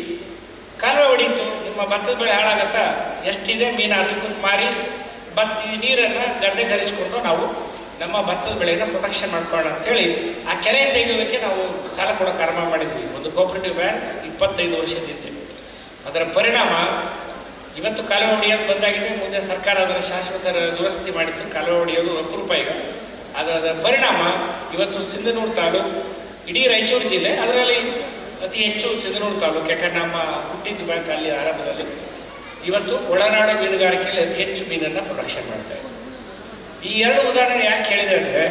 ಕಾಲುವೆ ಹೊಡೀತು, ನಿಮ್ಮ ಭತ್ತದ ಬೆಳೆ ಹಾಳಾಗತ್ತಾ, ಎಷ್ಟಿದೆ ಮೀನು ಅದಕ್ಕೂ ಮಾರಿ ಈ ನೀರನ್ನು ಗದ್ದೆಗೆ ಹರಿಸ್ಕೊಂಡು ನಾವು ನಮ್ಮ ಭತ್ತದ ಬೆಳೆಯನ್ನು ಪ್ರೊಟೆಕ್ಷನ್ ಮಾಡ್ಕೊಳ್ಳೋಣ ಅಂಥೇಳಿ ಆ ಕೆರೆ ತೆಗೆಯೋದಕ್ಕೆ ನಾವು ಸಾಲ ಕೊಡೋಕೆ ಆರಂಭ ಮಾಡಿದ್ವಿ. ಒಂದು ಕೋಆಪರೇಟಿವ್ ಬ್ಯಾಂಕ್ 25 ವರ್ಷದಿಂದ. ಅದರ ಪರಿಣಾಮ ಇವತ್ತು ಕಾಲುವೆ ಹೊಡೆಯೋದು ಬಂದಾಗಿದೆ. ಮುಂದೆ ಸರ್ಕಾರ ಅದರ ಶಾಶ್ವತ ದುರಸ್ತಿ ಮಾಡಿತ್ತು. ಕಾಲುವೆ ಹೊಡೆಯೋದು ಅಪರೂಪ ಈಗ. ಅದರ ಪರಿಣಾಮ ಇವತ್ತು ಸಿಂಧನೂರು ತಾಲೂಕು, ಇಡೀ ರಾಯಚೂರು ಜಿಲ್ಲೆ, ಅದರಲ್ಲಿ ಅತಿ ಹೆಚ್ಚು ಸಿಂಧನೂರು ತಾಲೂಕು. ಯಾಕಂದ್ರೆ ನಮ್ಮ ಹುಟ್ಟಿದ ಬ್ಯಾಂಕ್ ಅಲ್ಲಿ ಆರಂಭದಲ್ಲಿ ಇವತ್ತು ಒಳನಾಡು ಮೀನುಗಾರಿಕೆಯಲ್ಲಿ ಅತಿ ಹೆಚ್ಚು ಮೀನನ್ನು ಪ್ರೊಡಕ್ಷನ್ ಮಾಡ್ತಾ ಇದೆ. ಈ ಎರಡು ಉದಾಹರಣೆ ಯಾಕೆ ಹೇಳಿದೆ ಅಂದರೆ,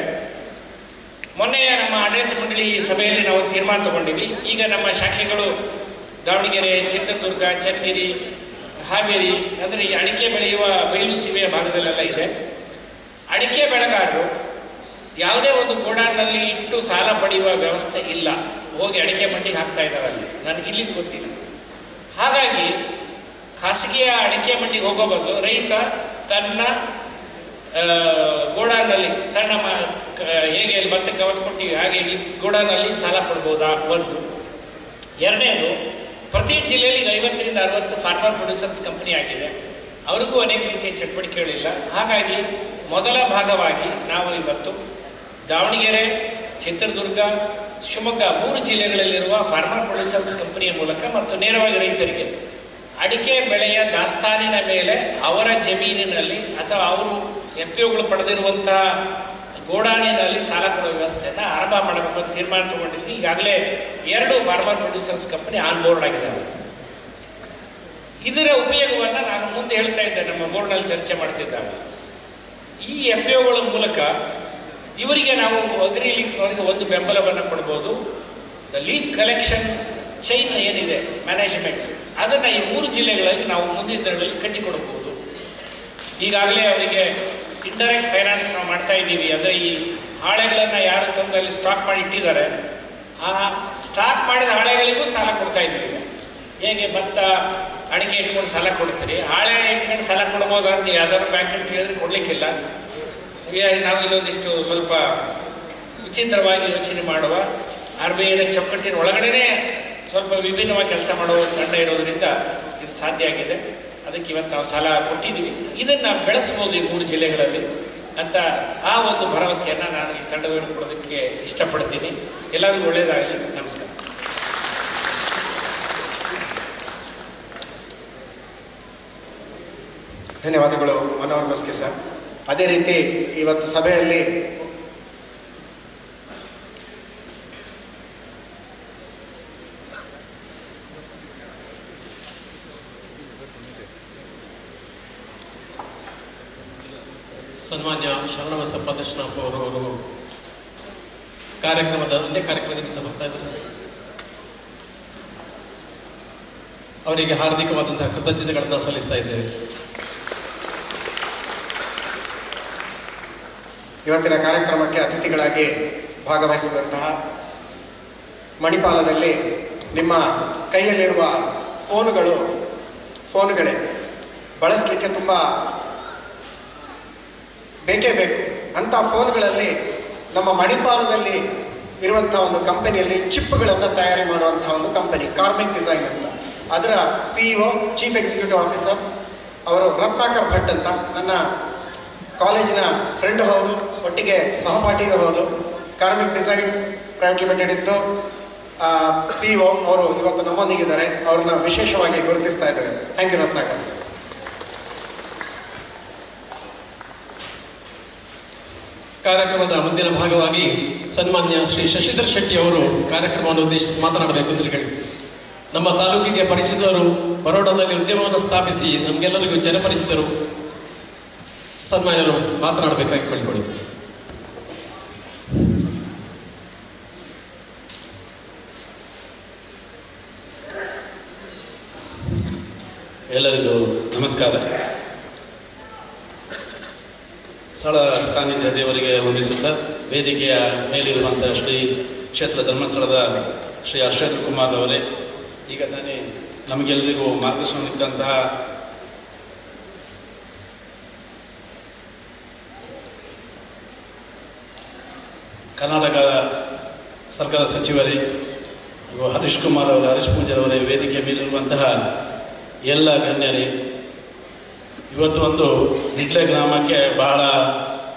ಮೊನ್ನೆ ನಮ್ಮ ಆಡಳಿತ ಮಂಡಳಿ ಸಭೆಯಲ್ಲಿ ನಾವು ತೀರ್ಮಾನ ತಗೊಂಡಿವಿ. ಈಗ ನಮ್ಮ ಶಾಖೆಗಳು ದಾವಣಗೆರೆ, ಚಿತ್ರದುರ್ಗ, ಚನ್ನಗಿರಿ, ಹಾವೇರಿ, ಅಂದರೆ ಈ ಅಡಿಕೆ ಬೆಳೆಯುವ ಬಯಲು ಸೀಮೆಯ ಭಾಗದಲ್ಲೆಲ್ಲ ಇದೆ. ಅಡಿಕೆ ಬೆಳೆಗಾರರು ಯಾವುದೇ ಒಂದು ಗೋಡಾನ್ನಲ್ಲಿ ಇಟ್ಟು ಸಾಲ ಪಡೆಯುವ ವ್ಯವಸ್ಥೆ ಇಲ್ಲ. ಹೋಗಿ ಅಡಿಕೆ ಮಂಡಿಗೆ ಹಾಕ್ತಾ ಇದ್ದಾರೆ ಅಲ್ಲಿ, ನನಗೆ ಇಲ್ಲಿಗೆ ಗೊತ್ತಿಲ್ಲ. ಹಾಗಾಗಿ ಖಾಸಗಿಯ ಅಡಿಕೆ ಮಂಡಿಗೆ ಹೋಗೋ ಬದಲು ರೈತ ತನ್ನ ಗೋಡಾನ್ನಲ್ಲಿ ಸಣ್ಣ ಹೇಗೆ ಅಲ್ಲಿ ಭತ್ತಕ್ಕೆ ಅವತ್ತು ಕೊಟ್ಟಿವಿ ಹಾಗೆ ಇಲ್ಲಿ ಗೋಡಾನ್ನಲ್ಲಿ ಸಾಲ ಕೊಡ್ಬೋದಾ ಒಂದು. ಎರಡನೇದು, ಪ್ರತಿ ಜಿಲ್ಲೆಯಲ್ಲಿ 50ರಿಂದ 60 ಫಾರ್ಮರ್ ಪ್ರೊಡ್ಯೂಸರ್ಸ್ ಕಂಪನಿ ಆಗಿದೆ. ಅವ್ರಿಗೂ ಅನೇಕ ರೀತಿಯ ಚಟುವಟಿಕೆಗಳಿಲ್ಲ. ಹಾಗಾಗಿ ಮೊದಲ ಭಾಗವಾಗಿ ನಾವು ಇವತ್ತು ದಾವಣಗೆರೆ, ಚಿತ್ರದುರ್ಗ, ಶಿವಮೊಗ್ಗ 3 ಜಿಲ್ಲೆಗಳಲ್ಲಿರುವ ಫಾರ್ಮರ್ ಪ್ರೊಡ್ಯೂಸರ್ಸ್ ಕಂಪನಿಯ ಮೂಲಕ ಮತ್ತು ನೇರವಾಗಿ ರೈತರಿಗೆ ಅಡಿಕೆ ಬೆಳೆಯ ದಾಸ್ತಾನಿನ ಮೇಲೆ ಅವರ ಜಮೀನಿನಲ್ಲಿ ಅಥವಾ ಅವರು FPOಗಳು ಪಡೆದಿರುವಂಥ ಗೋಡಾನಿನಲ್ಲಿ ಸಾಲ ಕೊಡುವ ವ್ಯವಸ್ಥೆಯನ್ನು ಆರಂಭ ಮಾಡಬೇಕು ಅಂತ ತೀರ್ಮಾನ ತಗೊಂಡಿದ್ವಿ. ಈಗಾಗಲೇ 2 farmer producers company on board ಆಗಿದ್ದಾವೆ. ಇದರ ಉಪಯೋಗವನ್ನು ನಾನು ಮುಂದೆ ಹೇಳ್ತಾ ಇದ್ದೆ ನಮ್ಮ ಬೋರ್ಡ್ನಲ್ಲಿ ಚರ್ಚೆ ಮಾಡ್ತಿದ್ದಾಗ. ಈ FPOಗಳ ಮೂಲಕ ಇವರಿಗೆ ನಾವು ಅಗ್ರಿ ಲೀಫ್ನವರಿಗೆ ಒಂದು ಬೆಂಬಲವನ್ನು ಕೊಡ್ಬೋದು. ದ ಲೀಫ್ ಕಲೆಕ್ಷನ್ ಚೈನ್ ಏನಿದೆ ಮ್ಯಾನೇಜ್ಮೆಂಟ್, ಅದನ್ನು ಈ 3 ಜಿಲ್ಲೆಗಳಲ್ಲಿ ನಾವು ಮುಂದಿನ ದಿನಗಳಲ್ಲಿ ಕಟ್ಟಿಕೊಡಬಹುದು. ಈಗಾಗಲೇ ಅವರಿಗೆ ಇಂಡೈರೆಕ್ಟ್ ಫೈನಾನ್ಸ್ ನಾವು ಮಾಡ್ತಾ ಇದ್ದೀವಿ. ಅಂದರೆ ಈ ಹಾಳೆಗಳನ್ನು ಯಾರು ತಂದಲ್ಲಿ ಸ್ಟಾಕ್ ಮಾಡಿ ಇಟ್ಟಿದ್ದಾರೆ, ಆ ಸ್ಟಾಕ್ ಮಾಡಿದ ಹಾಳೆಗಳಿಗೂ ಸಾಲ ಕೊಡ್ತಾ ಇದ್ದೀವಿ. ಹೇಗೆ ಭತ್ತ ಅಡಿಕೆ ಇಟ್ಕೊಂಡು ಸಾಲ ಕೊಡ್ತೀರಿ, ಹಾಳೆ ಇಟ್ಕೊಂಡು ಸಾಲ ಕೊಡ್ಬೋದಾದ್ರೆ ನೀವು ಯಾವ್ದಾದ್ರು ಬ್ಯಾಂಕಲ್ಲಿ ಕೇಳಿದ್ರೆ ಕೊಡಲಿಕ್ಕಿಲ್ಲ. ನಾವು ಇಲ್ಲೊಂದಿಷ್ಟು ಸ್ವಲ್ಪ ವಿಚಿತ್ರವಾಗಿ ಯೋಚನೆ ಮಾಡುವ RBIನ ಚೌಕಟ್ಟಿನ ಒಳಗಡೆ ಸ್ವಲ್ಪ ವಿಭಿನ್ನವಾಗಿ ಕೆಲಸ ಮಾಡುವ ತಂಡ ಇರೋದರಿಂದ ಇದು ಸಾಧ್ಯ ಆಗಿದೆ. ಅದಕ್ಕೆ ಇವತ್ತು ನಾವು ಸಾಲ ಕೊಟ್ಟಿದ್ದೀವಿ. ಇದನ್ನು ಬೆಳೆಸ್ಬೋದು ಈ 3 ಜಿಲ್ಲೆಗಳಲ್ಲಿ ಅಂತ ಆ ಒಂದು ಭರವಸೆಯನ್ನು ನಾನು ಈ ತಂಡದವರು ಕೊಡೋದಕ್ಕೆ ಇಷ್ಟಪಡ್ತೀನಿ. ಎಲ್ಲರಿಗೂ ಒಳ್ಳೆಯದಾಗಲಿ. ನಮಸ್ಕಾರ. ಧನ್ಯವಾದಗಳು ಮನೋಹರ್ ಮಸ್ಕಿ ಸರ್. ಅದೇ ರೀತಿ ಇವತ್ತು ಸಭೆಯಲ್ಲಿ ಸನ್ಮಾನ್ಯ ಶರಣಬಸಪ್ಪ ದರ್ಶನಪ್ಪ ಅವರು ಕಾರ್ಯಕ್ರಮದ ಒಂದೇ ಕಾರ್ಯಕ್ರಮದಿಂದ ಬರ್ತಾ ಇದ್ದಾರೆ. ಅವರಿಗೆ ಹಾರ್ದಿಕವಾದಂತಹ ಕೃತಜ್ಞತೆಗಳನ್ನು ಸಲ್ಲಿಸ್ತಾ ಇದ್ದೇವೆ. ಇವತ್ತಿನ ಕಾರ್ಯಕ್ರಮಕ್ಕೆ ಅತಿಥಿಗಳಾಗಿ ಭಾಗವಹಿಸಿದಂತಹ ಮಣಿಪಾಲದಲ್ಲಿ ನಿಮ್ಮ ಕೈಯಲ್ಲಿರುವ ಫೋನುಗಳೇ ಬಳಸಲಿಕ್ಕೆ ತುಂಬ ಬೇಕೇ ಬೇಕು. ಅಂಥ ಫೋನ್ಗಳಲ್ಲಿ ನಮ್ಮ ಮಣಿಪಾಲದಲ್ಲಿ ಇರುವಂಥ ಒಂದು ಕಂಪನಿಯಲ್ಲಿ ಚಿಪ್ಗಳನ್ನು ತಯಾರಿ ಮಾಡುವಂಥ ಒಂದು ಕಂಪನಿ ಕಾರ್ಮಿಕ್ ಡಿಸೈನ್ ಅಂತ, ಅದರ CEO ಚೀಫ್ ಎಕ್ಸಿಕ್ಯೂಟಿವ್ ಆಫೀಸರ್ ಅವರು ರತ್ನಾಕರ್ ಭಟ್ ಅಂತ ನನ್ನ ಕಾಲೇಜಿನ ಫ್ರೆಂಡ್ ಹೌದು, ಒಟ್ಟಿಗೆ ಸಹಪಾಠಿಗೆ ಹೌದು. ಕಾರ್ಮಿಕ್ ಡಿಸೈನ್ ಪ್ರೈವೇಟ್ ಲಿಮಿಟೆಡ್ ಇದ್ದು CEO ಅವರು ಇವತ್ತು ನಮ್ಮೊಂದಿಗಿದ್ದಾರೆ. ಅವ್ರನ್ನ ವಿಶೇಷವಾಗಿ ಗುರುತಿಸ್ತಾ ಇದ್ದಾರೆ. Thank you Ratnakar. ಕಾರ್ಯಕ್ರಮದ ಮುಂದಿನ ಭಾಗವಾಗಿ ಸನ್ಮಾನ್ಯ ಶ್ರೀ ಶಶಿಧರ್ ಶೆಟ್ಟಿ ಅವರು ಕಾರ್ಯಕ್ರಮವನ್ನು ಉದ್ದೇಶಿಸಿ ಮಾತನಾಡಬೇಕು ಅಂತ ಹೇಳಿ. ನಮ್ಮ ತಾಲೂಕಿಗೆ ಪರಿಚಿತರು, ಬರೋಡಾದಲ್ಲಿ ಉದ್ಯಮವನ್ನು ಸ್ಥಾಪಿಸಿ ನಮಗೆಲ್ಲರಿಗೂ ಜನಪರಿಚಿತರು, ಸನ್ಮಾನ್ಯರು ಮಾತನಾಡಬೇಕಾಗಿ ಕೇಳಿಕೊಳ್ಳಿ. ಎಲ್ಲರಿಗೂ ನಮಸ್ಕಾರ. ಸ್ಥಳ ಸಾನ್ನಿಧ್ಯ ದೇವರಿಗೆ ವಂದಿಸುತ್ತಾ, ವೇದಿಕೆಯ ಮೇಲಿರುವಂಥ ಶ್ರೀ ಕ್ಷೇತ್ರ ಧರ್ಮಸ್ಥಳದ ಶ್ರೀ ಹರ್ಷೇಂದ್ರ ಕುಮಾರ್ ಅವರೇ, ಈಗ ತಾನೇ ನಮಗೆಲ್ಲರಿಗೂ ಮಾರ್ಗದರ್ಶನ ನೀಡಿದಂತಹ ಕರ್ನಾಟಕ ಸರ್ಕಾರದ ಸಚಿವರೇ, ಹರೀಶ್ ಕುಮಾರ್ ಅವರೇ, ಹರೀಶ್ ಪೂಂಜರವರೇ, ವೇದಿಕೆಯ ಮೇಲಿರುವಂತಹ ಎಲ್ಲ ಗಣ್ಯರೇ, ಇವತ್ತು ಒಂದು ನಿಡ್ಲೆ ಗ್ರಾಮಕ್ಕೆ ಬಹಳ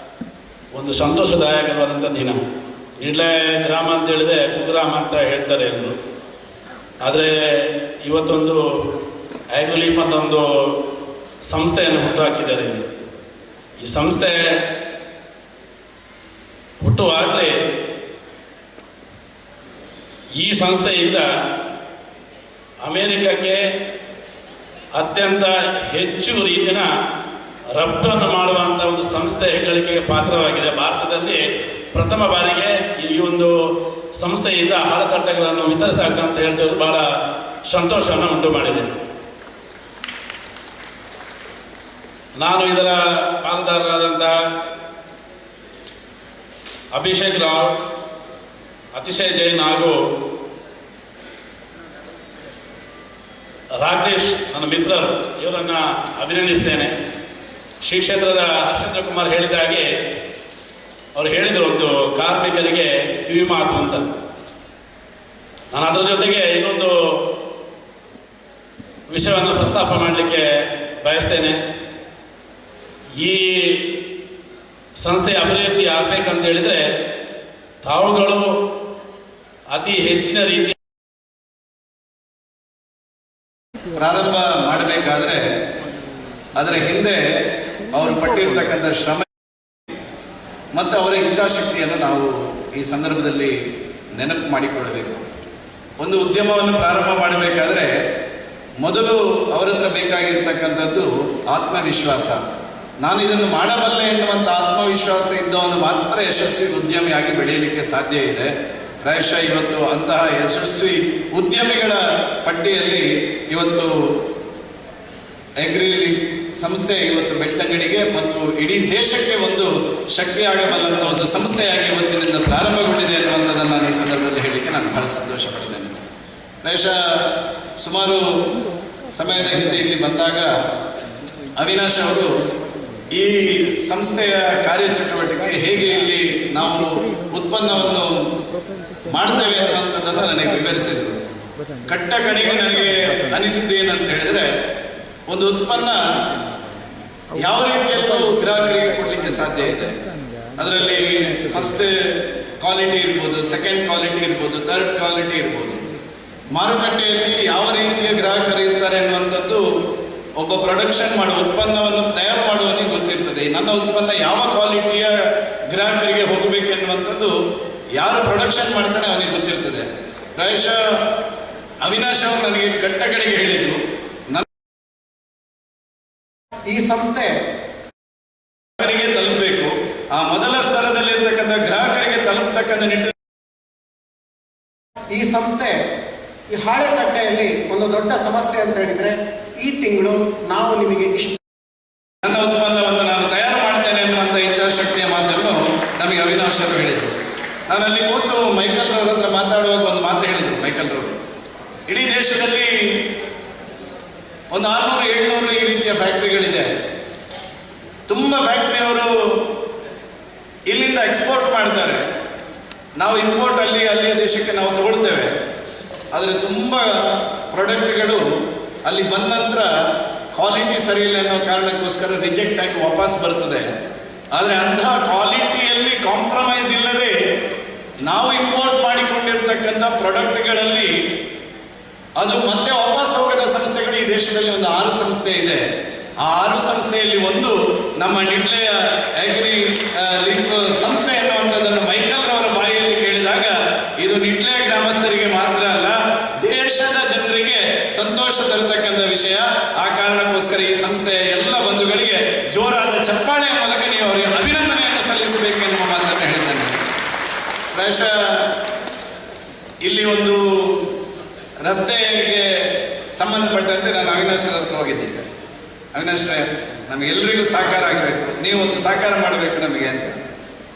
ಒಂದು ಸಂತೋಷದಾಯಕವಾದಂಥ ದಿನ. ನಿಡ್ಲೆ ಗ್ರಾಮ ಅಂತ ಹೇಳಿದ್ರೆ ಕುಗ್ರಾಮ ಅಂತ ಹೇಳ್ತಾರೆ ಎಲ್ಲರೂ. ಆದರೆ ಇವತ್ತೊಂದು ಆಗ್ರಿಲೀಫ್ ಅಂತ ಒಂದು ಸಂಸ್ಥೆಯನ್ನು ಹುಟ್ಟುಹಾಕಿದ್ದಾರೆ ಇಲ್ಲಿ. ಈ ಸಂಸ್ಥೆ ಹುಟ್ಟುವಾಗಲೇ ಈ ಸಂಸ್ಥೆಯಿಂದ ಅಮೇರಿಕಕ್ಕೆ ಅತ್ಯಂತ ಹೆಚ್ಚು ರೀತಿಯ ರಫ್ತನ್ನು ಮಾಡುವಂಥ ಒಂದು ಸಂಸ್ಥೆ ಹೆಗ್ಗಳಿಕೆಗೆ ಪಾತ್ರವಾಗಿದೆ. ಭಾರತದಲ್ಲಿ ಪ್ರಥಮ ಬಾರಿಗೆ ಈ ಒಂದು ಸಂಸ್ಥೆಯಿಂದ ಹಾಲತಟ್ಟೆಗಳನ್ನು ವಿತರಿಸಲಾಗ್ತದೆ ಅಂತ ಹೇಳ್ತಿರೋದು ಬಹಳ ಸಂತೋಷವನ್ನು ಉಂಟು ಮಾಡಿದೆ. ನಾನು ಇದರ ಪಾಲುದಾರರಾದಂಥ ಅಭಿಷೇಕ್ ರಾವ್, ಅತಿಶಯ್ ಜೈನ್ ಹಾಗೂ ರಾಕೇಶ್ ನನ್ನ ಮಿತ್ರರು ಇವರನ್ನು ಅಭಿನಂದಿಸ್ತೇನೆ. ಶ್ರೀ ಕ್ಷೇತ್ರದ ಹರ್ಷೇಂದ್ರ ಕುಮಾರ್ ಹೇಳಿದ ಹಾಗೆ ಅವರು ಹೇಳಿದರು ಒಂದು ಕಾರ್ಮಿಕರಿಗೆ ಕಿವಿ ಮಾತು ಅಂತ. ನಾನು ಅದರ ಜೊತೆಗೆ ಇನ್ನೊಂದು ವಿಷಯವನ್ನು ಪ್ರಸ್ತಾಪ ಮಾಡಲಿಕ್ಕೆ ಬಯಸ್ತೇನೆ. ಈ ಸಂಸ್ಥೆಯ ಅಭಿವೃದ್ಧಿ ಆಗಬೇಕಂತ ಹೇಳಿದರೆ ತಾವುಗಳು ಅತಿ ಹೆಚ್ಚಿನ ರೀತಿಯ ಪ್ರಾರಂಭ ಮಾಡಬೇಕಾದ್ರೆ ಅದರ ಹಿಂದೆ ಅವರು ಪಟ್ಟಿರ್ತಕ್ಕಂಥ ಶ್ರಮ ಮತ್ತು ಅವರ ಇಚ್ಛಾಶಕ್ತಿಯನ್ನು ನಾವು ಈ ಸಂದರ್ಭದಲ್ಲಿ ನೆನಪು ಮಾಡಿಕೊಳ್ಳಬೇಕು. ಒಂದು ಉದ್ಯಮವನ್ನು ಪ್ರಾರಂಭ ಮಾಡಬೇಕಾದ್ರೆ ಮೊದಲು ಅವರ ಹತ್ರ ಬೇಕಾಗಿರ್ತಕ್ಕಂಥದ್ದು ಆತ್ಮವಿಶ್ವಾಸ. ನಾನು ಇದನ್ನು ಮಾಡಬಲ್ಲೆ ಎನ್ನುವಂಥ ಆತ್ಮವಿಶ್ವಾಸ ಇದ್ದವನು ಮಾತ್ರ ಯಶಸ್ವಿ ಉದ್ಯಮಿಯಾಗಿ ಬೆಳೆಯಲಿಕ್ಕೆ ಸಾಧ್ಯ ಇದೆ. ಪ್ರಾಯಶಃ ಇವತ್ತು ಅಂತಹ ಯಶಸ್ವಿ ಉದ್ಯಮಿಗಳ ಪಟ್ಟಿಯಲ್ಲಿ ಇವತ್ತು ಅಗ್ರಿಲೀಫ್ ಸಂಸ್ಥೆ ಇವತ್ತು ಬೆಳ್ತಂಗಡಿಗೆ ಮತ್ತು ಇಡೀ ದೇಶಕ್ಕೆ ಒಂದು ಶಕ್ತಿಯಾಗಬಲ್ಲಂಥ ಒಂದು ಸಂಸ್ಥೆಯಾಗಿ ಇವತ್ತಿನಿಂದ ಪ್ರಾರಂಭಗೊಂಡಿದೆ ಅನ್ನುವಂಥದ್ದನ್ನು ನಾನು ಈ ಸಂದರ್ಭದಲ್ಲಿ ಹೇಳಲಿಕ್ಕೆ ನಾನು ಬಹಳ ಸಂತೋಷ ಪಡ್ತೇನೆ. ಪ್ರಾಯಶಃ ಸುಮಾರು ಸಮಯದ ಹಿಂದೆ ಇಲ್ಲಿ ಬಂದಾಗ ಅವಿನಾಶ್ ಅವರು ಈ ಸಂಸ್ಥೆಯ ಕಾರ್ಯಚಟುವಟಿಕೆ ಹೇಗೆ ಇಲ್ಲಿ ನಾವು ಉತ್ಪನ್ನವನ್ನು ಮಾಡ್ತೇವೆ ಅನ್ನುವಂಥದ್ದನ್ನು ನನಗೆ ವಿವರಿಸಿದರು. ಕಟ್ಟ ಕಡೆಗೆ ನನಗೆ ಅನಿಸಿದ್ದು ಏನಂತ ಹೇಳಿದ್ರೆ, ಒಂದು ಉತ್ಪನ್ನ ಯಾವ ರೀತಿಯಲ್ಲೂ ಗ್ರಾಹಕರಿಗೆ ಕೊಡಲಿಕ್ಕೆ ಸಾಧ್ಯ ಇದೆ. ಅದರಲ್ಲಿ ಫಸ್ಟ್ ಕ್ವಾಲಿಟಿ ಇರ್ಬೋದು, ಸೆಕೆಂಡ್ ಕ್ವಾಲಿಟಿ ಇರ್ಬೋದು, ಥರ್ಡ್ ಕ್ವಾಲಿಟಿ ಇರ್ಬೋದು. ಮಾರುಕಟ್ಟೆಯಲ್ಲಿ ಯಾವ ರೀತಿಯ ಗ್ರಾಹಕರು ಇರ್ತಾರೆ ಅನ್ನುವಂಥದ್ದು ಒಬ್ಬ ಪ್ರೊಡಕ್ಷನ್ ಮಾಡುವ ಉತ್ಪನ್ನವನ್ನು ತಯಾರು ಮಾಡುವವನಿಗೆ ಗೊತ್ತಿರ್ತದೆ. ನನ್ನ ಉತ್ಪನ್ನ ಯಾವ ಕ್ವಾಲಿಟಿಯ ಗ್ರಾಹಕರಿಗೆ ಹೋಗಬೇಕು ಎನ್ನುವಂಥದ್ದು ಯಾರು ಪ್ರೊಡಕ್ಷನ್ ಮಾಡ್ತಾನೆ ಅವನಿಗೆ ಗೊತ್ತಿರ್ತದೆ. ಪ್ರಾಯಶಃ ಅವಿನಾಶ್ ಅವರು ನನಗೆ ಕಟ್ಟ ಕಡೆಗೆ ಹೇಳಿದ್ದು, ಈ ಸಂಸ್ಥೆ ಗ್ರಾಹಕರಿಗೆ ತಲುಪಬೇಕು, ಆ ಮೊದಲ ಸ್ತರದಲ್ಲಿರ್ತಕ್ಕಂಥ ಗ್ರಾಹಕರಿಗೆ ತಲುಪತಕ್ಕಂಥ ನಿಟ್ಟಿನಲ್ಲಿ ಈ ಸಂಸ್ಥೆ ಈ ಹಾಳೆ ತಟ್ಟೆಯಲ್ಲಿ ಒಂದು ದೊಡ್ಡ ಸಮಸ್ಯೆ ಅಂತ ಹೇಳಿದ್ರೆ, ಈ ತಿಂಗಳು ನಾವು ನಿಮಗೆ ನನ್ನ ಉತ್ಪನ್ನವನ್ನು ನಾನು ತಯಾರು ಮಾಡ್ತೇನೆ ಎನ್ನುವಂಥ ಇಚ್ಛಾಶಕ್ತಿಯ ಮಾತನ್ನು ನಮಗೆ ಅವಿನಾಶ್ ಅವರು ಹೇಳಿದರು. ನಾನು ಅಲ್ಲಿ ಕೂತು ಮೈಕಲ್ ರವ್ರ ಹತ್ರ ಮಾತಾಡುವಾಗ ಒಂದು ಮಾತು ಹೇಳಿದರು. ಮೈಕಲ್ ರವರು ಇಡೀ ದೇಶದಲ್ಲಿ ಒಂದು 600-700 ಈ ರೀತಿಯ ಫ್ಯಾಕ್ಟ್ರಿಗಳಿದೆ. ತುಂಬ ಫ್ಯಾಕ್ಟ್ರಿಯವರು ಇಲ್ಲಿಂದ ಎಕ್ಸ್ಪೋರ್ಟ್ ಮಾಡ್ತಾರೆ, ನಾವು ಇಂಪೋರ್ಟ್ ಅಲ್ಲಿಯ ದೇಶಕ್ಕೆ ನಾವು ತಗೊಳ್ತೇವೆ. ಆದರೆ ತುಂಬ ಪ್ರಾಡಕ್ಟ್ಗಳು ಅಲ್ಲಿ ಬಂದ ನಂತರ ಕ್ವಾಲಿಟಿ ಸರಿ ಇಲ್ಲ ಅನ್ನೋ ಕಾರಣಕ್ಕೋಸ್ಕರ ರಿಜೆಕ್ಟ್ ಆಗಿ ವಾಪಸ್ ಬರ್ತದೆ. ಆದರೆ ಅಂತಹ ಕ್ವಾಲಿಟಿಯಲ್ಲಿ ಕಾಂಪ್ರಮೈಸ್ ಇಲ್ಲದೆ ನಾವು ಇಂಪೋರ್ಟ್ ಮಾಡಿಕೊಂಡಿರ್ತಕ್ಕಂಥ ಪ್ರಾಡಕ್ಟ್ಗಳಲ್ಲಿ ಅದು ಮತ್ತೆ ವಾಪಸ್ ಹೋಗದ ಸಂಸ್ಥೆಗಳು ಈ ದೇಶದಲ್ಲಿ ಒಂದು 6 ಸಂಸ್ಥೆ ಇದೆ. ಆ 6 ಸಂಸ್ಥೆಯಲ್ಲಿ ಒಂದು ನಮ್ಮ ನಿಡ್ಲೆಯ ಅಗ್ರಿ ಲೀಫ್ ಸಂಸ್ಥೆ ಎನ್ನುವಂಥದ್ದನ್ನು ಮೈಕಲ್ ರವರ ಬಾಯಿಯಲ್ಲಿ ಕೇಳಿದಾಗ ಇದು ನಿಡ್ಲೆಯ ಗ್ರಾಮಸ್ಥರಿಗೆ ಮಾತ್ರ ಅಲ್ಲ, ದೇಶದ ಜನರಿಗೆ ಸಂತೋಷ ತರತಕ್ಕಂಥ ವಿಷಯ. ಆ ಕಾರಣಕ್ಕೋಸ್ಕರ ಈ ಸಂಸ್ಥೆಯ ಎಲ್ಲ ಬಂಧುಗಳಿಗೆ ಜೋರಾದ ಚಪ್ಪಾಳೆಯ ಮೂಲಕ ನೀವು ಅವರಿಗೆ ಅಭಿನಂದನೆಯನ್ನು ಸಲ್ಲಿಸಬೇಕು ಎನ್ನುವ ಮಾತನ್ನು ಹೇಳ್ತೇನೆ. ಪ್ರಾಯಶಃ ಇಲ್ಲಿ ಒಂದು ರಸ್ತೆಗೆ ಸಂಬಂಧಪಟ್ಟಂತೆ ನಾನು ಅವಿನಾಶ್ ಹತ್ರ ಹೋಗಿದ್ದೆ. ಅವಿನಾಶ್, ನಮಗೆಲ್ಲರಿಗೂ ಸಾಕಾರ ಆಗಬೇಕು, ನೀವು ಒಂದು ಸಾಕಾರ ಮಾಡಬೇಕು ನಮಗೆ ಅಂತ.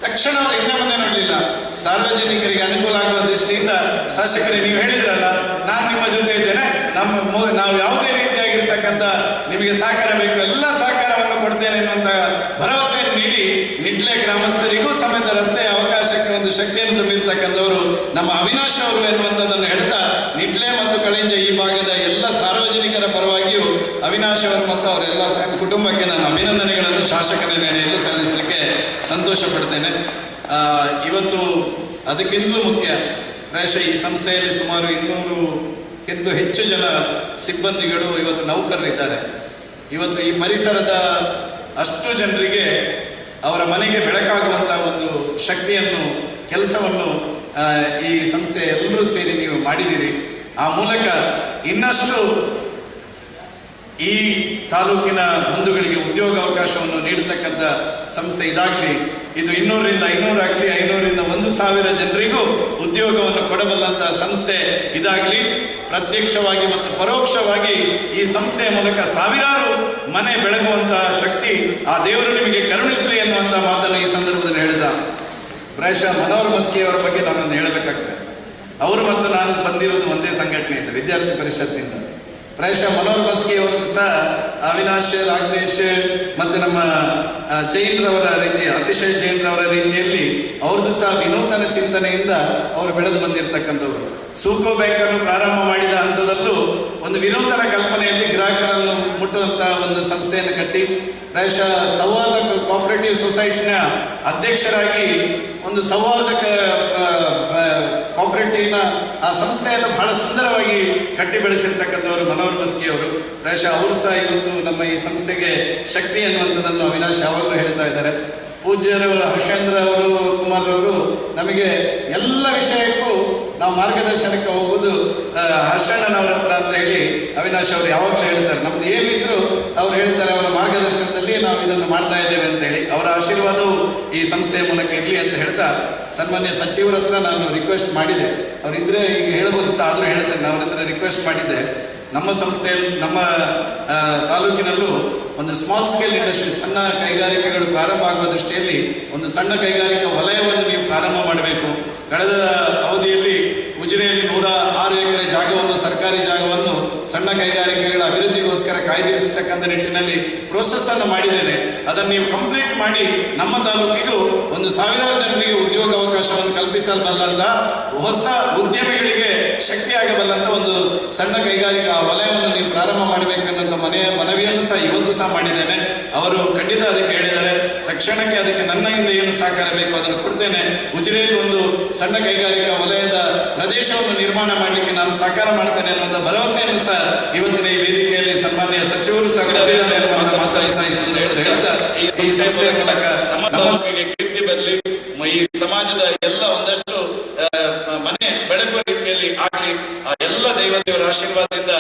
ತಕ್ಷಣ ಅವರು ಹಿಂದೆ ಮುಂದೆ ನೋಡಲಿಲ್ಲ. ಸಾರ್ವಜನಿಕರಿಗೆ ಅನುಕೂಲ ಆಗುವ ದೃಷ್ಟಿಯಿಂದ, ಶಾಸಕರೇ ನೀವು ಹೇಳಿದ್ರಲ್ಲ, ನಾನು ನಿಮ್ಮ ಜೊತೆ ಇದ್ದೇನೆ, ನಾವು ಯಾವುದೇ ರೀತಿಯಾಗಿರ್ತಕ್ಕಂಥ ನಿಮಗೆ ಸಹಕಾರ ಬೇಕು ಎಲ್ಲ ಸಹಕಾರವನ್ನು ಕೊಡ್ತೇನೆ ಎನ್ನುವಂಥ ಭರವಸೆಯನ್ನು ನೀಡಿ ನಿಡ್ಲೆ ಗ್ರಾಮಸ್ಥರಿಗೂ ಸಮೇತ ರಸ್ತೆಯ ಅವಕಾಶಕ್ಕೆ ಒಂದು ಶಕ್ತಿಯನ್ನು ತುಂಬಿರ್ತಕ್ಕಂಥವರು ನಮ್ಮ ಅವಿನಾಶ್ ಅವರು ಎನ್ನುವಂಥದ್ದನ್ನು ಹೇಳ್ತಾ, ನಿಡ್ಲೆ ಮತ್ತು ಕಳಿಂಜ ಈ ಭಾಗದ ಎಲ್ಲ ಸಾರ್ವಜನಿಕರ ಪರವಾಗಿಯೂ ಅವಿನಾಶ್ ಅವರು ಮತ್ತು ಅವರೆಲ್ಲ ಕುಟುಂಬಕ್ಕೆ ನಾನು ಅಭಿನಂದನೆಗಳನ್ನು ಶಾಸಕರ ನೆಲೆಯಲ್ಲಿ ಸಲ್ಲಿಸಲಿಕ್ಕೆ ಸಂತೋಷ ಪಡ್ತೇನೆ. ಇವತ್ತು ಅದಕ್ಕಿಂತಲೂ ಮುಖ್ಯ, ಪ್ರಾಯಶಃ ಈ ಸಂಸ್ಥೆಯಲ್ಲಿ ಸುಮಾರು 200ಕ್ಕಿಂತಲೂ ಹೆಚ್ಚು ಜನ ಸಿಬ್ಬಂದಿಗಳು ಇವತ್ತು ನೌಕರರಿದ್ದಾರೆ. ಇವತ್ತು ಈ ಪರಿಸರದ ಅಷ್ಟು ಜನರಿಗೆ ಅವರ ಮನೆಗೆ ಬೆಳಕಾಗುವಂಥ ಒಂದು ಶಕ್ತಿಯನ್ನು, ಕೆಲಸವನ್ನು ಈ ಸಂಸ್ಥೆ ಎಲ್ಲರೂ ಸೇರಿ ನೀವು ಮಾಡಿದ್ದೀರಿ. ಆ ಮೂಲಕ ಇನ್ನಷ್ಟು ಈ ತಾಲೂಕಿನ ಬಂಧುಗಳಿಗೆ ಉದ್ಯೋಗ ಅವಕಾಶವನ್ನು ನೀಡತಕ್ಕಂಥ ಸಂಸ್ಥೆ ಇದಾಗಲಿ, ಇದು 200ರಿಂದ 500 ಆಗಲಿ, 500ರಿಂದ 1,000 ಜನರಿಗೂ ಉದ್ಯೋಗವನ್ನು ಕೊಡಬಲ್ಲಂತಹ ಸಂಸ್ಥೆ ಇದಾಗಲಿ. ಪ್ರತ್ಯಕ್ಷವಾಗಿ ಮತ್ತು ಪರೋಕ್ಷವಾಗಿ ಈ ಸಂಸ್ಥೆಯ ಮೂಲಕ ಸಾವಿರಾರು ಮನೆ ಬೆಳಗುವಂತಹ ಶಕ್ತಿ ಆ ದೇವರು ನಿಮಗೆ ಕರುಣಿಸಲಿ ಎನ್ನುವಂಥ ಮಾತನ್ನು ಈ ಸಂದರ್ಭದಲ್ಲಿ ಹೇಳಿದ. ಪ್ರಾಯಶಃ ಮನೋಹರ್ ಮಸ್ಕಿಯವರ ಬಗ್ಗೆ ನಾನೊಂದು ಹೇಳಬೇಕಾಗ್ತದೆ. ಅವರು ಮತ್ತು ನಾನು ಬಂದಿರೋದು ಒಂದೇ ಸಂಘಟನೆಯಿಂದ, ವಿದ್ಯಾರ್ಥಿ ಪರಿಷತ್ನಿಂದ. ಪ್ರಾಯಶಃ ಮನೋಹರ್ ಮಸ್ಕಿ ಅವರದ್ದು ಸಹ ಅವಿನಾಶ್, ರಾಘವೇಶ್ ಮತ್ತು ನಮ್ಮ ಜೈನ್ರವರ ರೀತಿ, ಅತಿಶಯ ಜೈನ್ರವರ ರೀತಿಯಲ್ಲಿ ಅವ್ರದ್ದು ಸಹ ವಿನೂತನ ಚಿಂತನೆಯಿಂದ ಅವರು ಬೆಳೆದು ಬಂದಿರತಕ್ಕಂಥವ್ರು. ಸೂಕೋ ಬ್ಯಾಂಕನ್ನು ಪ್ರಾರಂಭ ಮಾಡಿದ ಹಂತದಲ್ಲೂ ಒಂದು ವಿನೂತನ ಕಲ್ಪನೆಯಲ್ಲಿ ಗ್ರಾಹಕರನ್ನು ಮುಟ್ಟುವಂತಹ ಒಂದು ಸಂಸ್ಥೆಯನ್ನು ಕಟ್ಟಿ ಪ್ರಾಯಶಃ ಸೌಹಾರ್ದ ಕೋಆಪರೇಟಿವ್ ಸೊಸೈಟಿನ ಅಧ್ಯಕ್ಷರಾಗಿ ಒಂದು ಸೌಹಾರ್ದ ಕೋಆಪರೇಟಿವ್ನ ಆ ಸಂಸ್ಥೆಯನ್ನು ಬಹಳ ಸುಂದರವಾಗಿ ಕಟ್ಟಿ ಬೆಳೆಸಿರ್ತಕ್ಕಂಥವರು ಮನೋಹರ್ ಮಸ್ಕಿ ಅವರು. ಪ್ರಾಯಶಃ ಅವರು ಸಹ ಇವತ್ತು ನಮ್ಮ ಈ ಸಂಸ್ಥೆಗೆ ಶಕ್ತಿ ಅನ್ನುವಂಥದ್ದನ್ನು ಅವಿನಾಶ್ ಯಾವಾಗಲೂ ಹೇಳ್ತಾ ಇದ್ದಾರೆ. ಪೂಜ್ಯರು ಹರ್ಷೇಂದ್ರ ಅವರು, ಕುಮಾರ್ ಅವರು ನಮಗೆ ಎಲ್ಲ ವಿಷಯಕ್ಕೂ ನಾವು ಮಾರ್ಗದರ್ಶನಕ್ಕೆ ಹೋಗುವುದು ಹರ್ಷಣ್ಣನವರ ಹತ್ರ ಅಂತ ಹೇಳಿ ಅವಿನಾಶ್ ಅವರು ಯಾವಾಗಲೂ ಹೇಳ್ತಾರೆ. ನಮ್ದು ಏನಿದ್ರು ಅವ್ರು ಹೇಳ್ತಾರೆ, ಅವರ ಮಾರ್ಗದರ್ಶನದಲ್ಲಿ ನಾವು ಇದನ್ನು ಮಾಡ್ತಾ ಇದ್ದೇವೆ ಅಂತೇಳಿ. ಅವರ ಆಶೀರ್ವಾದವು ಈ ಸಂಸ್ಥೆಯ ಮೂಲಕ ಇರಲಿ ಅಂತ ಹೇಳ್ತಾ, ಸನ್ಮಾನ್ಯ ಸಚಿವರ ಹತ್ರ ನಾನು ರಿಕ್ವೆಸ್ಟ್ ಮಾಡಿದೆ. ಅವರಿದ್ರೆ ಈಗ ಹೇಳ್ಬೋದು, ಆದರೂ ಹೇಳ್ತೇನೆ, ನಾನು ಅವ್ರ ಹತ್ರ ರಿಕ್ವೆಸ್ಟ್ ಮಾಡಿದ್ದೆ. ನಮ್ಮ ಸಂಸ್ಥೆಯಲ್ಲಿ, ನಮ್ಮ ತಾಲೂಕಿನಲ್ಲೂ ಒಂದು ಸ್ಮಾಲ್ ಸ್ಕೇಲ್ ಇಂಡಸ್ಟ್ರಿ, ಸಣ್ಣ ಕೈಗಾರಿಕೆಗಳು ಪ್ರಾರಂಭ ಆಗುವ ದೃಷ್ಟಿಯಲ್ಲಿ ಒಂದು ಸಣ್ಣ ಕೈಗಾರಿಕಾ ವಲಯವನ್ನು ನೀವು ಪ್ರಾರಂಭ ಮಾಡಬೇಕು. ಕಳೆದ ಅವಧಿಯಲ್ಲಿ ಉಜಿರೆಯಲ್ಲಿ 106 ಎಕರೆ ಜಾಗವನ್ನು, ಸರ್ಕಾರಿ ಜಾಗವನ್ನು ಸಣ್ಣ ಕೈಗಾರಿಕೆಗಳ ಅಭಿವೃದ್ಧಿಗೋಸ್ಕರ ಕಾಯ್ದಿರಿಸತಕ್ಕಂಥ ನಿಟ್ಟಿನಲ್ಲಿ ಪ್ರೋಸೆಸ್ ಅನ್ನು ಮಾಡಿದ್ದೇನೆ. ಅದನ್ನು ನೀವು ಕಂಪ್ಲೀಟ್ ಮಾಡಿ ನಮ್ಮ ತಾಲೂಕಿಗೂ ಒಂದು ಸಾವಿರಾರು ಜನರಿಗೆ ಉದ್ಯೋಗ ಅವಕಾಶವನ್ನು ಕಲ್ಪಿಸಬಲ್ಲಂತ, ಹೊಸ ಉದ್ಯಮಿಗಳಿಗೆ ಶಕ್ತಿಯಾಗಬಲ್ಲಂತ ಒಂದು ಸಣ್ಣ ಕೈಗಾರಿಕಾ ವಲಯವನ್ನು ನೀವು ಪ್ರಾರಂಭ ಮಾಡಬೇಕನ್ನೋ ಮನವಿಯನ್ನು ಸಹ ಇವತ್ತು ಸಹ ಮಾಡಿದ್ದೇನೆ. ಅವರು ಖಂಡಿತ ಅದಕ್ಕೆ ಹೇಳಿದ್ದಾರೆ. ತಕ್ಷಣಕ್ಕೆ ಅದಕ್ಕೆ ನನ್ನಿಂದ ಏನು ಸಹಕಾರ ಬೇಕು ಅದನ್ನು ಕೊಡ್ತೇನೆ. ಉಜಿರೆಯಲ್ಲಿ ಒಂದು ಸಣ್ಣ ಕೈಗಾರಿಕಾ ವಲಯದ ಪ್ರದೇಶವನ್ನು ನಿರ್ಮಾಣ ಮಾಡಲಿಕ್ಕೆ ನಾನು ಸಹಕಾರ ಮಾಡ್ತೇನೆ ಅನ್ನುವಂಥ ಭರವಸೆಯನ್ನು ಸಹ ಇವತ್ತಿನ ಈ ವೇದಿಕೆಯಲ್ಲಿ ಸನ್ಮಾನ್ಯ ಸಚಿವರು ಸಹ ಹೇಳ್ತಾ, ಈ ಸಂಸ್ಥೆಯ ಮೂಲಕ ನಮ್ಮ ತಾಲೂಕಿಗೆ ಕೀರ್ತಿ ಬರಲಿ, ಈ ಸಮಾಜದ ಎಲ್ಲ ಒಂದಷ್ಟು ಮನೆ ಬೆಳಗುವ ರೀತಿಯಲ್ಲಿ ಆಗಲಿ, ಆ ಎಲ್ಲ ದೇವರ ಆಶೀರ್ವಾದದಿಂದ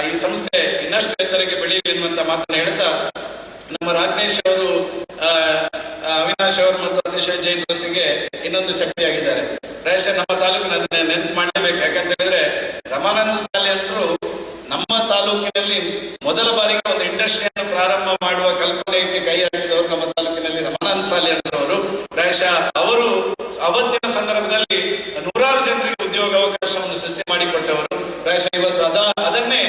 ಈ ಸಂಸ್ಥೆ ಇನ್ನಷ್ಟು ಎತ್ತರಕ್ಕೆ ಬೆಳೆಯಲಿ ಎನ್ನುವಂತ ಮಾತನ್ನು ಹೇಳ್ತಾ, ನಮ್ಮ ರಾಘವೇಶ್ ಅವರು, ಅವಿನಾಶ್ ಅವರು ಮತ್ತು ಅತಿಶಯ ಜೈನ್ ಜೊತೆಗೆ ಇನ್ನೊಂದು ಶಕ್ತಿಯಾಗಿದ್ದಾರೆ. ಪ್ರಾಯಶಃ ನಮ್ಮ ತಾಲೂಕಿನ ನೆನಪು ಮಾಡಬೇಕು. ಯಾಕಂತ ಹೇಳಿದ್ರೆ ರಮಾನಂದ ಶಾಲೆ ಅಂತರೂ ನಮ್ಮ ತಾಲೂಕಿನಲ್ಲಿ ಮೊದಲ ಬಾರಿಗೆ ಒಂದು ಇಂಡಸ್ಟ್ರಿಯನ್ನು ಪ್ರಾರಂಭ ಮಾಡುವ ಕಲ್ಪನೆಗೆ ಕೈ ಹಾಕಿದವರು ನಮ್ಮ ತಾಲೂಕಿನಲ್ಲಿ ರಮಾನಂದ ಶಾಲೆ ಅಂತವರು. ಪ್ರಾಯಶಃ ಅವರು ಅವತ್ತಿನ ಸಂದರ್ಭದಲ್ಲಿ 100 ಜನರಿಗೆ ಉದ್ಯೋಗ ಅವಕಾಶವನ್ನು ಸೃಷ್ಟಿ ಮಾಡಿಕೊಟ್ಟವರು. ಪ್ರಾಯಶಃ ಇವತ್ತು ಅದನ್ನೇ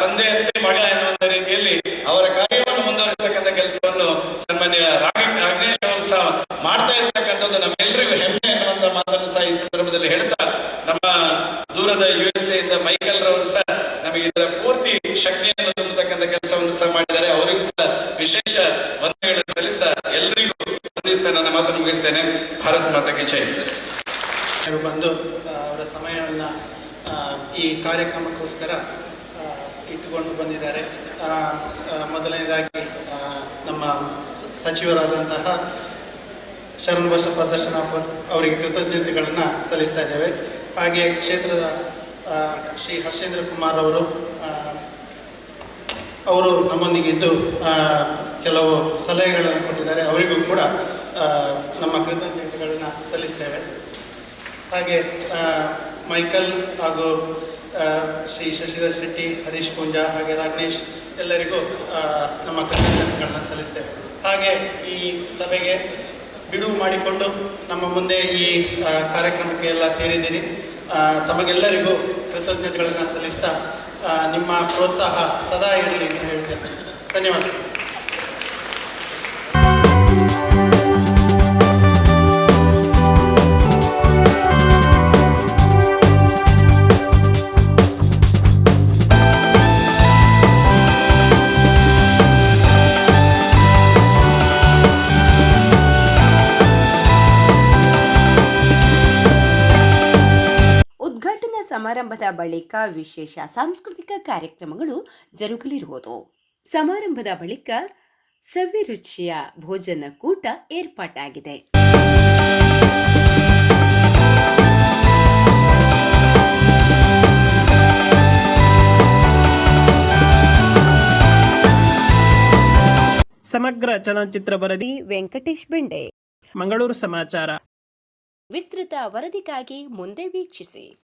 ತಂದೆಯಂತೆ ಮಗ ಎನ್ನುವಂತ ರೀತಿಯಲ್ಲಿ ಅವರ ಕಾರ್ಯವನ್ನು ಮುಂದುವರಿಸತಕ್ಕಂಥ ಕೆಲಸವನ್ನು ಸನ್ಮಾನ್ಯ ರಾಘವೇಶ್ ಅವರು ಸಹ ಮಾಡ್ತಾ ಇರ್ತಕ್ಕಂಥದ್ದು ನಮ್ಮೆಲ್ಲರಿಗೂ ಹೆಮ್ಮೆ ಎನ್ನುವಂತ ಮಾತನ್ನು ಸಹ ಈ ಸಂದರ್ಭದಲ್ಲಿ ಹೇಳ್ತಾ, ನಮ್ಮ ದೂರದ USA ಇಂದ ಮೈಕಲ್ ರವರು ಸಹ ನಮಗೆ ಇದರ ಪೂರ್ತಿ ಶಕ್ತಿಯನ್ನು ತುಂಬತಕ್ಕಂಥ ಕೆಲಸವನ್ನು ಸಹ ಮಾಡಿದ್ದಾರೆ. ಅವರಿಗೂ ಸಹ ವಿಶೇಷ ವಂದನೆಗಳನ್ನು ಸಲ್ಲಿಸ ಎಲ್ಲರಿಗೂ ನನ್ನ ಮಾತನ್ನು ಮುಗಿಸ್ತೇನೆ. ಭಾರತ್ ಮಾತಾಗೆ ಜೈ. ಬಂದು ಅವರ ಸಮಯವನ್ನ ಈ ಕಾರ್ಯಕ್ರಮಕ್ಕೋಸ್ಕರ ಇಟ್ಟುಕೊಂಡು ಬಂದಿದ್ದಾರೆ. ಮೊದಲನೇದಾಗಿ ನಮ್ಮ ಸಚಿವರಾದಂತಹ ಶರಣ್ ಬಸಪ್ಪ ದರ್ಶನಾಪುರ್ ಅವರಿಗೆ ಕೃತಜ್ಞತೆಗಳನ್ನು ಸಲ್ಲಿಸ್ತಾ ಇದ್ದೇವೆ. ಹಾಗೆ ಕ್ಷೇತ್ರದ ಶ್ರೀ ಹರ್ಷೇಂದ್ರ ಕುಮಾರ್ ಅವರು ನಮ್ಮೊಂದಿಗೆ ಇದ್ದು ಕೆಲವು ಸಲಹೆಗಳನ್ನು ಕೊಟ್ಟಿದ್ದಾರೆ. ಅವರಿಗೂ ಕೂಡ ನಮ್ಮ ಕೃತಜ್ಞತೆಗಳನ್ನು ಸಲ್ಲಿಸ್ತೇವೆ. ಹಾಗೆ ಮೈಕಲ್ ಹಾಗೂ ಶ್ರೀ ಶಶಿಧರ್ ಶೆಟ್ಟಿ, ಹರೀಶ್ ಪೂಂಜಾ ಹಾಗೆ ರಾಘವೇಶ್ ಎಲ್ಲರಿಗೂ ನಮ್ಮ ಕೃತಜ್ಞತೆಗಳನ್ನ ಸಲ್ಲಿಸ್ತೇವೆ. ಹಾಗೆ ಈ ಸಭೆಗೆ ಬಿಡುವು ಮಾಡಿಕೊಂಡು ನಮ್ಮ ಮುಂದೆ ಈ ಕಾರ್ಯಕ್ರಮಕ್ಕೆ ಎಲ್ಲ ಸೇರಿದ್ದೀರಿ. ತಮಗೆಲ್ಲರಿಗೂ ಕೃತಜ್ಞತೆಗಳನ್ನು ಸಲ್ಲಿಸ್ತಾ ನಿಮ್ಮ ಪ್ರೋತ್ಸಾಹ ಸದಾ ಇರಲಿ ಅಂತ ಹೇಳ್ತೇನೆ. ಧನ್ಯವಾದಗಳು. ಸಮಾರಂಭದ ಬಳಿಕ ವಿಶೇಷ ಸಾಂಸ್ಕೃತಿಕ ಕಾರ್ಯಕ್ರಮಗಳು ಜರುಗಲಿರುವುದು. ಸಮಾರಂಭದ ಬಳಿಕ ಸವಿರುಚಿಯ ಭೋಜನ ಕೂಟ ಏರ್ಪಾಟಾಗಿದೆ. ಸಮಗ್ರ ಚಲನಚಿತ್ರ ವರದಿ ವೆಂಕಟೇಶ್ ಬೆಂಡೆ. ಮಂಗಳೂರು ಸಮಾಚಾರ. ವಿಸ್ತೃತ ವರದಿಗಾಗಿ ಮುಂದೆ ವೀಕ್ಷಿಸಿ.